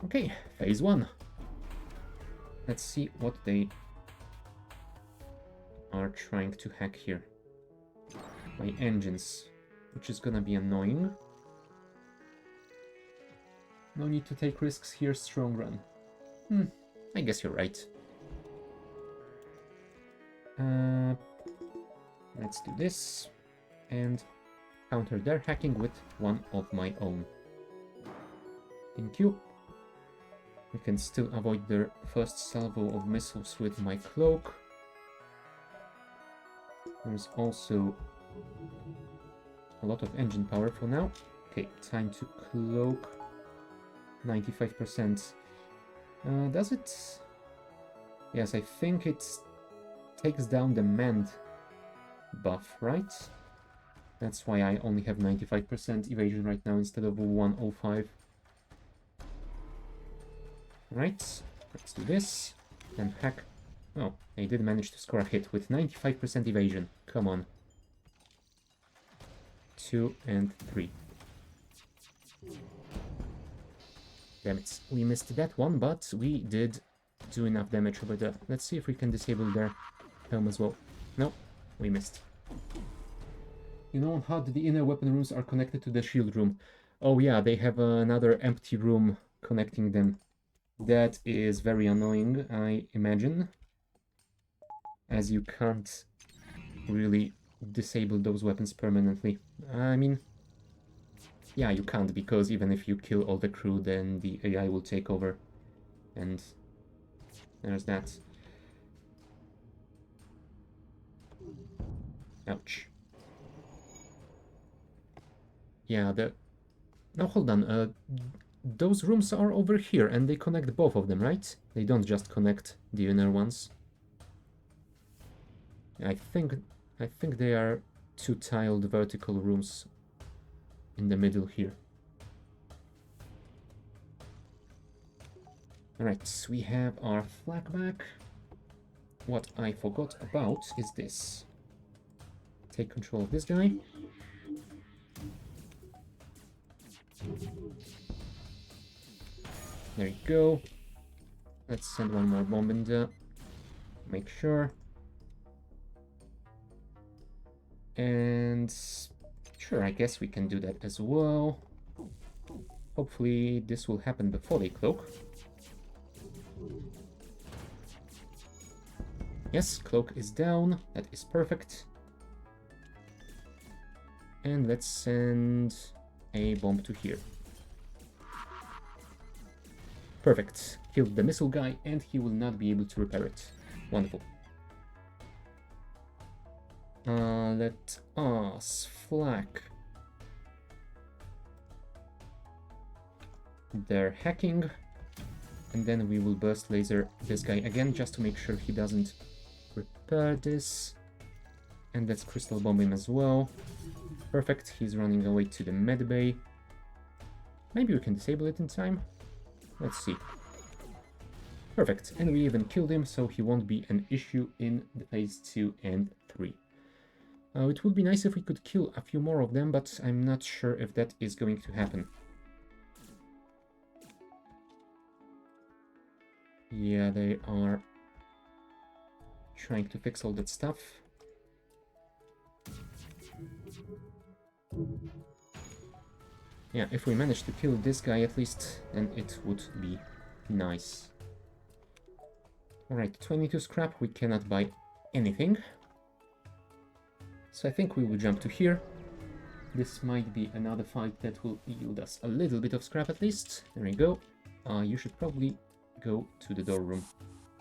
Okay, phase 1. Let's see what they are trying to hack here. My engines, which is gonna be annoying. No need to take risks here, strong run. I guess you're right. Let's do this and counter their hacking with one of my own. Thank you. We can still avoid their first salvo of missiles with my cloak. There's also a lot of engine power for now. Okay, time to cloak. 95%. Does it? Yes, I think it takes down the mend buff, right? That's why I only have 95% evasion right now instead of 105. Right, let's do this. Then hack. Oh, they did manage to score a hit with 95% evasion. Come on. 2 and 3. Damn it, we missed that one, but we did do enough damage over there. Let's see if we can disable their helm as well. No, we missed. You know how the inner weapon rooms are connected to the shield room? Oh yeah, they have another empty room connecting them. That is very annoying, I imagine, as you can't really disable those weapons permanently. I mean, yeah, you can't, because even if you kill all the crew, then the AI will take over, and there's that. Ouch. Yeah, no, hold on, those rooms are over here, and they connect both of them, right? They don't just connect the inner ones. I think they are two tiled vertical rooms in the middle here. Alright, we have our flag back. What I forgot about is this. Take control of this guy. There you go. Let's send one more bomb in there. Make sure. And sure, I guess we can do that as well. Hopefully this will happen before they cloak. Yes, cloak is down. That is perfect. And let's send a bomb to here. Perfect. Killed the missile guy, and he will not be able to repair it. Wonderful. Let us flak their hacking, and then we will burst laser this guy again just to make sure he doesn't repair this. And let's crystal bomb him as well. Perfect, he's running away to the med bay. Maybe we can disable it in time. Let's see. Perfect, and we even killed him, so he won't be an issue in the phase 2 and 3. It would be nice if we could kill a few more of them, but I'm not sure if that is going to happen. Yeah, they are trying to fix all that stuff. Yeah, if we manage to kill this guy at least, then it would be nice. Alright, 22 scrap, we cannot buy anything. So I think we will jump to here. This might be another fight that will yield us a little bit of scrap at least. There we go. You should probably go to the door room.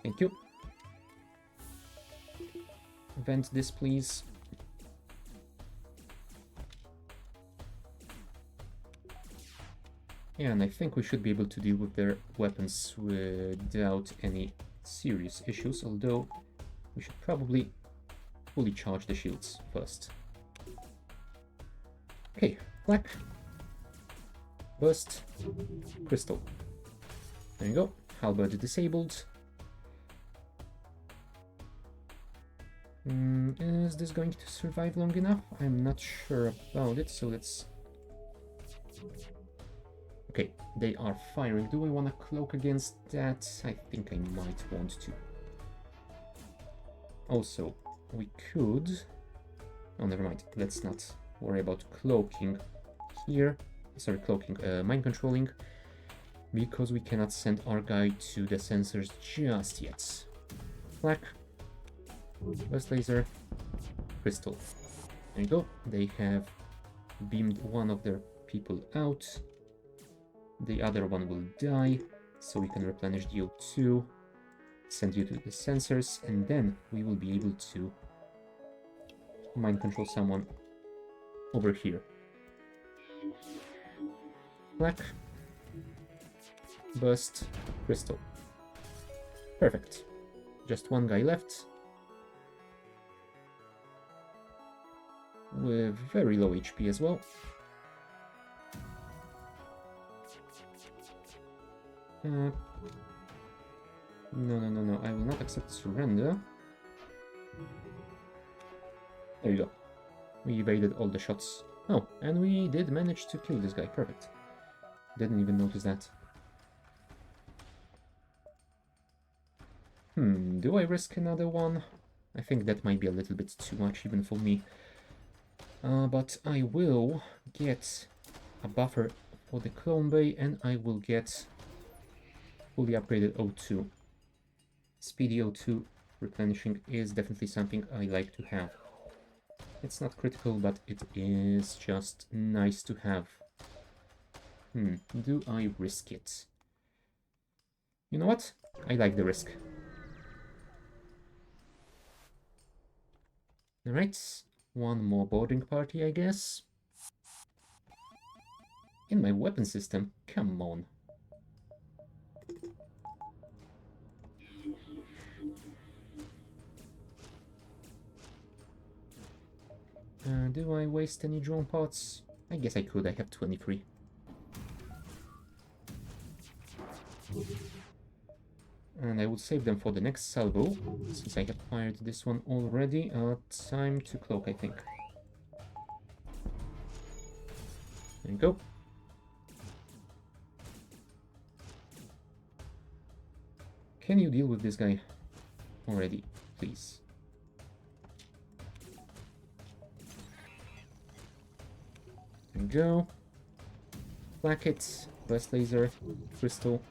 Thank you. Vent this, please. Yeah, and I think we should be able to deal with their weapons without any serious issues, although we should probably fully charge the shields first. Okay, flak, burst, crystal. There you go, halberd disabled. Is this going to survive long enough? I'm not sure about it, so let's... Okay, they are firing. Do we want to cloak against that? I think I might want to. Also, we could... Oh, never mind. Let's not worry about cloaking here. Sorry, cloaking, mind controlling. Because we cannot send our guy to the sensors just yet. Flak. Burst laser. Crystal. There you go. They have beamed one of their people out. The other one will die, so we can replenish the O2, send you to the sensors, and then we will be able to mind control someone over here. Black, burst, crystal. Perfect. Just one guy left. With very low HP as well. No, I will not accept surrender. There you go. We evaded all the shots. Oh, and we did manage to kill this guy. Perfect. Didn't even notice that. Do I risk another one? I think that might be a little bit too much even for me. But I will get a buffer for the clone bay, and I will get fully upgraded O2. Speedy O2 replenishing is definitely something I like to have. It's not critical, but it is just nice to have. Do I risk it? You know what? I like the risk. Alright, one more boarding party, I guess. in my weapon system. Come on. Do I waste any drone parts? I guess I could. I have 23. And I would save them for the next salvo, since I have fired this one already. Time to cloak, I think. There you go. Can you deal with this guy already, please? There you go. Placket, burst laser, crystal.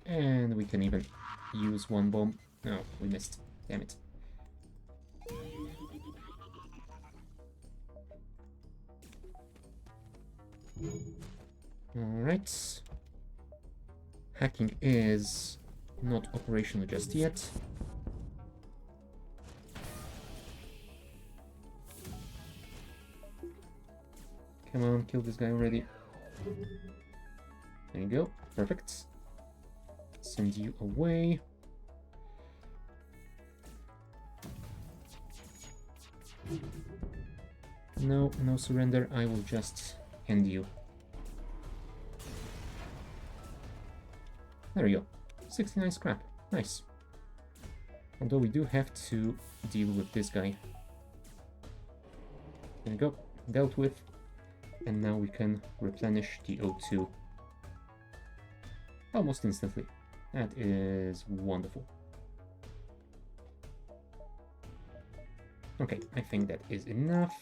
And we can even use one bomb. No, we missed. Damn it. Alright. Hacking is not operational just yet. Come on, kill this guy already. There you go. Perfect. Send you away. No, no surrender. I will just end you. There we go. 69 scrap. Nice. Although we do have to deal with this guy. There we go. Dealt with. And now we can replenish the O2 almost instantly. That is wonderful. Okay, I think that is enough.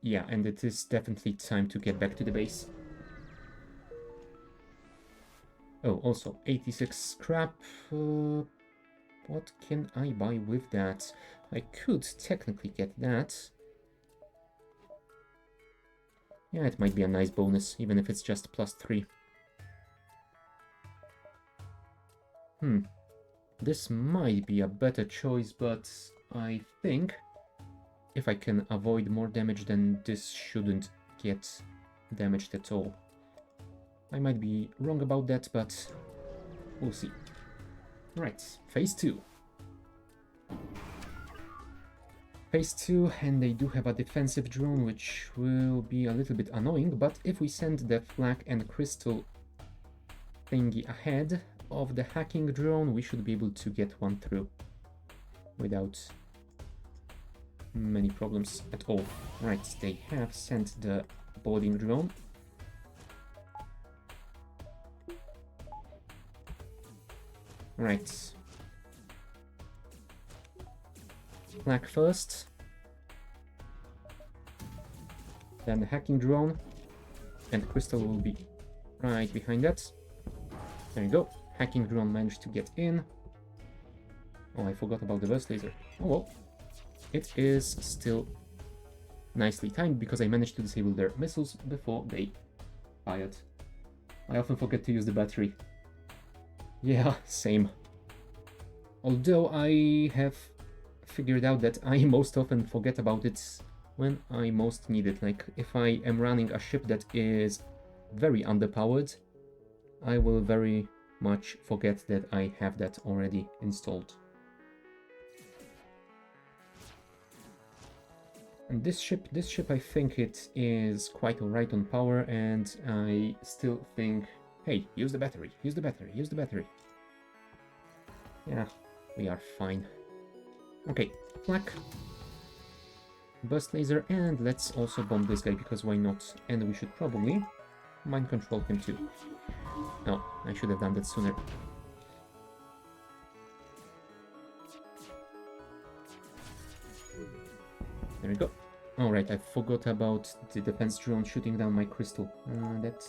Yeah, and it is definitely time to get back to the base. Oh, also 86 scrap. What can I buy with that? I could technically get that. Yeah, it might be a nice bonus, even if it's just +3. This might be a better choice, but I think if I can avoid more damage, then this shouldn't get damaged at all. I might be wrong about that, but we'll see. Right, phase 2. Phase 2, and they do have a defensive drone, which will be a little bit annoying, but if we send the flak and crystal thingy ahead of the hacking drone, we should be able to get one through without many problems at all. Right, they have sent the boarding drone. Right. Flak first. Then the hacking drone. And crystal will be right behind that. There you go. Hacking drone managed to get in. Oh, I forgot about the burst laser. Oh well. It is still nicely timed because I managed to disable their missiles before they fired. I often forget to use the battery. Yeah, same. Although I have figured out that I most often forget about it when I most need it. Like, if I am running a ship that is very underpowered, I will very much forget that I have that already installed. And this ship I think it is quite alright on power, and I still think, hey, use the battery, use the battery, use the battery. Yeah, we are fine. Okay, flak, burst laser, and let's also bomb this guy, because why not? And we should probably mind control him too. No, I should have done that sooner. There we go. Alright, I forgot about the defense drone shooting down my crystal. That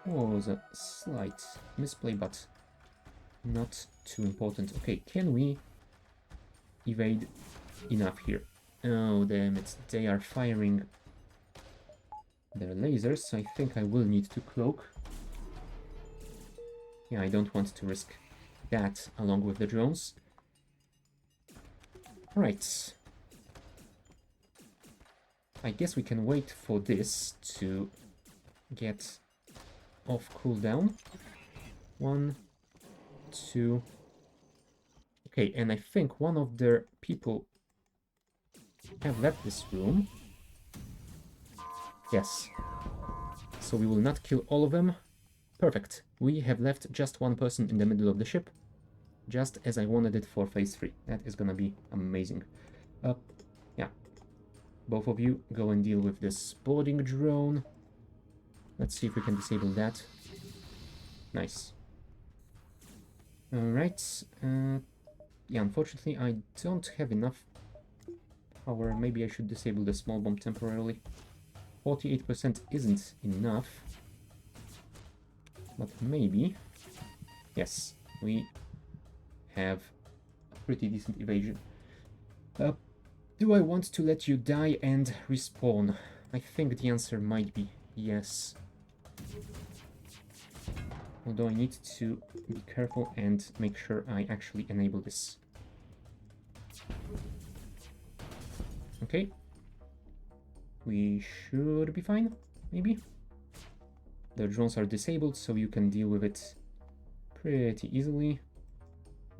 was a slight misplay, but not too important. Okay, can we evade enough here? Oh, damn it. They are firing their lasers. I think I will need to cloak. Yeah, I don't want to risk that along with the drones. Right. I guess we can wait for this to get off cooldown. 1, 2. Okay, and I think one of their people have left this room. Yes. So we will not kill all of them. Perfect. We have left just one person in the middle of the ship, just as I wanted it for phase 3. That is gonna be amazing. Yeah. Both of you go and deal with this boarding drone. Let's see if we can disable that. Nice. Alright. Yeah, unfortunately I don't have enough power. Maybe I should disable the small bomb temporarily. 48% isn't enough. But maybe... Yes, we have a pretty decent evasion. Do I want to let you die and respawn? I think the answer might be yes. Although I need to be careful and make sure I actually enable this. Okay. We should be fine, maybe? The drones are disabled, so you can deal with it pretty easily.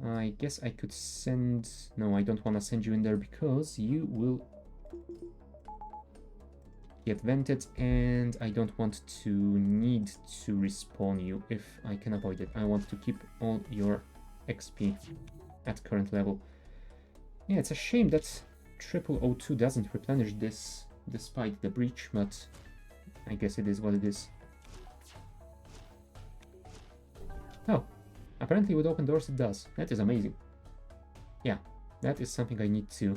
I guess I could send... No, I don't want to send you in there because you will get vented, and I don't want to need to respawn you if I can avoid it. I want to keep all your XP at current level. Yeah, it's a shame that 0002 doesn't replenish this despite the breach, but I guess it is what it is. Oh, apparently with open doors it does. That is amazing. Yeah, that is something I need to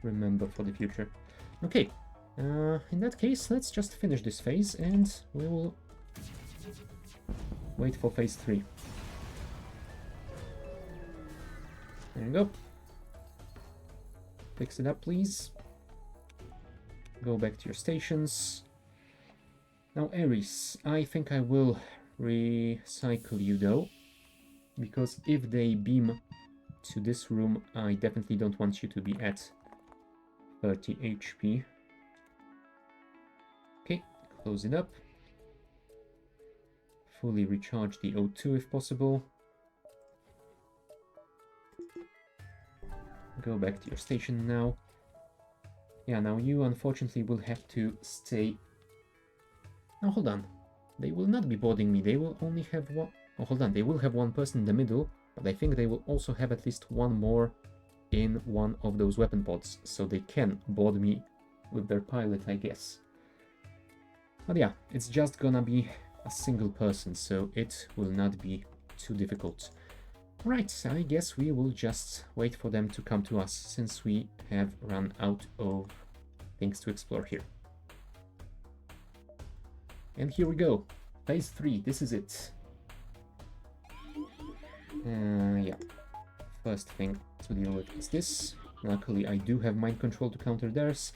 remember for the future. Okay, in that case, let's just finish this phase and we will wait for phase 3. There you go. Fix it up, please. Go back to your stations. Now, Ares, I think I will recycle you though, because if they beam to this room, I definitely don't want you to be at 30 HP. Okay, close it up. Fully recharge the O2 if possible. Go back to your station now. Yeah, now you unfortunately will have to stay... Now hold on. They will not be boarding me, they will only have one... Oh, hold on, they will have one person in the middle, but I think they will also have at least one more in one of those weapon pods, so they can board me with their pilot, I guess. But yeah, it's just gonna be a single person, so it will not be too difficult. Right, I guess we will just wait for them to come to us, since we have run out of things to explore here. And here we go. Phase 3, this is it. Yeah. First thing to deal with is this. Luckily, I do have mind control to counter theirs.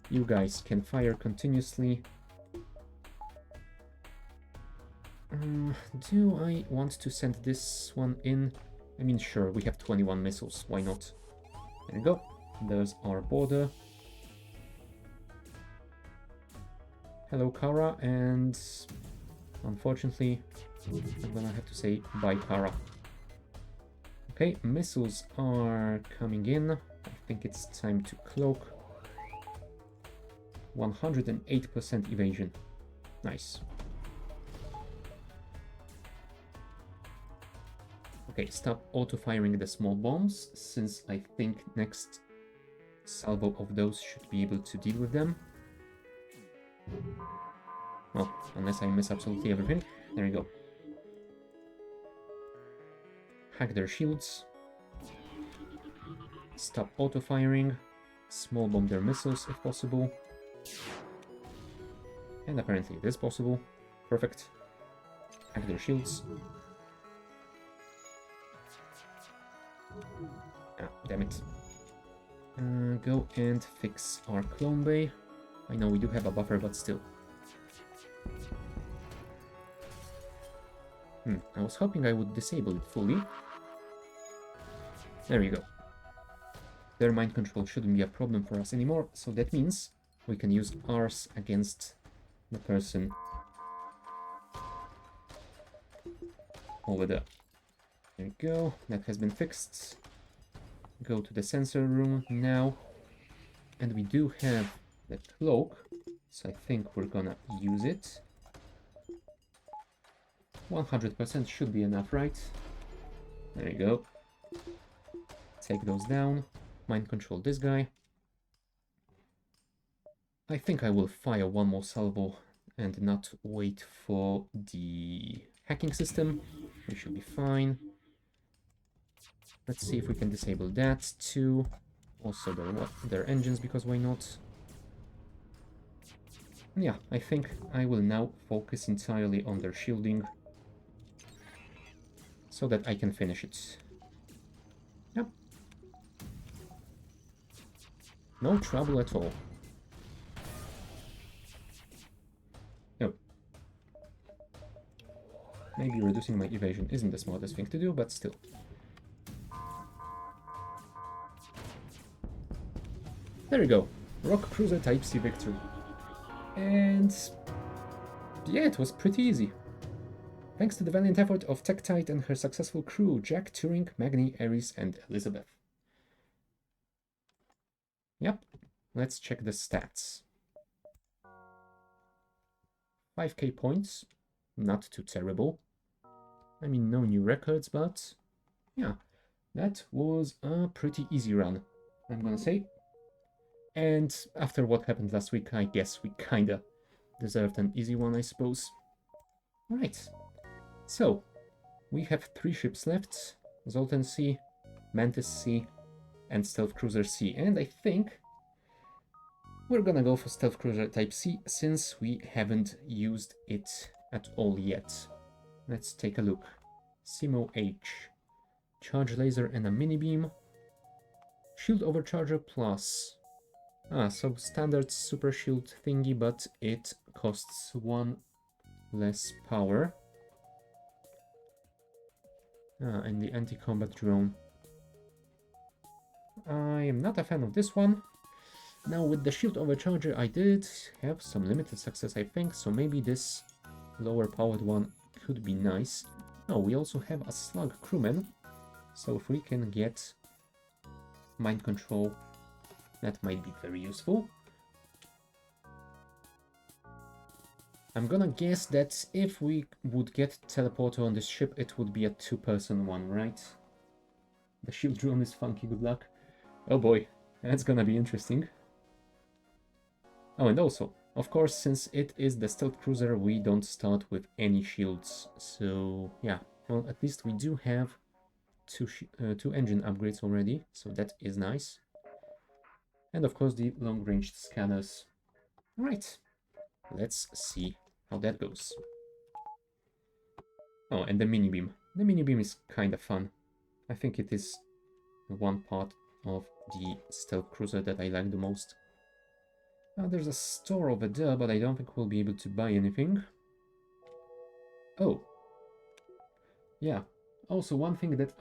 You guys can fire continuously. Do I want to send this one in? I mean, sure, we have 21 missiles, why not? There you go. There's our border. Hello, Kara, and unfortunately, I'm gonna have to say bye, Kara. Okay, missiles are coming in. I think it's time to cloak. 108% evasion. Nice. Okay, stop auto-firing the small bombs, since I think next salvo of those should be able to deal with them. Well, unless I miss absolutely everything. There you go. Hack their shields. Stop auto-firing. Small bomb their missiles if possible. And apparently it is possible. Perfect. Hack their shields. Ah, damn it. Go and fix our clone bay. I know we do have a buffer, but still. I was hoping I would disable it fully. There you go. Their mind control shouldn't be a problem for us anymore, so that means we can use ours against the person over there. There we go, that has been fixed. Go to the sensor room now. And we do have the cloak, so I think we're gonna use it. 100% should be enough, right? There you go. Take those down. Mind control this guy. I think I will fire one more salvo and not wait for the hacking system. We should be fine. Let's see if we can disable that too. Also their engines, because why not? Yeah, I think I will now focus entirely on their shielding so that I can finish it. Yep. No trouble at all. Oh. Maybe reducing my evasion isn't the smartest thing to do, but still. There we go. Rock Cruiser Type C victory. And yeah, it was pretty easy. Thanks to the valiant effort of Tektite and her successful crew, Jack, Turing, Magni, Ares, and Elizabeth. Yep, let's check the stats. 5k points, not too terrible. I mean, no new records, but yeah, that was a pretty easy run, I'm gonna say. And after what happened last week, I guess we kinda deserved an easy one, I suppose. Right, so we have 3 ships left: Zoltan C, Mantis C, and Stealth Cruiser C. And I think we're gonna go for Stealth Cruiser Type C since we haven't used it at all yet. Let's take a look. Simo H, Charge Laser and a Mini Beam, Shield Overcharger Plus. So standard super shield thingy, but it costs 1 less power. And the anti-combat drone. I am not a fan of this one. Now with the Shield Overcharger I did have some limited success, I think, so maybe this lower powered one could be nice. Oh, we also have a Slug Crewman, so if we can get mind control, that might be very useful. I'm gonna guess that if we would get teleporter on this ship, it would be a 2-person one, right? The shield drone is funky, good luck. Oh boy, that's gonna be interesting. Oh, and also, of course, since it is the stealth cruiser, we don't start with any shields. So yeah, well, at least we do have two engine upgrades already, so that is nice. And of course the long-range scanners. Right, let's see how that goes. Oh, and the mini beam. The mini beam is kind of fun. I think it is one part of the stealth cruiser that I like the most. Now there's a store over there, but I don't think we'll be able to buy anything. Oh. Yeah. Also one thing that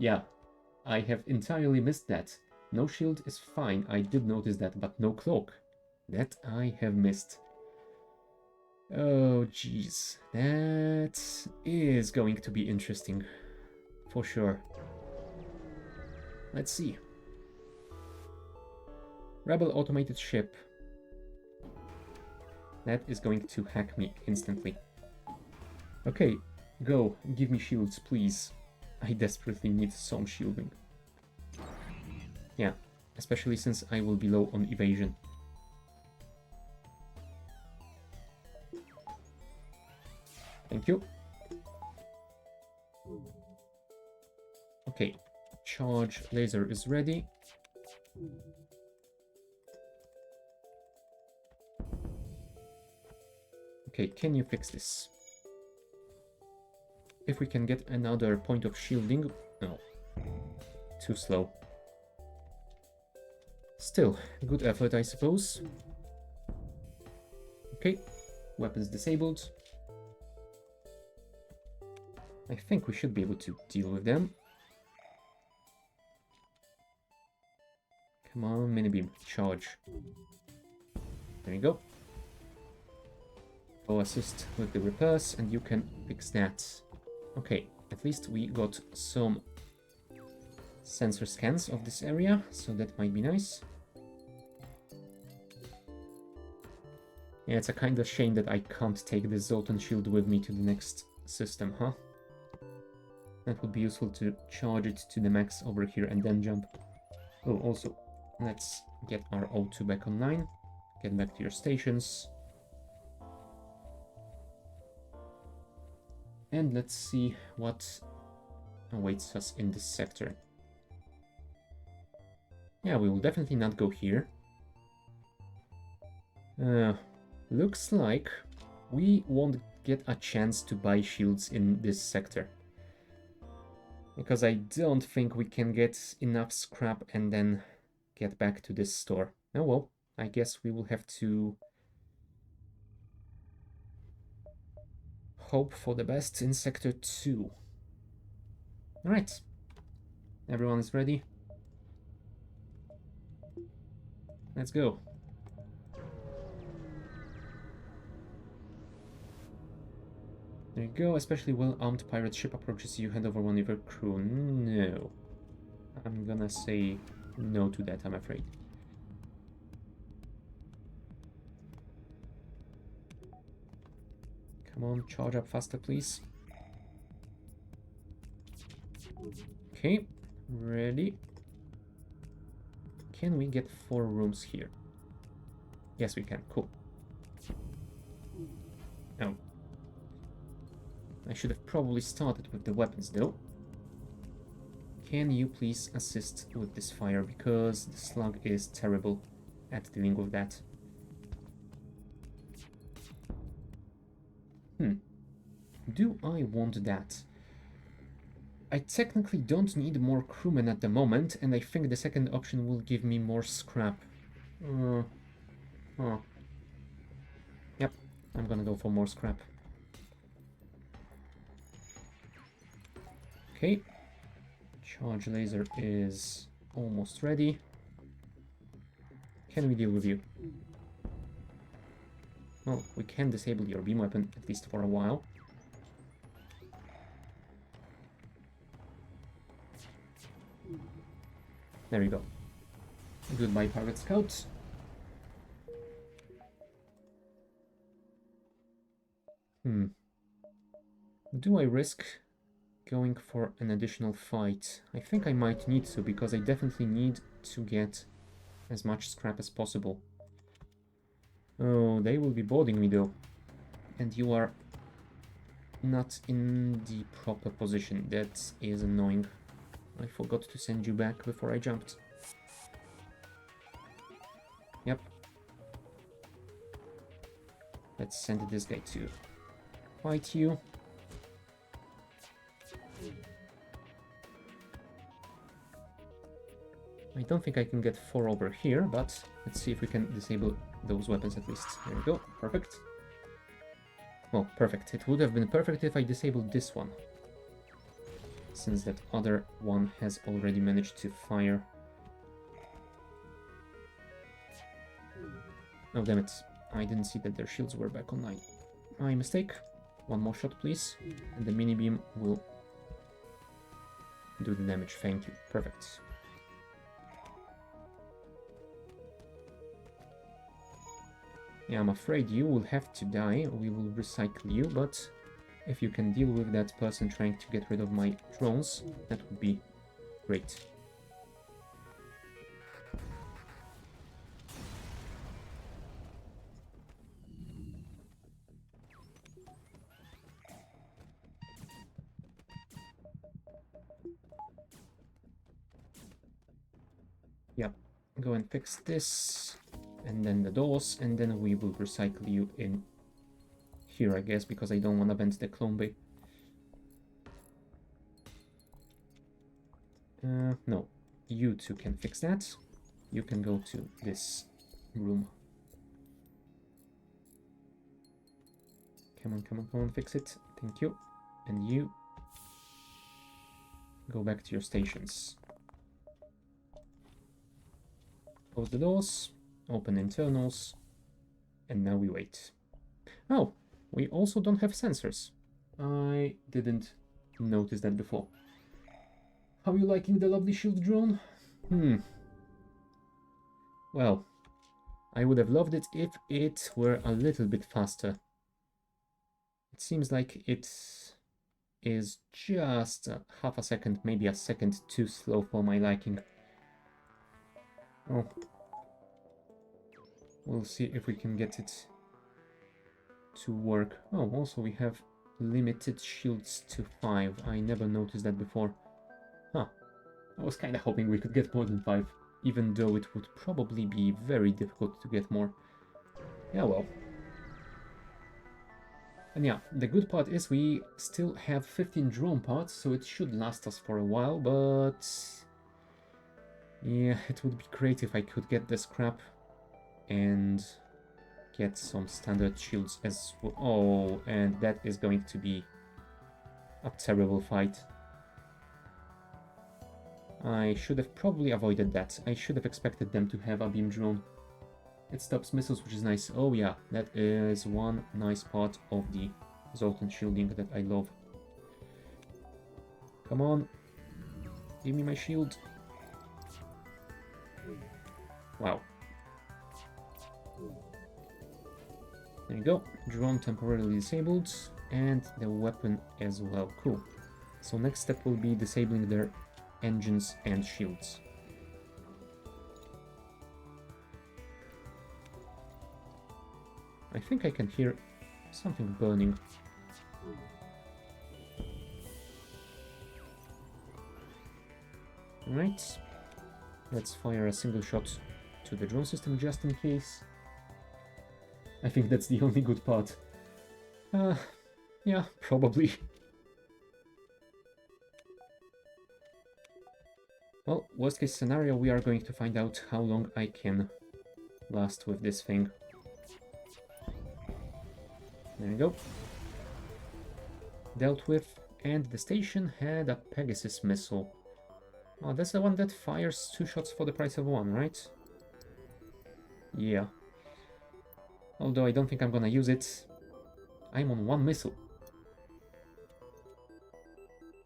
yeah, I have entirely missed that. No shield is fine, I did notice that, but no cloak. That I have missed. Oh, jeez. That is going to be interesting. For sure. Let's see. Rebel automated ship. That is going to hack me instantly. Okay, go. Give me shields, please. I desperately need some shielding. Yeah, especially since I will be low on evasion. Thank you. Okay, charge laser is ready. Okay, can you fix this? If we can get another point of shielding... No. Too slow. Still, good effort, I suppose. Okay, weapons disabled. I think we should be able to deal with them. Come on, mini beam, charge. There you go. Go assist with the repairs, and you can fix that. Okay, at least we got some sensor scans of this area, so that might be nice. Yeah, it's a kind of shame that I can't take the Zoltan shield with me to the next system, huh? That would be useful to charge it to the max over here and then jump. Oh, also, let's get our O2 back online. Get back to your stations. And let's see what awaits us in this sector. Yeah, we will definitely not go here. Looks like we won't get a chance to buy shields in this sector. Because I don't think we can get enough scrap and then get back to this store. Oh well, I guess we will have to hope for the best in Sector 2. Alright, everyone is ready. Let's go. There you go, especially well-armed pirate ship approaches you, hand over one of your crew. No. I'm gonna say no to that, I'm afraid. Come on, charge up faster, please. Okay, ready. Can we get 4 rooms here? Yes, we can. Cool. Oh. I should have probably started with the weapons, though. Can you please assist with this fire, because the slug is terrible at dealing with that. Do I want that? I technically don't need more crewmen at the moment, and I think the second option will give me more scrap. Yep, I'm gonna go for more scrap. Okay. Charge laser is almost ready. Can we deal with you? Well, we can disable your beam weapon, at least for a while. There you go. Goodbye, Pirate Scout. Do I risk going for an additional fight? I think I might need to, because I definitely need to get as much scrap as possible. Oh, they will be boarding me though. And you are not in the proper position. That is annoying. I forgot to send you back before I jumped. Yep. Let's send this guy to fight you. I don't think I can get 4 over here, but let's see if we can disable those weapons at least. There we go. Perfect. Well, perfect. It would have been perfect if I disabled this one, since that other one has already managed to fire. Oh, damn it. I didn't see that their shields were back online. My mistake. One more shot, please. And the mini beam will do the damage. Thank you. Perfect. Yeah, I'm afraid you will have to die. We will recycle you, but if you can deal with that person trying to get rid of my drones, that would be great. Yeah, go and fix this, and then the doors, and then we will recycle you in here, I guess, because I don't want to vent the clone bay. No, you two can fix that. You can go to this room. Come on, come on, come on, fix it. Thank you. And you go back to your stations. Close the doors, open internals. And now we wait. Oh, we also don't have sensors. I didn't notice that before. How are you liking the lovely shield drone? Well, I would have loved it if it were a little bit faster. It seems like it is just half a second, maybe a second too slow for my liking. Oh. We'll see if we can get it to work. Oh, also we have limited shields to 5. I never noticed that before. Huh. I was kinda hoping we could get more than 5, even though it would probably be very difficult to get more. Yeah, well. And yeah, the good part is we still have 15 drone parts, so it should last us for a while, but... yeah, it would be great if I could get the scrap and get some standard shields as well. Oh, and that is going to be a terrible fight. I should have probably avoided that. I should have expected them to have a beam drone. It stops missiles, which is nice. Oh yeah, that is one nice part of the Zoltan shielding that I love. Come on. Give me my shield. Wow. There you go. Drone temporarily disabled. And the weapon as well. Cool. So next step will be disabling their engines and shields. I think I can hear something burning. Right. Let's fire a single shot to the drone system just in case. I think that's the only good part. Yeah, probably. Well, worst case scenario, we are going to find out how long I can last with this thing. There you go. Dealt with, and the station had a Pegasus missile. Oh, that's the one that fires 2 shots for the price of 1, right? Yeah. Although I don't think I'm gonna use it. I'm on 1 missile.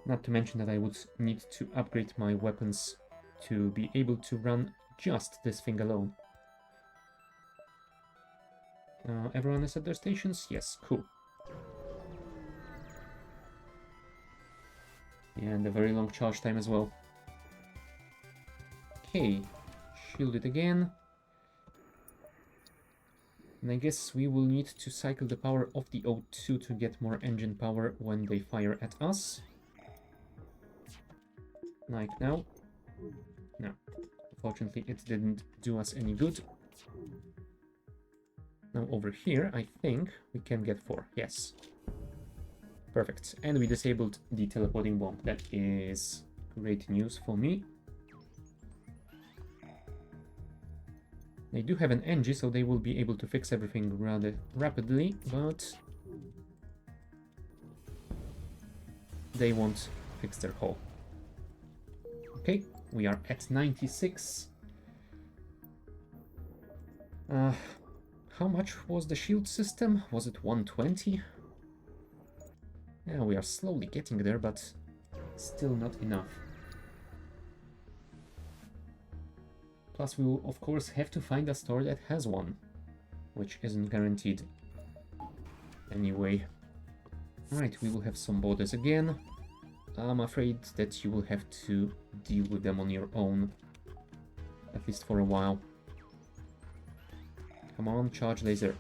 Not to mention that I would need to upgrade my weapons to be able to run just this thing alone. Everyone is at their stations? Yes, cool. And a very long charge time as well. Okay, shield it again. And I guess we will need to cycle the power of the O2 to get more engine power when they fire at us. Like now. No, unfortunately it didn't do us any good. Now over here, I think we can get 4. Yes. Perfect. And we disabled the teleporting bomb. That is great news for me. They do have an NG, so they will be able to fix everything rather rapidly, but they won't fix their hull. Okay, we are at 96. How much was the shield system? Was it 120? Yeah, we are slowly getting there, but still not enough. Plus, we will, of course, have to find a store that has one, which isn't guaranteed. Anyway. Alright, we will have some borders again. I'm afraid that you will have to deal with them on your own, at least for a while. Come on, charge laser.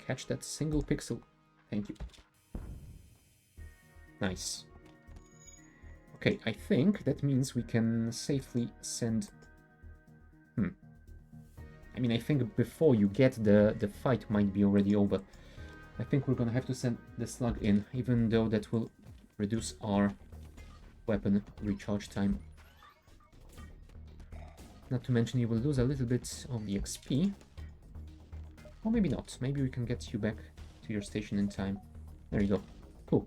Catch that single pixel. Thank you. Nice. Okay, I think that means we can safely send... I mean, I think before you get the fight might be already over. I think we're gonna have to send the slug in, even though that will reduce our weapon recharge time. Not to mention you will lose a little bit of the XP. Or maybe not. Maybe we can get you back to your station in time. There you go. Cool.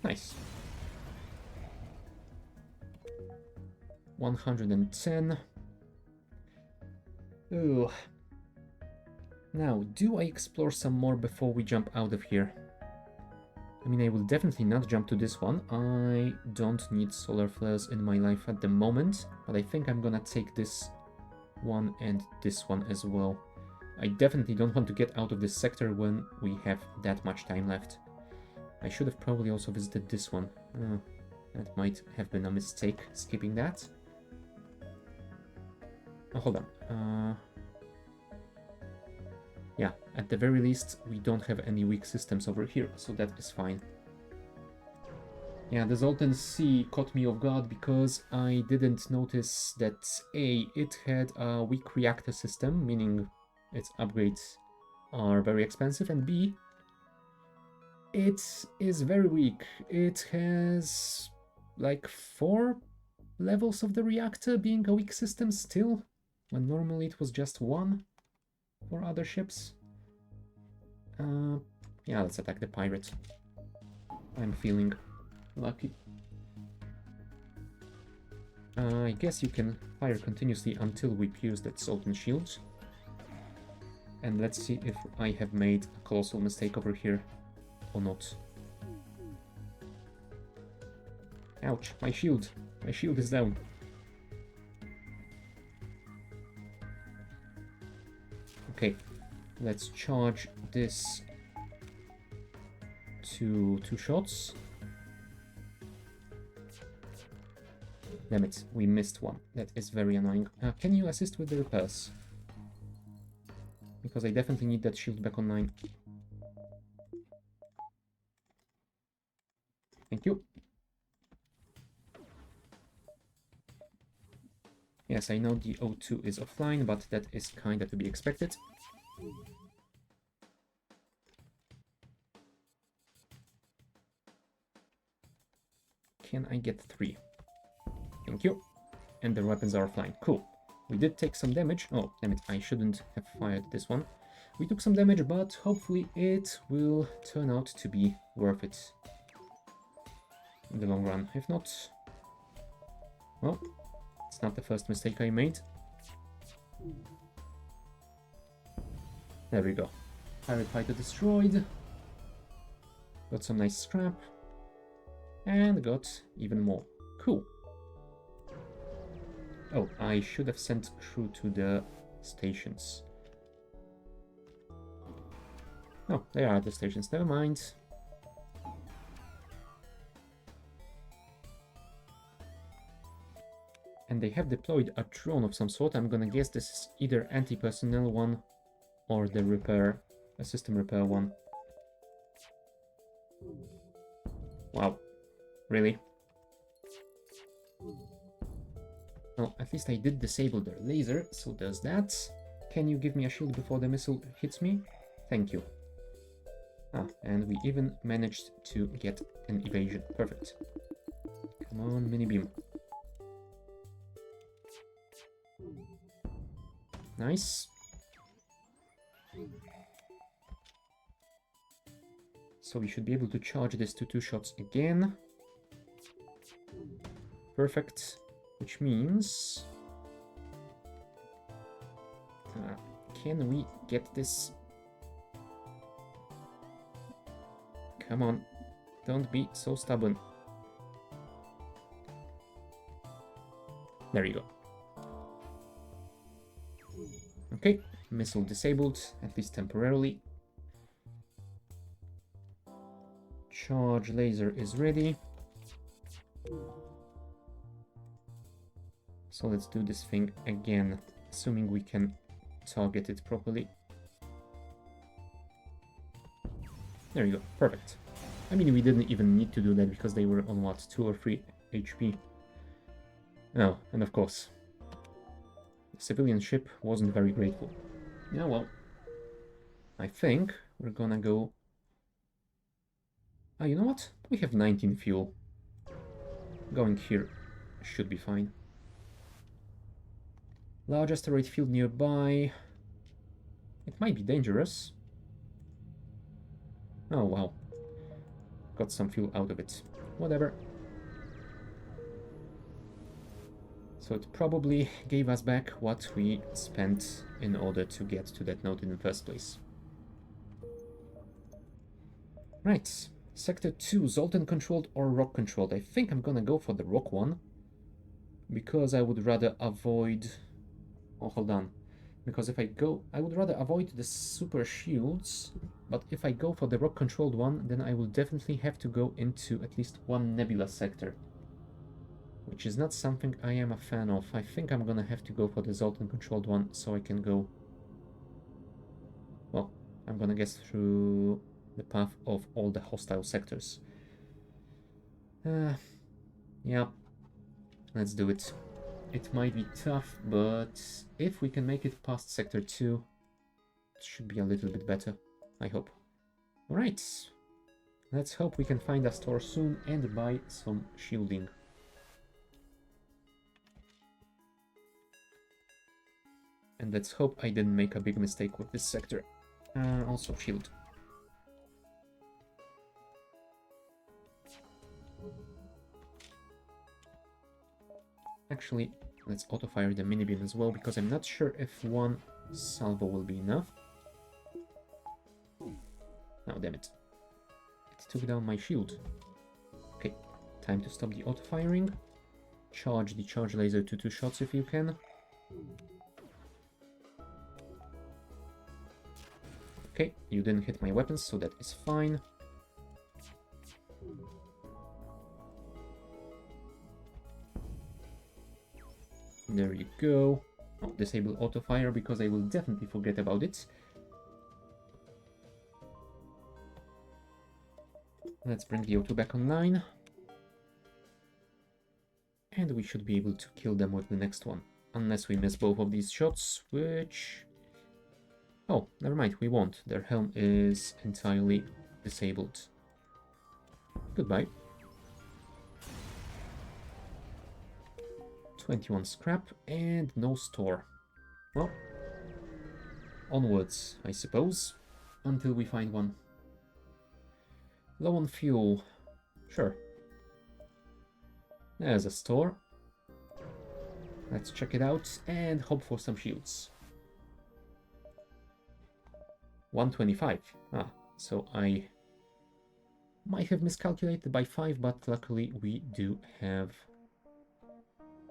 Nice. 110. Ooh. Now, do I explore some more before we jump out of here? I mean, I will definitely not jump to this one. I don't need solar flares in my life at the moment, but I think I'm gonna take this one and this one as well. I definitely don't want to get out of this sector when we have that much time left. I should have probably also visited this one. That might have been a mistake, skipping that. Oh, hold on. Yeah, at the very least, we don't have any weak systems over here, so that is fine. Yeah, the Zoltan Sea caught me off guard because I didn't notice that A, it had a weak reactor system, meaning its upgrades are very expensive, and B, it is very weak. It has like 4 levels of the reactor being a weak system still, when normally it was just 1 for other ships. Yeah, let's attack the pirate. I'm feeling lucky. I guess you can fire continuously until we pierce that Sultan shield. And let's see if I have made a colossal mistake over here or not. Ouch, my shield. My shield is down. Okay, let's charge this to 2 shots. Damn it, we missed one. That is very annoying. Can you assist with the repairs? Because I definitely need that shield back online. Thank you. Yes, I know the O2 is offline, but that is kinda to be expected. Can I get 3? Thank you. And the weapons are offline. Cool. We did take some damage. Oh, damn it, I shouldn't have fired this one. We took some damage, but hopefully it will turn out to be worth it in the long run. If not, well, it's not the first mistake I made. There we go. Pirate fighter destroyed. Got some nice scrap. And got even more. Cool. Oh, I should have sent crew to the stations. Oh, they are at the stations. Never mind. And they have deployed a drone of some sort. I'm gonna guess this is either anti-personnel one or the repair, a system repair one. Wow. Really? Well, at least I did disable their laser, so there's that. Can you give me a shield before the missile hits me? Thank you. Ah, and we even managed to get an evasion. Perfect. Come on, mini beam. Nice. So we should be able to charge this to 2 shots again. Perfect. Which means... can we get this? Come on. Don't be so stubborn. There you go. Okay, missile disabled, at least temporarily. Charge laser is ready. So let's do this thing again, assuming we can target it properly. There you go, perfect. I mean, we didn't even need to do that because they were on what, 2 or 3 HP. Oh, and of course, the civilian ship wasn't very grateful. Yeah, well, I think we're gonna go... Ah, you know what? We have 19 fuel. Going here should be fine. Large asteroid field nearby. It might be dangerous. Oh, wow. Got some fuel out of it. Whatever. So it probably gave us back what we spent in order to get to that node in the first place. Right. Sector 2, Zoltan controlled or rock controlled? I think I'm gonna go for the rock one. Because I would rather avoid... Oh, hold on. Because if I go... I would rather avoid the super shields. But if I go for the rock controlled one, then I will definitely have to go into at least one nebula sector. Which is not something I am a fan of. I think I'm gonna have to go for the Zoltan controlled one so I can go... Well, I'm gonna guess through the path of all the hostile sectors. Yeah, let's do it. It might be tough, but if we can make it past Sector 2, it should be a little bit better, I hope. Alright, let's hope we can find a store soon and buy some shielding. And let's hope I didn't make a big mistake with this sector. Also shield. Actually, let's auto-fire the mini-beam as well, because I'm not sure if one salvo will be enough. Oh, damn it. It took down my shield. Okay, time to stop the auto-firing. Charge the charge laser to 2 shots if you can. Okay, you didn't hit my weapons, so that is fine. There you go. Oh, disable auto-fire because I will definitely forget about it. Let's bring the O2 back online. And we should be able to kill them with the next one. Unless we miss both of these shots, which... Oh, never mind, we won't. Their helm is entirely disabled. Goodbye. 21 scrap and no store. Well, onwards, I suppose, until we find one. Low on fuel. Sure. There's a store. Let's check it out and hope for some shields. 125. Ah, so I might have miscalculated by 5, but luckily we do have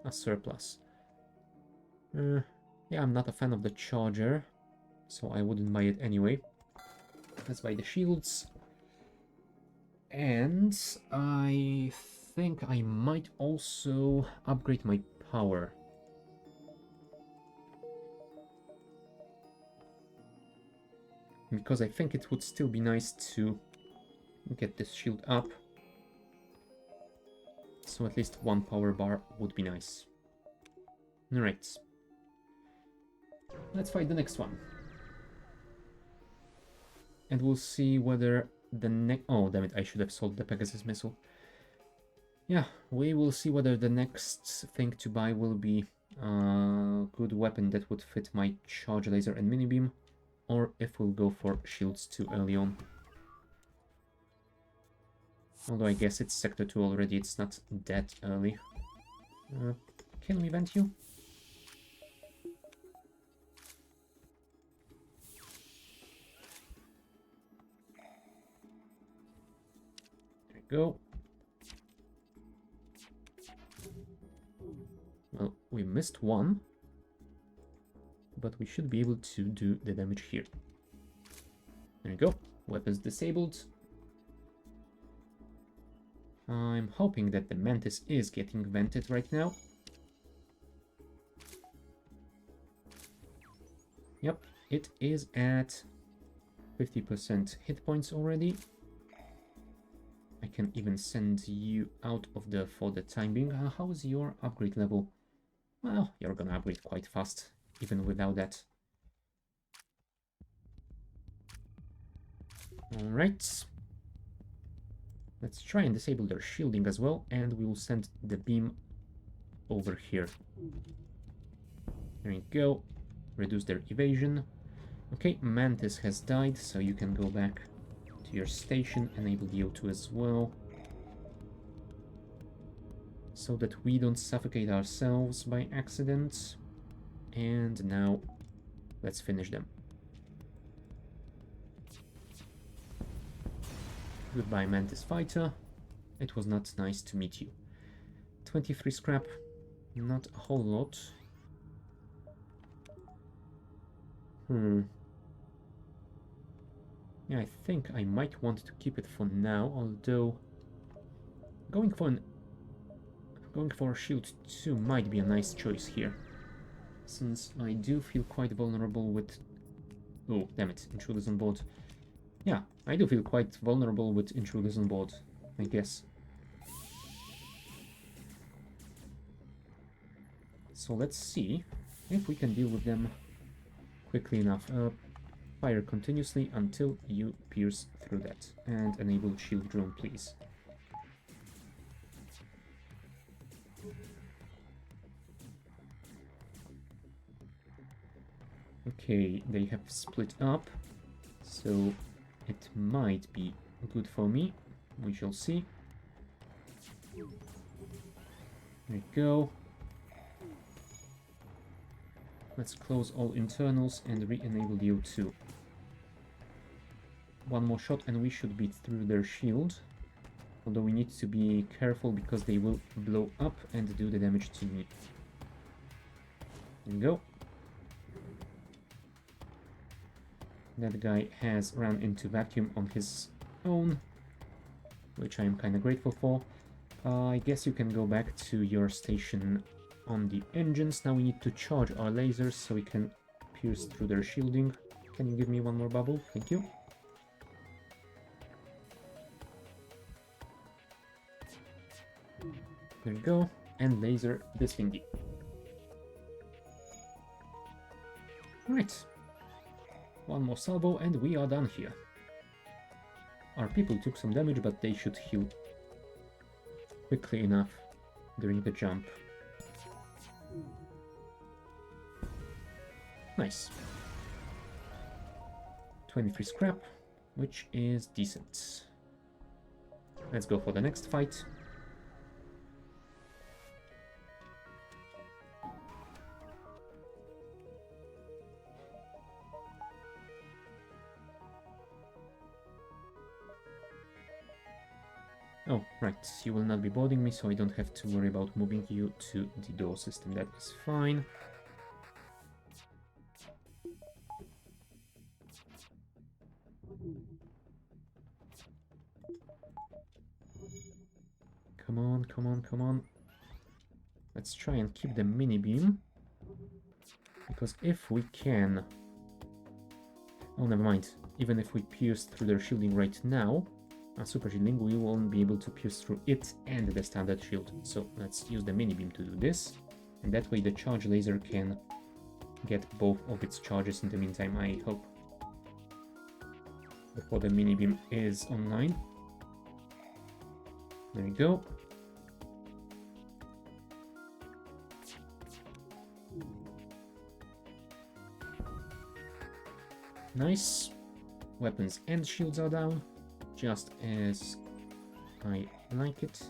a surplus. Yeah, I'm not a fan of the charger, so I wouldn't buy it anyway. Let's buy the shields. And I think I might also upgrade my power. Because I think it would still be nice to get this shield up. So at least one power bar would be nice. Alright. Let's fight the next one. And we'll see whether the next... Oh, damn it, I should have sold the Pegasus missile. Yeah, we will see whether the next thing to buy will be a good weapon that would fit my charge laser and mini beam, or if we'll go for shields too early on. Although I guess it's Sector 2 already, it's not that early. Can we vent you? There we go. Well, we missed one, but we should be able to do the damage here. There we go. Weapons disabled. I'm hoping that the Mantis is getting vented right now. Yep, it is at 50% hit points already. I can even send you out of there for the time being. How is your upgrade level? Well, you're gonna upgrade quite fast, even without that. Alright. Let's try and disable their shielding as well, and we will send the beam over here. There you go. Reduce their evasion. Okay, Mantis has died, so you can go back to your station, enable the O2 as well, so that we don't suffocate ourselves by accident. And now, let's finish them. Goodbye, Mantis Fighter. It was not nice to meet you. 23 scrap, not a whole lot. Yeah, I think I might want to keep it for now, although going for a shield 2 might be a nice choice here, since I do feel quite vulnerable with... Oh, damn it, intruders on board. Yeah, I do feel quite vulnerable with intruders on board, I guess. So let's see if we can deal with them quickly enough. Fire continuously until you pierce through that. And enable shield drone, please. Okay, they have split up, so it might be good for me. We shall see. There we go. Let's close all internals and re-enable the O2. One more shot and we should be through their shield. Although we need to be careful because they will blow up and do the damage to me. There we go. That guy has run into vacuum on his own, which I am kind of grateful for. I guess you can go back to your station on the engines. Now we need to charge our lasers so we can pierce through their shielding. Can you give me one more bubble? Thank you. There we go. And laser this thingy. Right. One more salvo and we are done here. Our people took some damage, but they should heal quickly enough during the jump. Nice. 23 scrap, which is decent. Let's go for the next fight. Oh, right, you will not be boarding me, so I don't have to worry about moving you to the door system. That is fine. Come on, come on, come on. Let's try and keep the mini beam. Because if we can... Oh, never mind. Even if we pierce through their shielding right now, super shielding, we won't be able to pierce through it and the standard shield. So let's use the mini beam to do this. And that way the charge laser can get both of its charges in the meantime, I hope. Before the mini beam is online. There we go. Nice. Weapons and shields are down, just as I like it.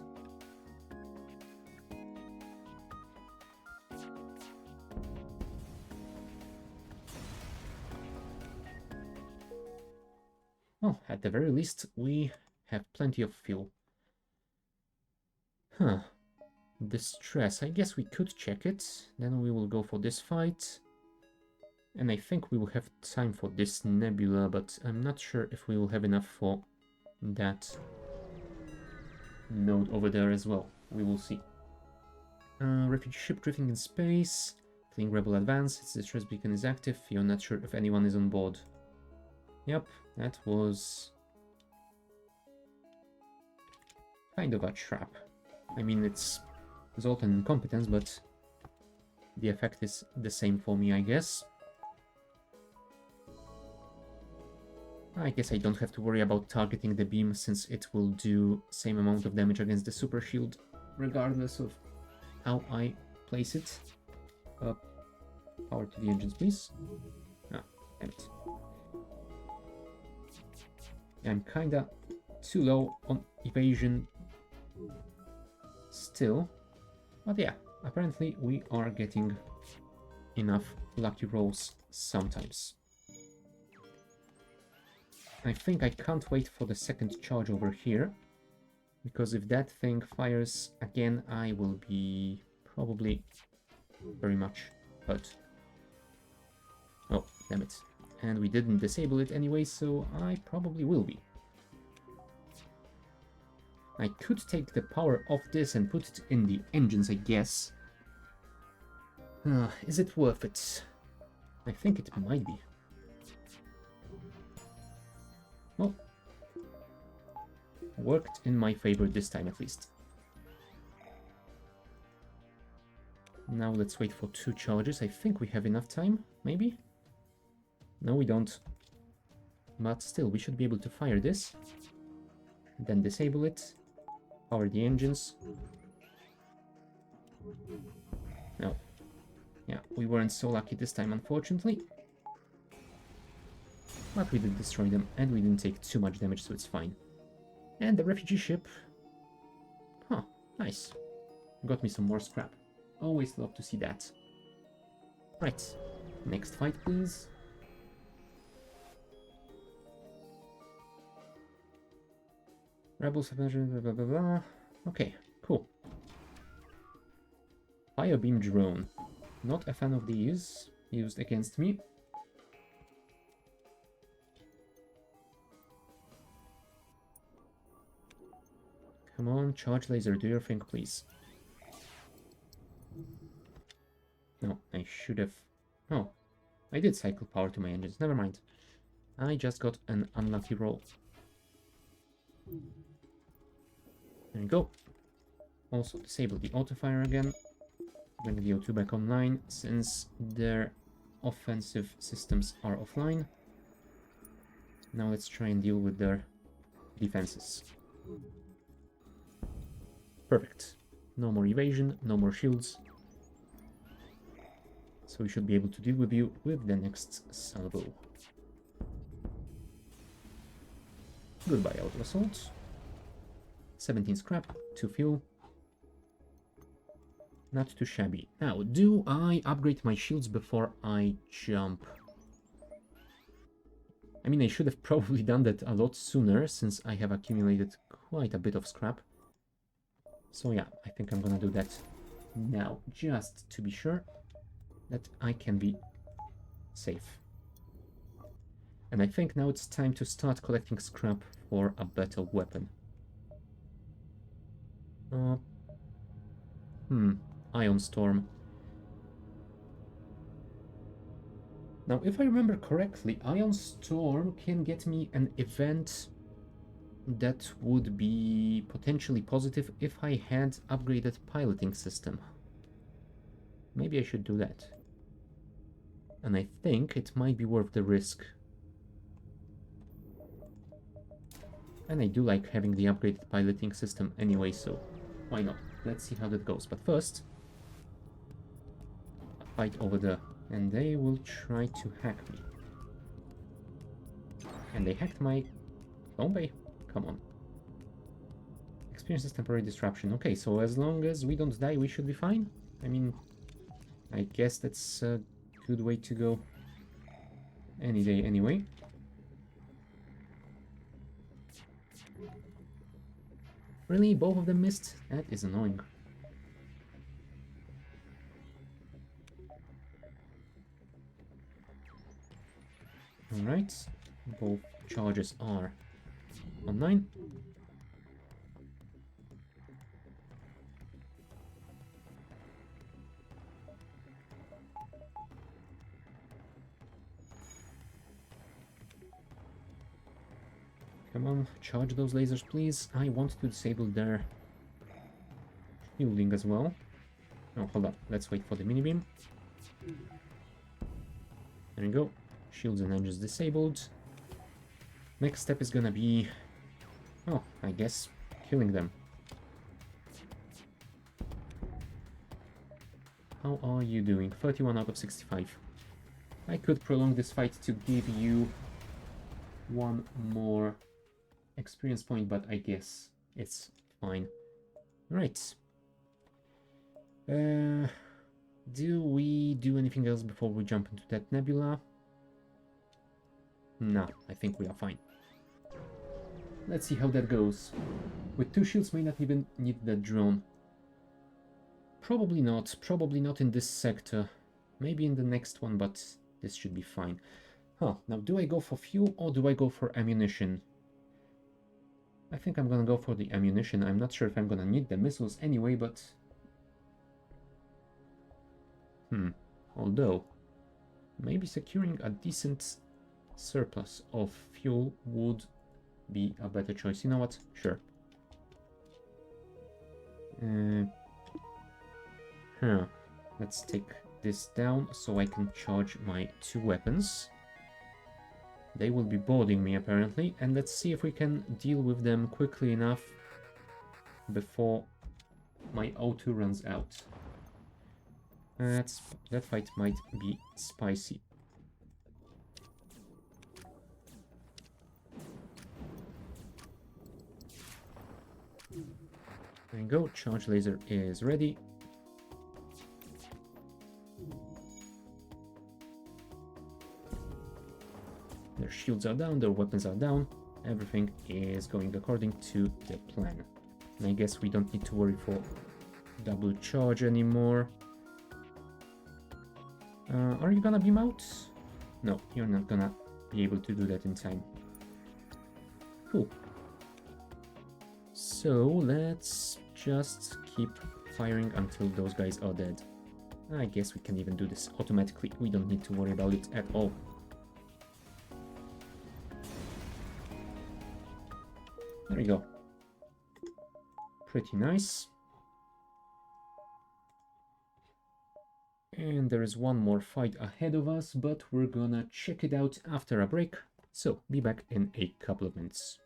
Well, at the very least, we have plenty of fuel. Huh. Distress. I guess we could check it. Then we will go for this fight. And I think we will have time for this nebula, but I'm not sure if we will have enough for that node over there as well. We will see. Refugee ship drifting in space. Fleeing rebel advance. Its distress beacon is active. You're not sure if anyone is on board. Yep, that was kind of a trap. I mean, it's Zoltan incompetence, but the effect is the same for me, I guess. I guess I don't have to worry about targeting the beam, since it will do same amount of damage against the super shield, regardless of how I place it. Power to the engines, please. Ah, Damn it. I'm kinda too low on evasion still. But yeah, apparently we are getting enough lucky rolls sometimes. I think I can't wait for the second charge over here, because if that thing fires again, I will be probably very much hurt. Oh, damn it. And we didn't disable it anyway, so I probably will be. I could take the power off this and put it in the engines, I guess. Is it worth it? I think it might be. Well, worked in my favor this time at least. Now let's wait for 2 charges. I think we have enough time, maybe? No, we don't. But still, we should be able to fire this. Then disable it. Power the engines. No. Yeah, we weren't so lucky this time, unfortunately. But we did destroy them, and we didn't take too much damage, so it's fine. And the refugee ship... Huh, nice. Got me some more scrap. Always love to see that. Right, next fight, please. Rebels have measured, blah, blah, blah, blah. Okay, cool. Firebeam drone. Not a fan of these used against me. Come on, charge laser, do your thing, please. No, I should have... Oh, I did cycle power to my engines, never mind. I just got an unlucky roll. There you go. Also disable the auto-fire again. Bring the O2 back online, since their offensive systems are offline. Now let's try and deal with their defenses. Perfect. No more evasion, no more shields. So we should be able to deal with you with the next salvo. Goodbye, auto assault. 17 scrap, 2 fuel. Not too shabby. Now, do I upgrade my shields before I jump? I mean, I should have probably done that a lot sooner, since I have accumulated quite a bit of scrap. So yeah, I think I'm gonna do that now, just to be sure that I can be safe. And I think now it's time to start collecting scrap for a better weapon. Ion Storm. Now, if I remember correctly, Ion Storm can get me an event that would be potentially positive if I had upgraded piloting system. Maybe I should do that. And I think it might be worth the risk. And I do like having the upgraded piloting system anyway, so why not? Let's see how that goes. But first, a fight over there. And they will try to hack me. And they hacked my home bay. Come on. Experiences temporary disruption. Okay, so as long as we don't die, we should be fine. I mean, I guess that's a good way to go any day anyway. Really? Both of them missed? That is annoying. Alright, both charges are online. Come on, charge those lasers, please. I want to disable their shielding as well. Oh, hold up. Let's wait for the mini beam. There you go. Shields and engines disabled. Next step is gonna be... oh, I guess killing them. How are you doing? 31 out of 65. I could prolong this fight to give you one more experience point, but I guess it's fine. Right. Do we do anything else before we jump into that nebula? No, I think we are fine. Let's see how that goes. With 2 shields, may not even need that drone. Probably not in this sector. Maybe in the next one, but this should be fine. Huh, now do I go for fuel or do I go for ammunition? I think I'm gonna go for the ammunition. I'm not sure if I'm gonna need the missiles anyway, but... Although, maybe securing a decent surplus of fuel would be a better choice. You know what? Sure. Let's take this down so I can charge my 2 weapons. They will be boarding me apparently, and let's see if we can deal with them quickly enough before my O2 runs out. That fight might be spicy. There you go, charge laser is ready. Their shields are down, their weapons are down. Everything is going according to the plan. And I guess we don't need to worry for double charge anymore. Are you gonna beam out? No, you're not gonna be able to do that in time. Cool. So let's just keep firing until those guys are dead. I guess we can even do this automatically. We don't need to worry about it at all. There we go. Pretty nice. And there is one more fight ahead of us, but we're gonna check it out after a break. So, be back in a couple of minutes.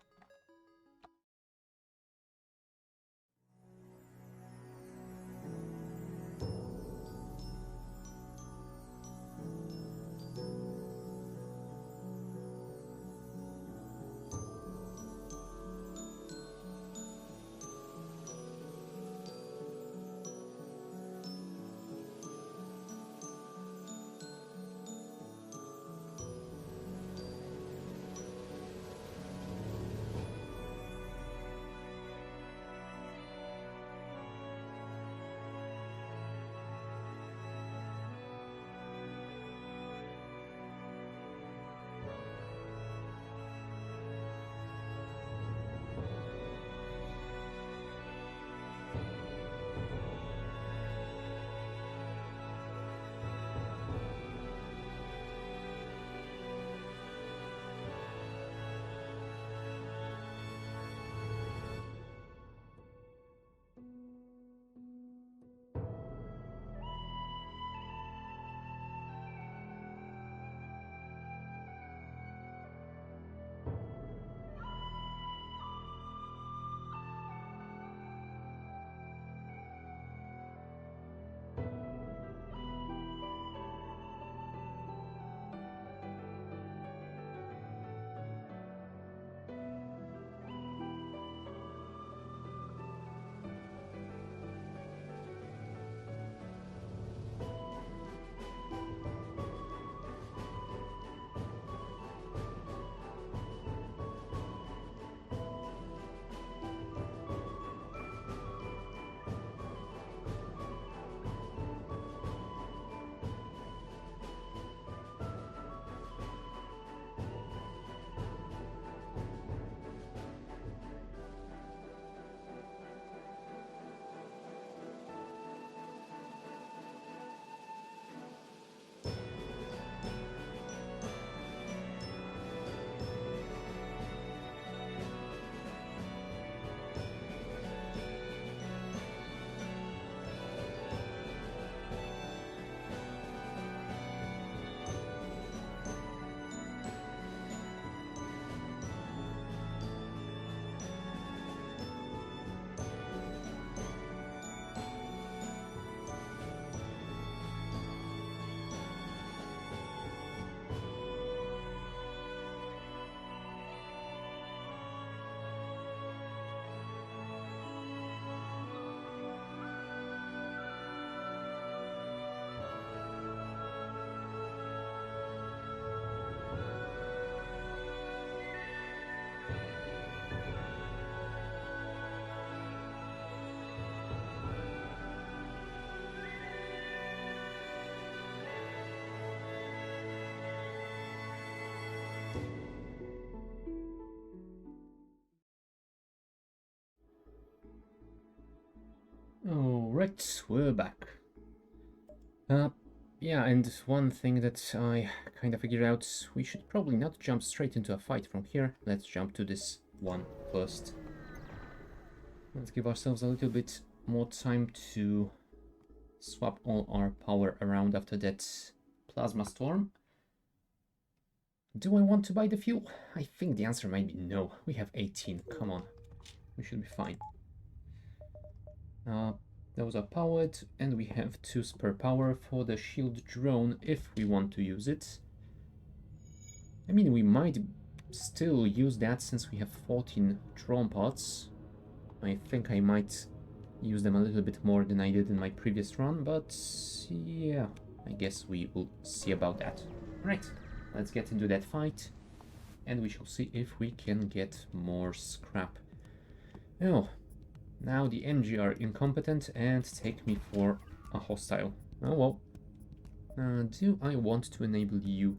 Alright, we're back. Yeah, and one thing that I kind of figured out, we should probably not jump straight into a fight from here. Let's jump to this one first. Let's give ourselves a little bit more time to swap all our power around after that plasma storm. Do I want to buy the fuel? I think the answer might be no. We have 18, come on. We should be fine. Those are powered, and we have 2 spare power for the shield drone if we want to use it. I mean, we might still use that since we have 14 drone pods. I think I might use them a little bit more than I did in my previous run, but yeah, I guess we will see about that. Right, let's get into that fight, and we shall see if we can get more scrap. Oh. Now the NG are incompetent and take me for a hostile. Oh well. Do I want to enable you?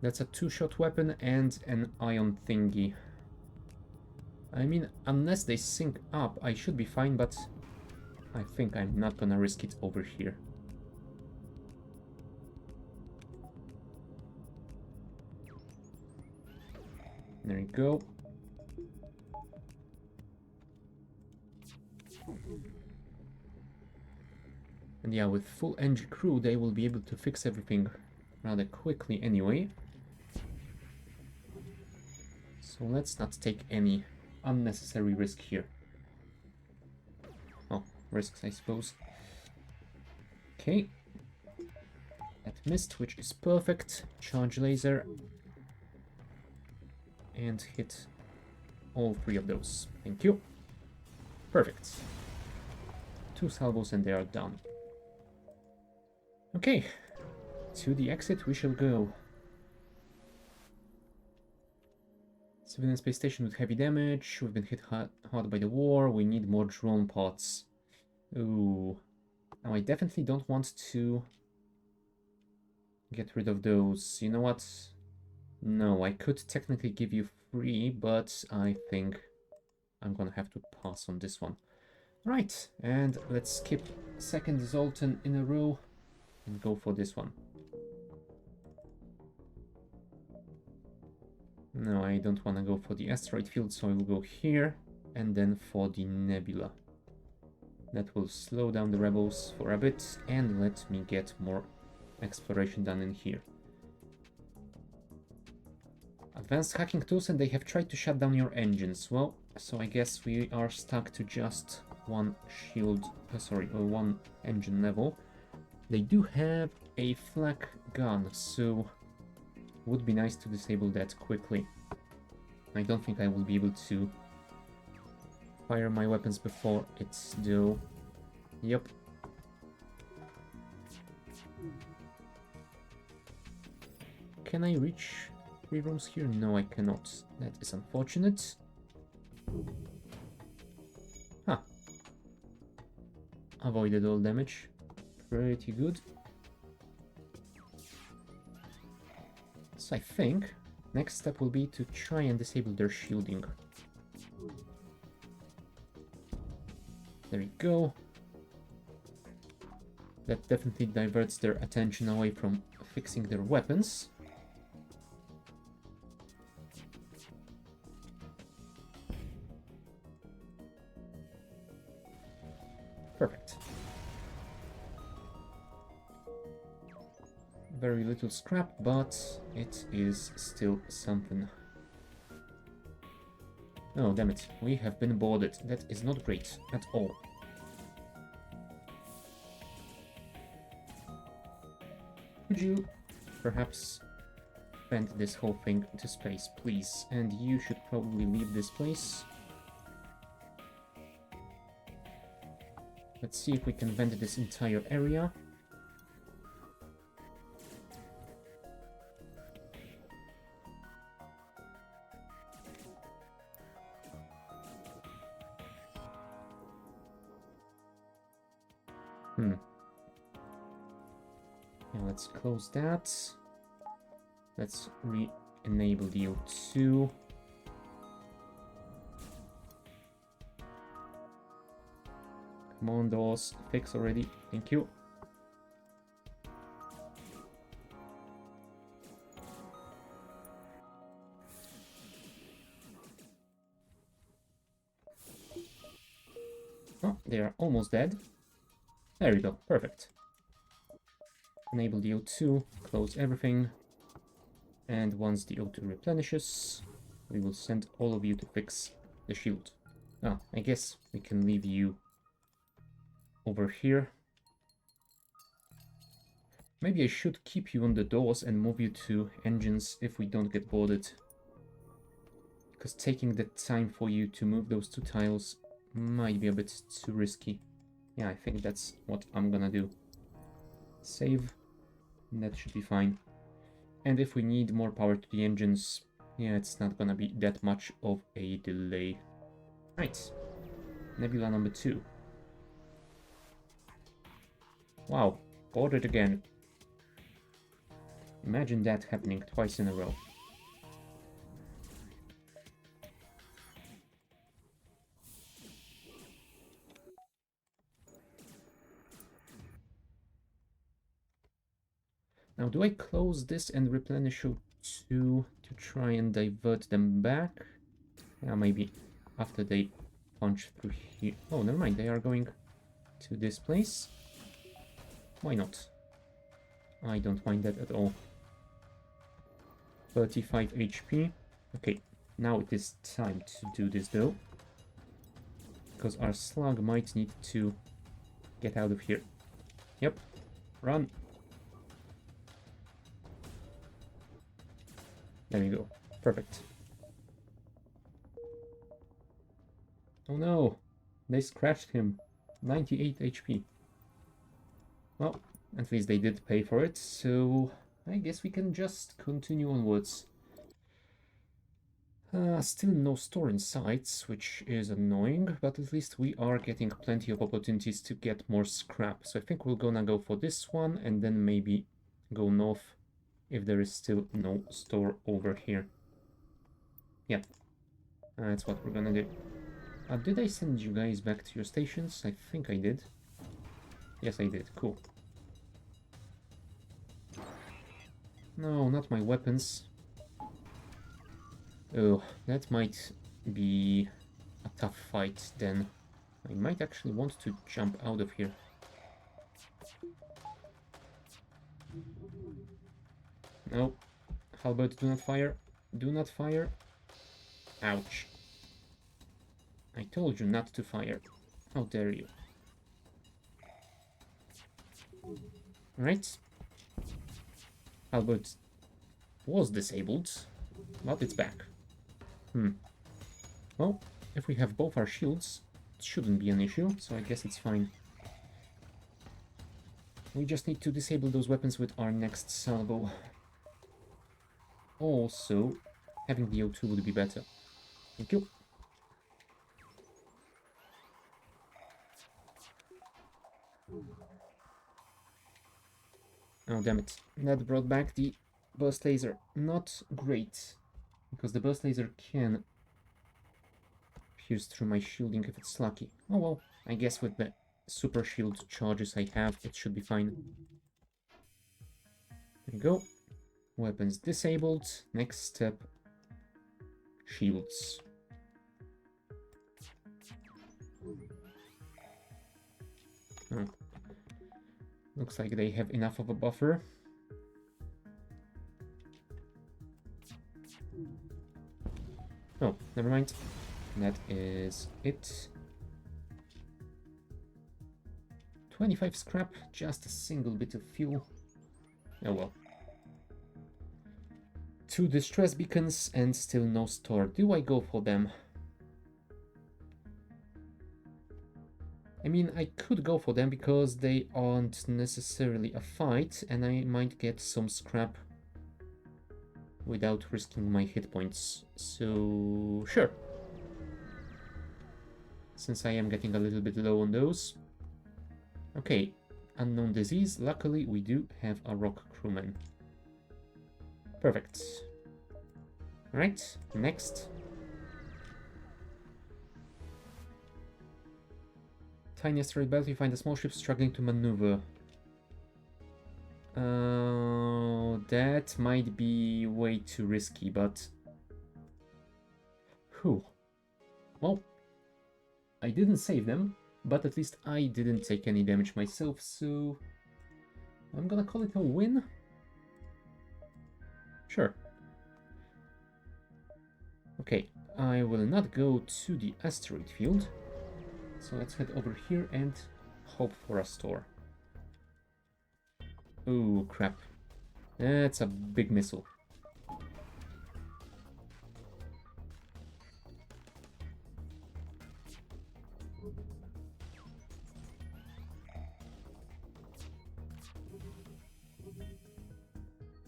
That's a 2-shot weapon and an ion thingy. I mean, unless they sync up, I should be fine, but I think I'm not gonna risk it over here. There you go. And yeah, with full NG crew, they will be able to fix everything rather quickly anyway. So let's not take any unnecessary risk here. Oh, risks, I suppose. Okay. That missed, which is perfect. Charge laser. And hit all 3 of those. Thank you. Perfect. 2 salvos and they are done. Okay, to the exit we shall go. Civilian space station with heavy damage. We've been hit hard by the war. We need more drone pods. Ooh. Now I definitely don't want to get rid of those. You know what? No, I could technically give you 3, but I think I'm gonna have to pass on this one. Right, and let's skip second Zoltan in a row and go for this one. No, I don't want to go for the asteroid field, so I will go here and then for the nebula. That will slow down the rebels for a bit and let me get more exploration done in here. Advanced hacking tools, and they have tried to shut down your engines. Well, so I guess we are stuck to just one one engine level. They do have a flak gun, so would be nice to disable that quickly. I don't think I will be able to fire my weapons before it's due. Yep. Can I reach 3 rooms here? No, I cannot. That is unfortunate. Huh. Avoided all damage. Pretty good. So I think next step will be to try and disable their shielding. There you go. That definitely diverts their attention away from fixing their weapons. Perfect. Very little scrap, but it is still something. Oh, damn it. We have been boarded. That is not great at all. Could you perhaps vent this whole thing to space, please? And you should probably leave this place. Let's see if we can vent this entire area. Yeah, let's close that. Let's re-enable the O2. Come on, doors. Fix already. Thank you. Oh, they are almost dead. There we go. Perfect. Enable the O2. Close everything. And once the O2 replenishes, we will send all of you to fix the shield. Ah, I guess we can leave you over here. Maybe I should keep you on the doors and move you to engines if we don't get boarded. Because taking the time for you to move those two tiles might be a bit too risky. Yeah, I think that's what I'm gonna do. Save. That should be fine. And if we need more power to the engines, yeah, it's not gonna be that much of a delay. Right. Nebula number 2. Wow, boarded again. Imagine that happening twice in a row. Now, do I close this and replenish O2 to try and divert them back? Yeah, maybe after they punch through here. Oh, never mind, they are going to this place. Why not? I don't mind that at all. 35 HP. Okay, now it is time to do this though. Because our slug might need to get out of here. Yep, run. There you go. Perfect. Oh no! They scratched him. 98 HP. Well, at least they did pay for it, so I guess we can just continue onwards. Still no store in sights, which is annoying, but at least we are getting plenty of opportunities to get more scrap. So I think we're gonna go for this one, and then maybe go north if there is still no store over here. Yeah, that's what we're gonna do. Did I send you guys back to your stations? I think I did. Yes, I did. Cool. No, not my weapons. Oh, that might be a tough fight then. I might actually want to jump out of here. No. Halbert, do not fire. Do not fire. Ouch. I told you not to fire. How dare you. Right. Halbert was disabled, but it's back. Well, if we have both our shields, it shouldn't be an issue, so I guess it's fine. We just need to disable those weapons with our next salvo. Also, having the O2 would be better. Thank you. Oh, damn it. That brought back the burst laser. Not great, because the burst laser can pierce through my shielding if it's lucky. Oh well, I guess with the super shield charges I have, it should be fine. There you go. Weapons disabled. Next step, shields. Oh. Looks like they have enough of a buffer. Oh, never mind. That is it. 25 scrap, just a single bit of fuel. Oh well. 2 distress beacons and still no store. Do I go for them? I mean, I could go for them because they aren't necessarily a fight and I might get some scrap without risking my hit points. So, sure. Since I am getting a little bit low on those. Okay, unknown disease. Luckily, we do have a rock crewman. Perfect. Alright, next. Tiny asteroid belt, you find a small ship struggling to maneuver. That might be way too risky, but... Whew. Well, I didn't save them, but at least I didn't take any damage myself, so... I'm gonna call it a win? Sure. Okay, I will not go to the asteroid field, so let's head over here and hope for a store. Oh, crap. That's a big missile.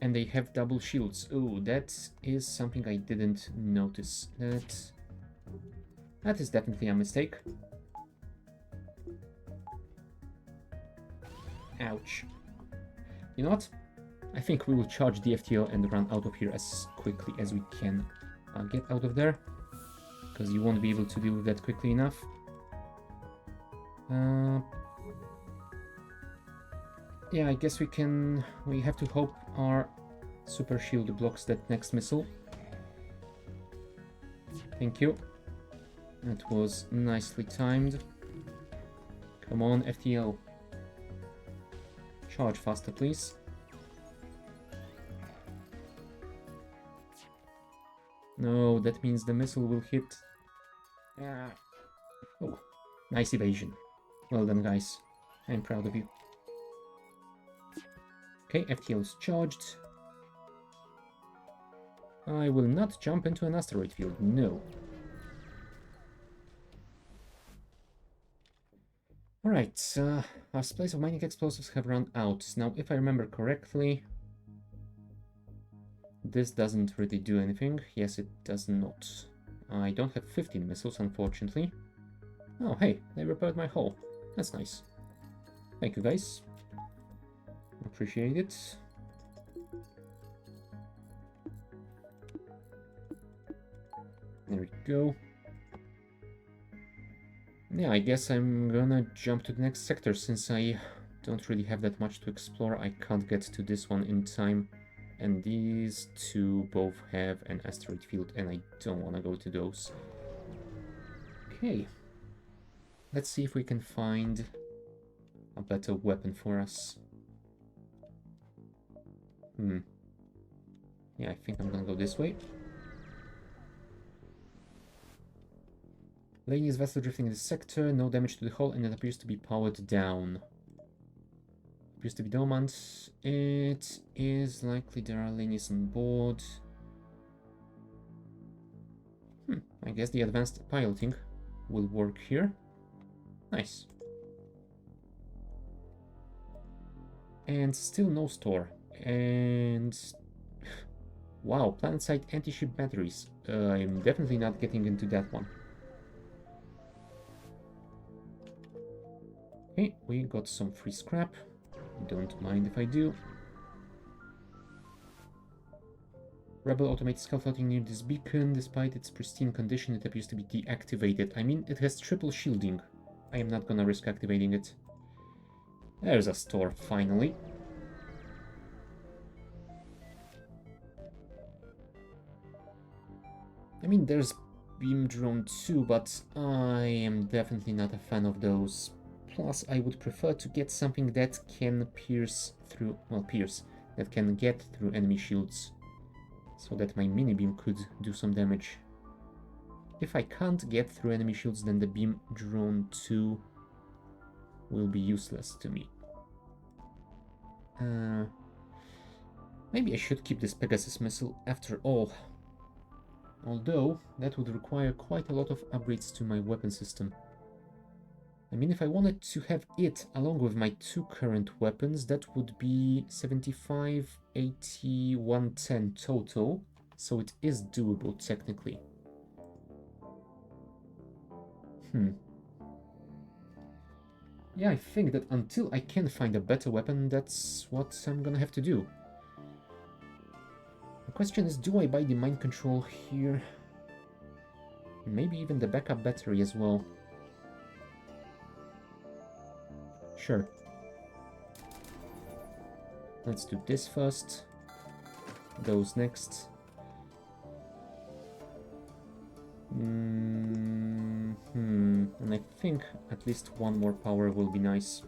And they have double shields. Oh, that is something I didn't notice. That is definitely a mistake. Ouch. You know what? I think we will charge the FTL and run out of here as quickly as we can. Get out of there, because you won't be able to deal with that quickly enough. Yeah, I guess we have to hope our super shield blocks that next missile. Thank you. That was nicely timed. Come on, FTL. Charge faster, please. No, that means the missile will hit. Oh, nice evasion. Well done, guys. I'm proud of you. Okay, FTL is charged. I will not jump into an asteroid field, no. Alright, our supplies of mining explosives have run out. Now, if I remember correctly, this doesn't really do anything. Yes, it does not. I don't have 15 missiles, unfortunately. Oh, hey, they repaired my hull. That's nice. Thank you, guys. Appreciate it. There we go. Yeah, I guess I'm gonna jump to the next sector since I don't really have that much to explore. I can't get to this one in time. And these two both have an asteroid field, and I don't want to go to those. Okay. Let's see if we can find a better weapon for us. Yeah, I think I'm gonna go this way. Laney's vessel drifting in the sector, no damage to the hull, and it appears to be powered down. Appears to be dormant. It is likely there are Laney's on board. I guess the advanced piloting will work here. Nice. And still no store. And... wow, planet-side anti-ship batteries. I'm definitely not getting into that one. Okay, we got some free scrap. Don't mind if I do. Rebel automated scout floating near this beacon. Despite its pristine condition, it appears to be deactivated. I mean, it has triple shielding. I am not gonna risk activating it. There's a store, finally. I mean, there's beam drone too, but I am definitely not a fan of those. Plus, I would prefer to get something that can pierce through, well, that can get through enemy shields, so that my mini beam could do some damage. If I can't get through enemy shields, then the beam drone 2 will be useless to me. Maybe I should keep this Pegasus missile after all. Although, that would require quite a lot of upgrades to my weapon system. I mean, if I wanted to have it along with my two current weapons, that would be 75, 80, 110 total. So it is doable, technically. Yeah, I think that until I can find a better weapon, that's what I'm gonna have to do. The question is, do I buy the mind control here? Maybe even the backup battery as well. Sure. Let's do this first. Those next. And I think at least one more power will be nice.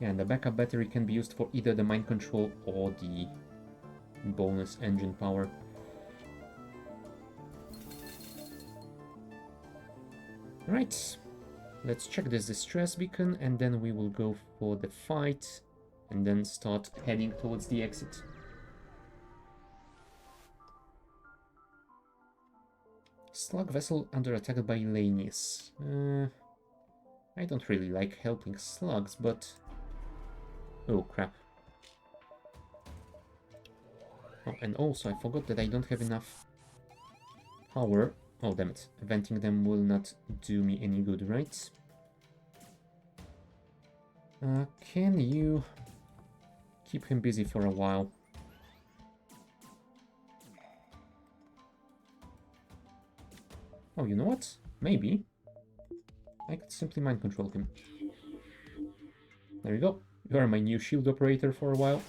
Yeah, and the backup battery can be used for either the mind control or the bonus engine power. Right, let's check this distress beacon and then we will go for the fight and then start heading towards the exit. Slug vessel under attack by Lanius. I don't really like helping slugs, but... Oh, crap. Oh, and also, I forgot that I don't have enough power. Oh, damn it. Venting them will not do me any good, right? Can you keep him busy for a while? Oh, you know what? Maybe I could simply mind control him. There you go. You are my new shield operator for a while.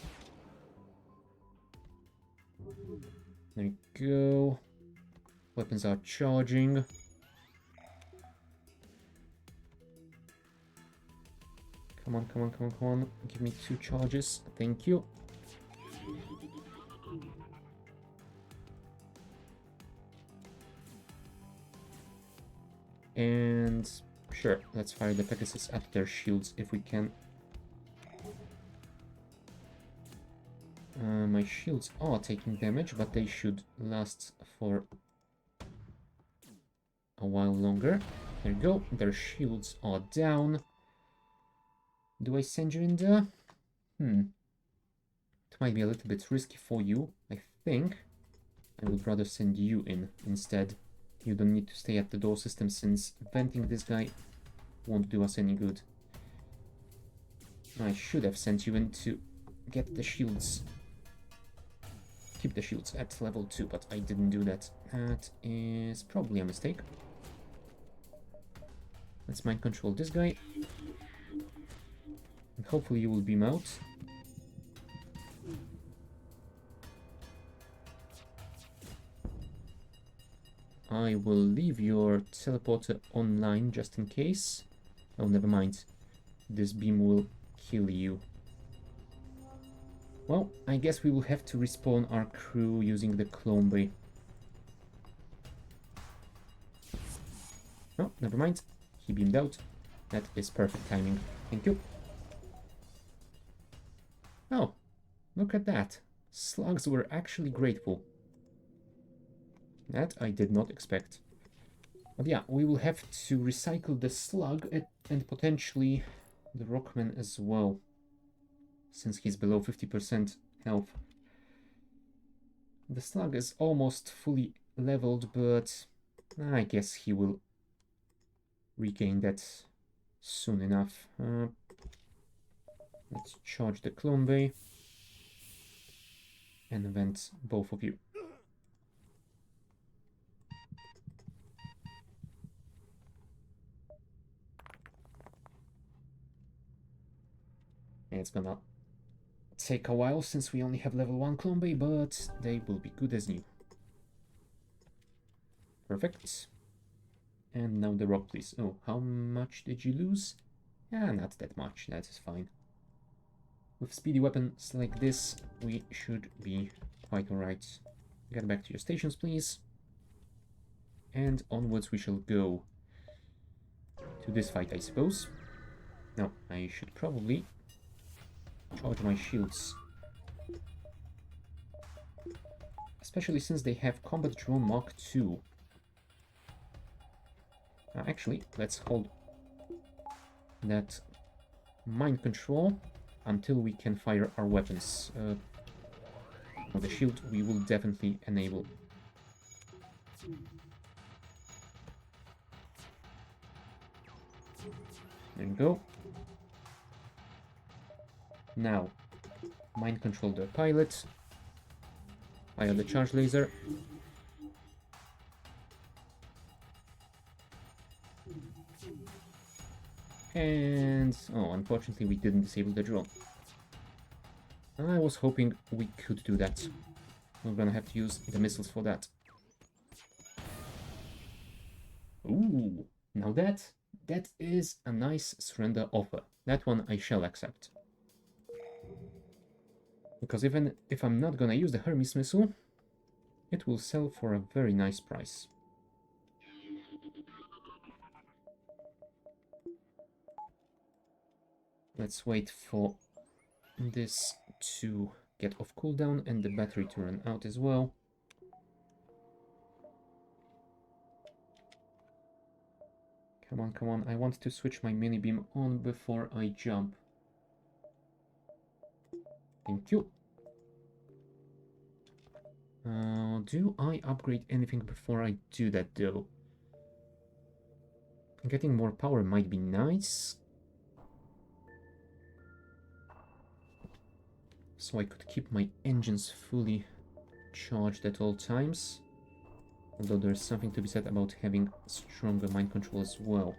There you go. Weapons are charging. Come on, come on, come on, come on. Give me 2 charges. Thank you. And sure, let's fire the Pegasus at their shields if we can. My shields are taking damage, but they should last for a while longer. There you go, their shields are down. Do I send you in there? It might be a little bit risky for you. I think I would rather send you in instead. You don't need to stay at the door system since venting this guy won't do us any good. I should have sent you in to get the shields. Keep the shields at level 2, but I didn't do that. That is probably a mistake. Let's mind control this guy. And hopefully you will beam out. I will leave your teleporter online just in case. Oh, never mind. This beam will kill you. Well, I guess we will have to respawn our crew using the clone bay. Oh, never mind. He beamed out. That is perfect timing. Thank you. Oh, look at that. Slugs were actually grateful. That I did not expect. But yeah, we will have to recycle the slug and potentially the rockman as well, since he's below 50% health. The slug is almost fully leveled, but I guess he will regain that soon enough. Let's charge the clone bay and vent both of you. It's gonna take a while since we only have level 1 clone bay, but they will be good as new. Perfect. And now the rock, please. Oh, how much did you lose? Yeah, not that much. That is fine. With speedy weapons like this, we should be quite alright. Get back to your stations, please. And onwards we shall go to this fight, I suppose. No, I should probably charge my shields. Especially since they have Combat Drone Mark II. Actually, let's hold that mind control until we can fire our weapons. The shield we will definitely enable. There you go. Now, mind control the pilot. Fire the charge laser. And... oh, unfortunately we didn't disable the drone. I was hoping we could do that. We're gonna have to use the missiles for that. Ooh, now that is a nice surrender offer. That one I shall accept. Because even if I'm not gonna use the Hermes missile, it will sell for a very nice price. Let's wait for this to get off cooldown and the battery to run out as well. Come on, come on. I want to switch my mini beam on before I jump. Thank you. Do I upgrade anything before I do that, though? Getting more power might be nice. So I could keep my engines fully charged at all times. Although there's something to be said about having stronger mind control as well.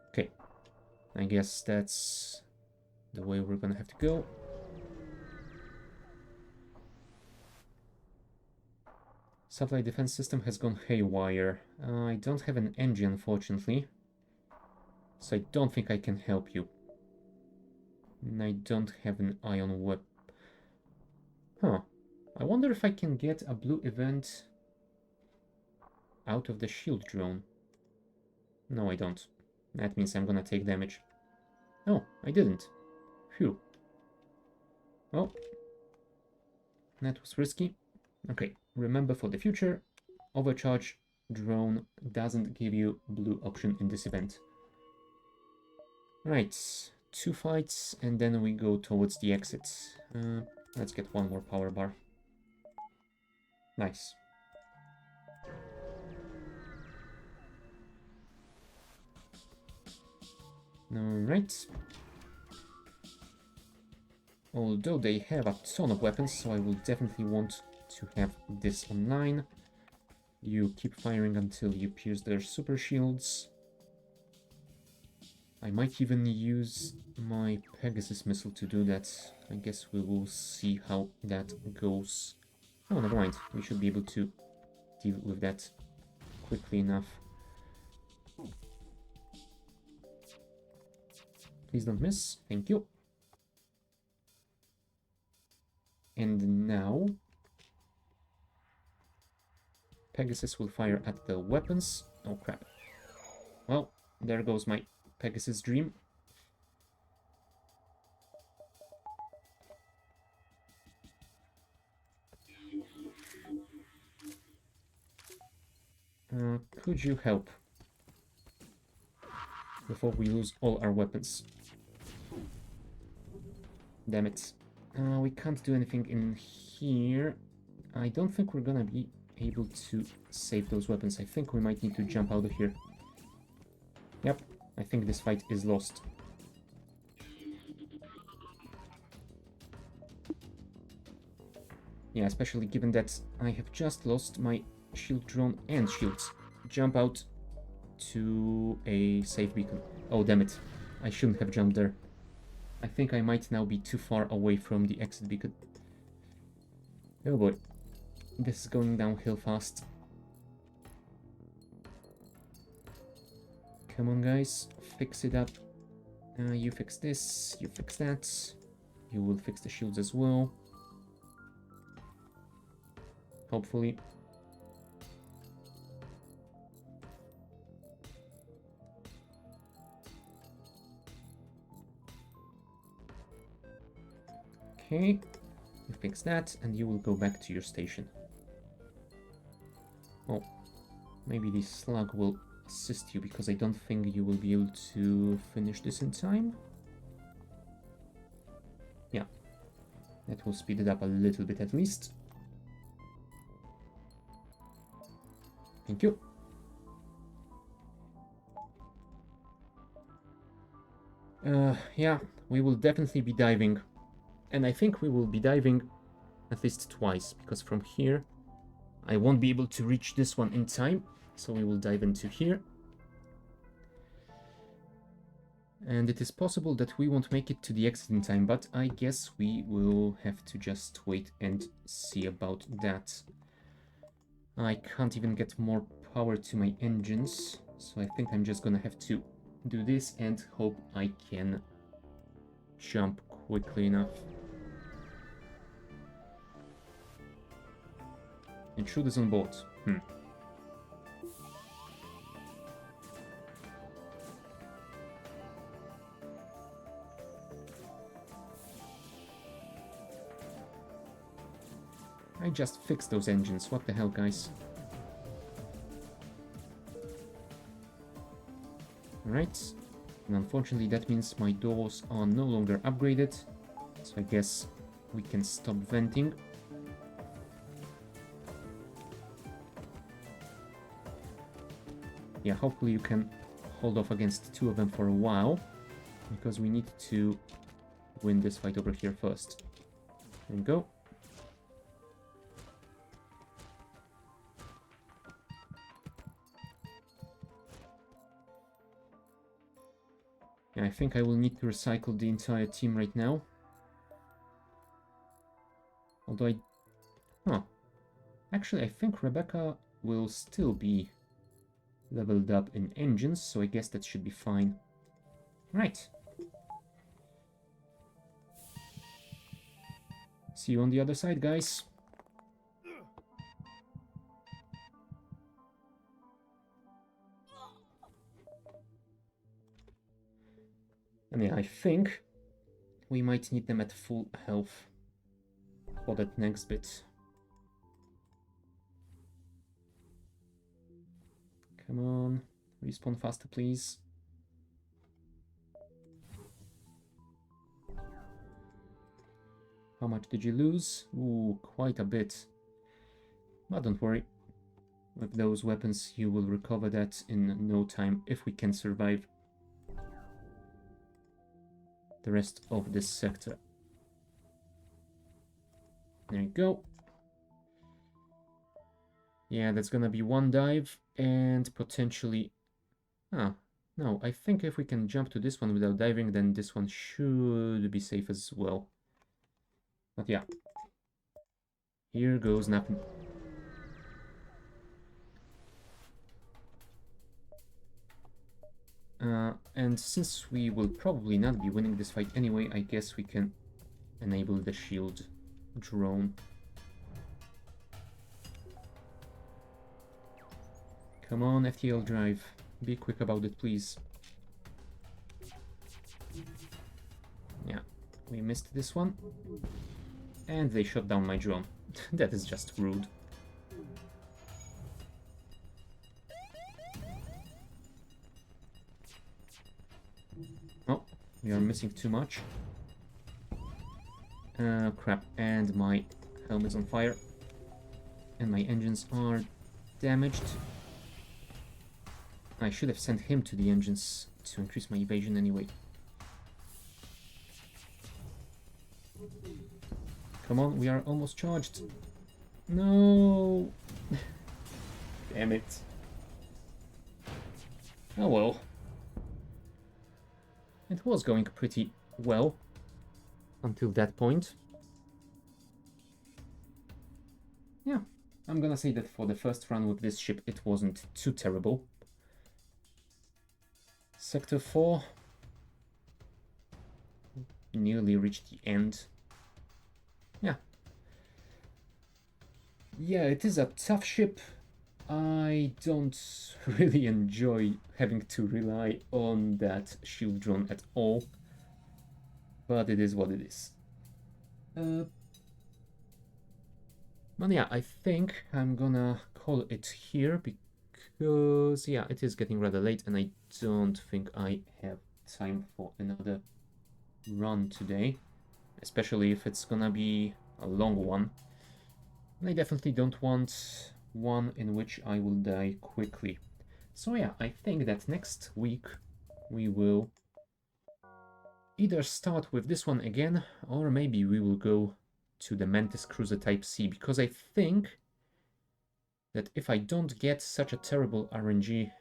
Okay, I guess that's the way we're gonna have to go. Supply defense system has gone haywire. I don't have an engine, unfortunately. So I don't think I can help you. And I don't have an ion weapon. Huh. I wonder if I can get a blue event out of the shield drone. No, I don't. That means I'm gonna take damage. No, I didn't. Phew. Well, that was risky. Okay, remember for the future, overcharge drone doesn't give you blue option in this event. Right, 2 fights and then we go towards the exit. Let's get one more power bar. Nice. Alright. Although they have a ton of weapons, so I will definitely want to have this online. You keep firing until you pierce their super shields. I might even use my Pegasus missile to do that. I guess we will see how that goes. Oh, never mind. We should be able to deal with that quickly enough. Please don't miss. Thank you. And now Pegasus will fire at the weapons. Oh crap. Well, there goes my Pegasus dream. Could you help before we lose all our weapons? Damn it. We can't do anything in here. I don't think we're gonna be able to save those weapons. I think we might need to jump out of here. Yep, I think this fight is lost. Yeah, especially given that I have just lost my shield drone and shields. Jump out to a safe beacon. Oh, damn it. I shouldn't have jumped there. I think I might now be too far away from the exit beacon. Oh boy. This is going downhill fast. Come on, guys. Fix it up. You fix this. You fix that. You will fix the shields as well. Hopefully. Okay, you fix that, and you will go back to your station. Oh, maybe this slug will assist you, because I don't think you will be able to finish this in time. Yeah, that will speed it up a little bit at least. Thank you. Yeah, we will definitely be diving. And I think we will be diving at least twice, because from here I won't be able to reach this one in time, so we will dive into here. And it is possible that we won't make it to the exit in time, but I guess we will have to just wait and see about that. I can't even get more power to my engines, so I think I'm just gonna have to do this and hope I can jump quickly enough. Intruders on board. I just fixed those engines. What the hell, guys? Right. And unfortunately, that means my doors are no longer upgraded. So I guess we can stop venting. Yeah, hopefully you can hold off against two of them for a while, because we need to win this fight over here first. There we go. Yeah, I think I will need to recycle the entire team right now. Although actually, I think Rebecca will still be leveled up in engines, so I guess that should be fine. Right. See you on the other side, guys. And yeah, I think we might need them at full health for that next bit. Come on, respawn faster, please. How much did you lose? Ooh, quite a bit. But don't worry. With those weapons, you will recover that in no time if we can survive the rest of this sector. There you go. Yeah, that's gonna be one dive and potentially... no, I think if we can jump to this one without diving, then this one should be safe as well. But yeah. Here goes nothing. And since we will probably not be winning this fight anyway, I guess we can enable the shield drone. Come on, FTL drive. Be quick about it, please. Yeah, we missed this one. And they shot down my drone. That is just rude. Oh, we are missing too much. Crap, and my helmet's on fire. And my engines are damaged. I should have sent him to the engines to increase my evasion anyway. Come on, we are almost charged. No! Damn it. Oh well. It was going pretty well until that point. Yeah, I'm gonna say that for the first run with this ship it wasn't too terrible. Sector 4 nearly reached the end. Yeah, it is a tough ship. I don't really enjoy having to rely on that shield drone at all, but it is what it is. But yeah, I think I'm gonna call it here because, yeah, it is getting rather late and I don't think I have time for another run today, especially if it's gonna be a long one. And I definitely don't want one in which I will die quickly. So yeah, I think that next week we will either start with this one again, or maybe we will go to the Mantis Cruiser Type C, because I think that if I don't get such a terrible RNG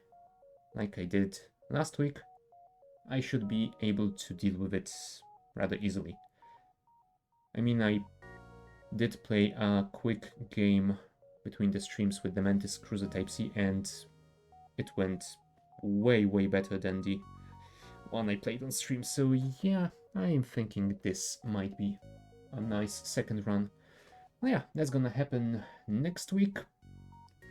like I did last week, I should be able to deal with it rather easily. I mean, I did play a quick game between the streams with the Mantis Cruiser Type C, and it went way better than the one I played on stream, so yeah, I'm thinking this might be a nice second run. Well, yeah, that's gonna happen next week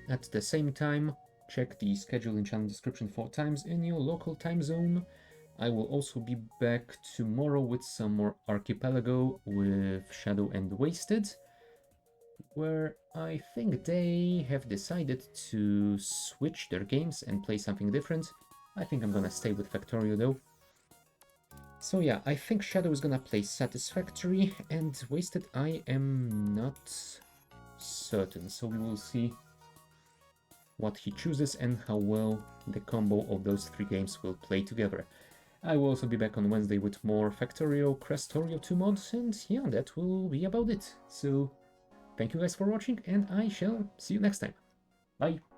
at the same time. Check the schedule in channel description for times in your local time zone. I will also be back tomorrow with some more Archipelago with Shadow and Wasted, where I think they have decided to switch their games and play something different. I think I'm gonna stay with Factorio though. So yeah, I think Shadow is gonna play Satisfactory, and Wasted I am not certain, so we will see what he chooses and how well the combo of those three games will play together. I will also be back on Wednesday with more Factorio Crestorio 2 mods, and yeah, that will be about it. So thank you guys for watching, and I shall see you next time. Bye!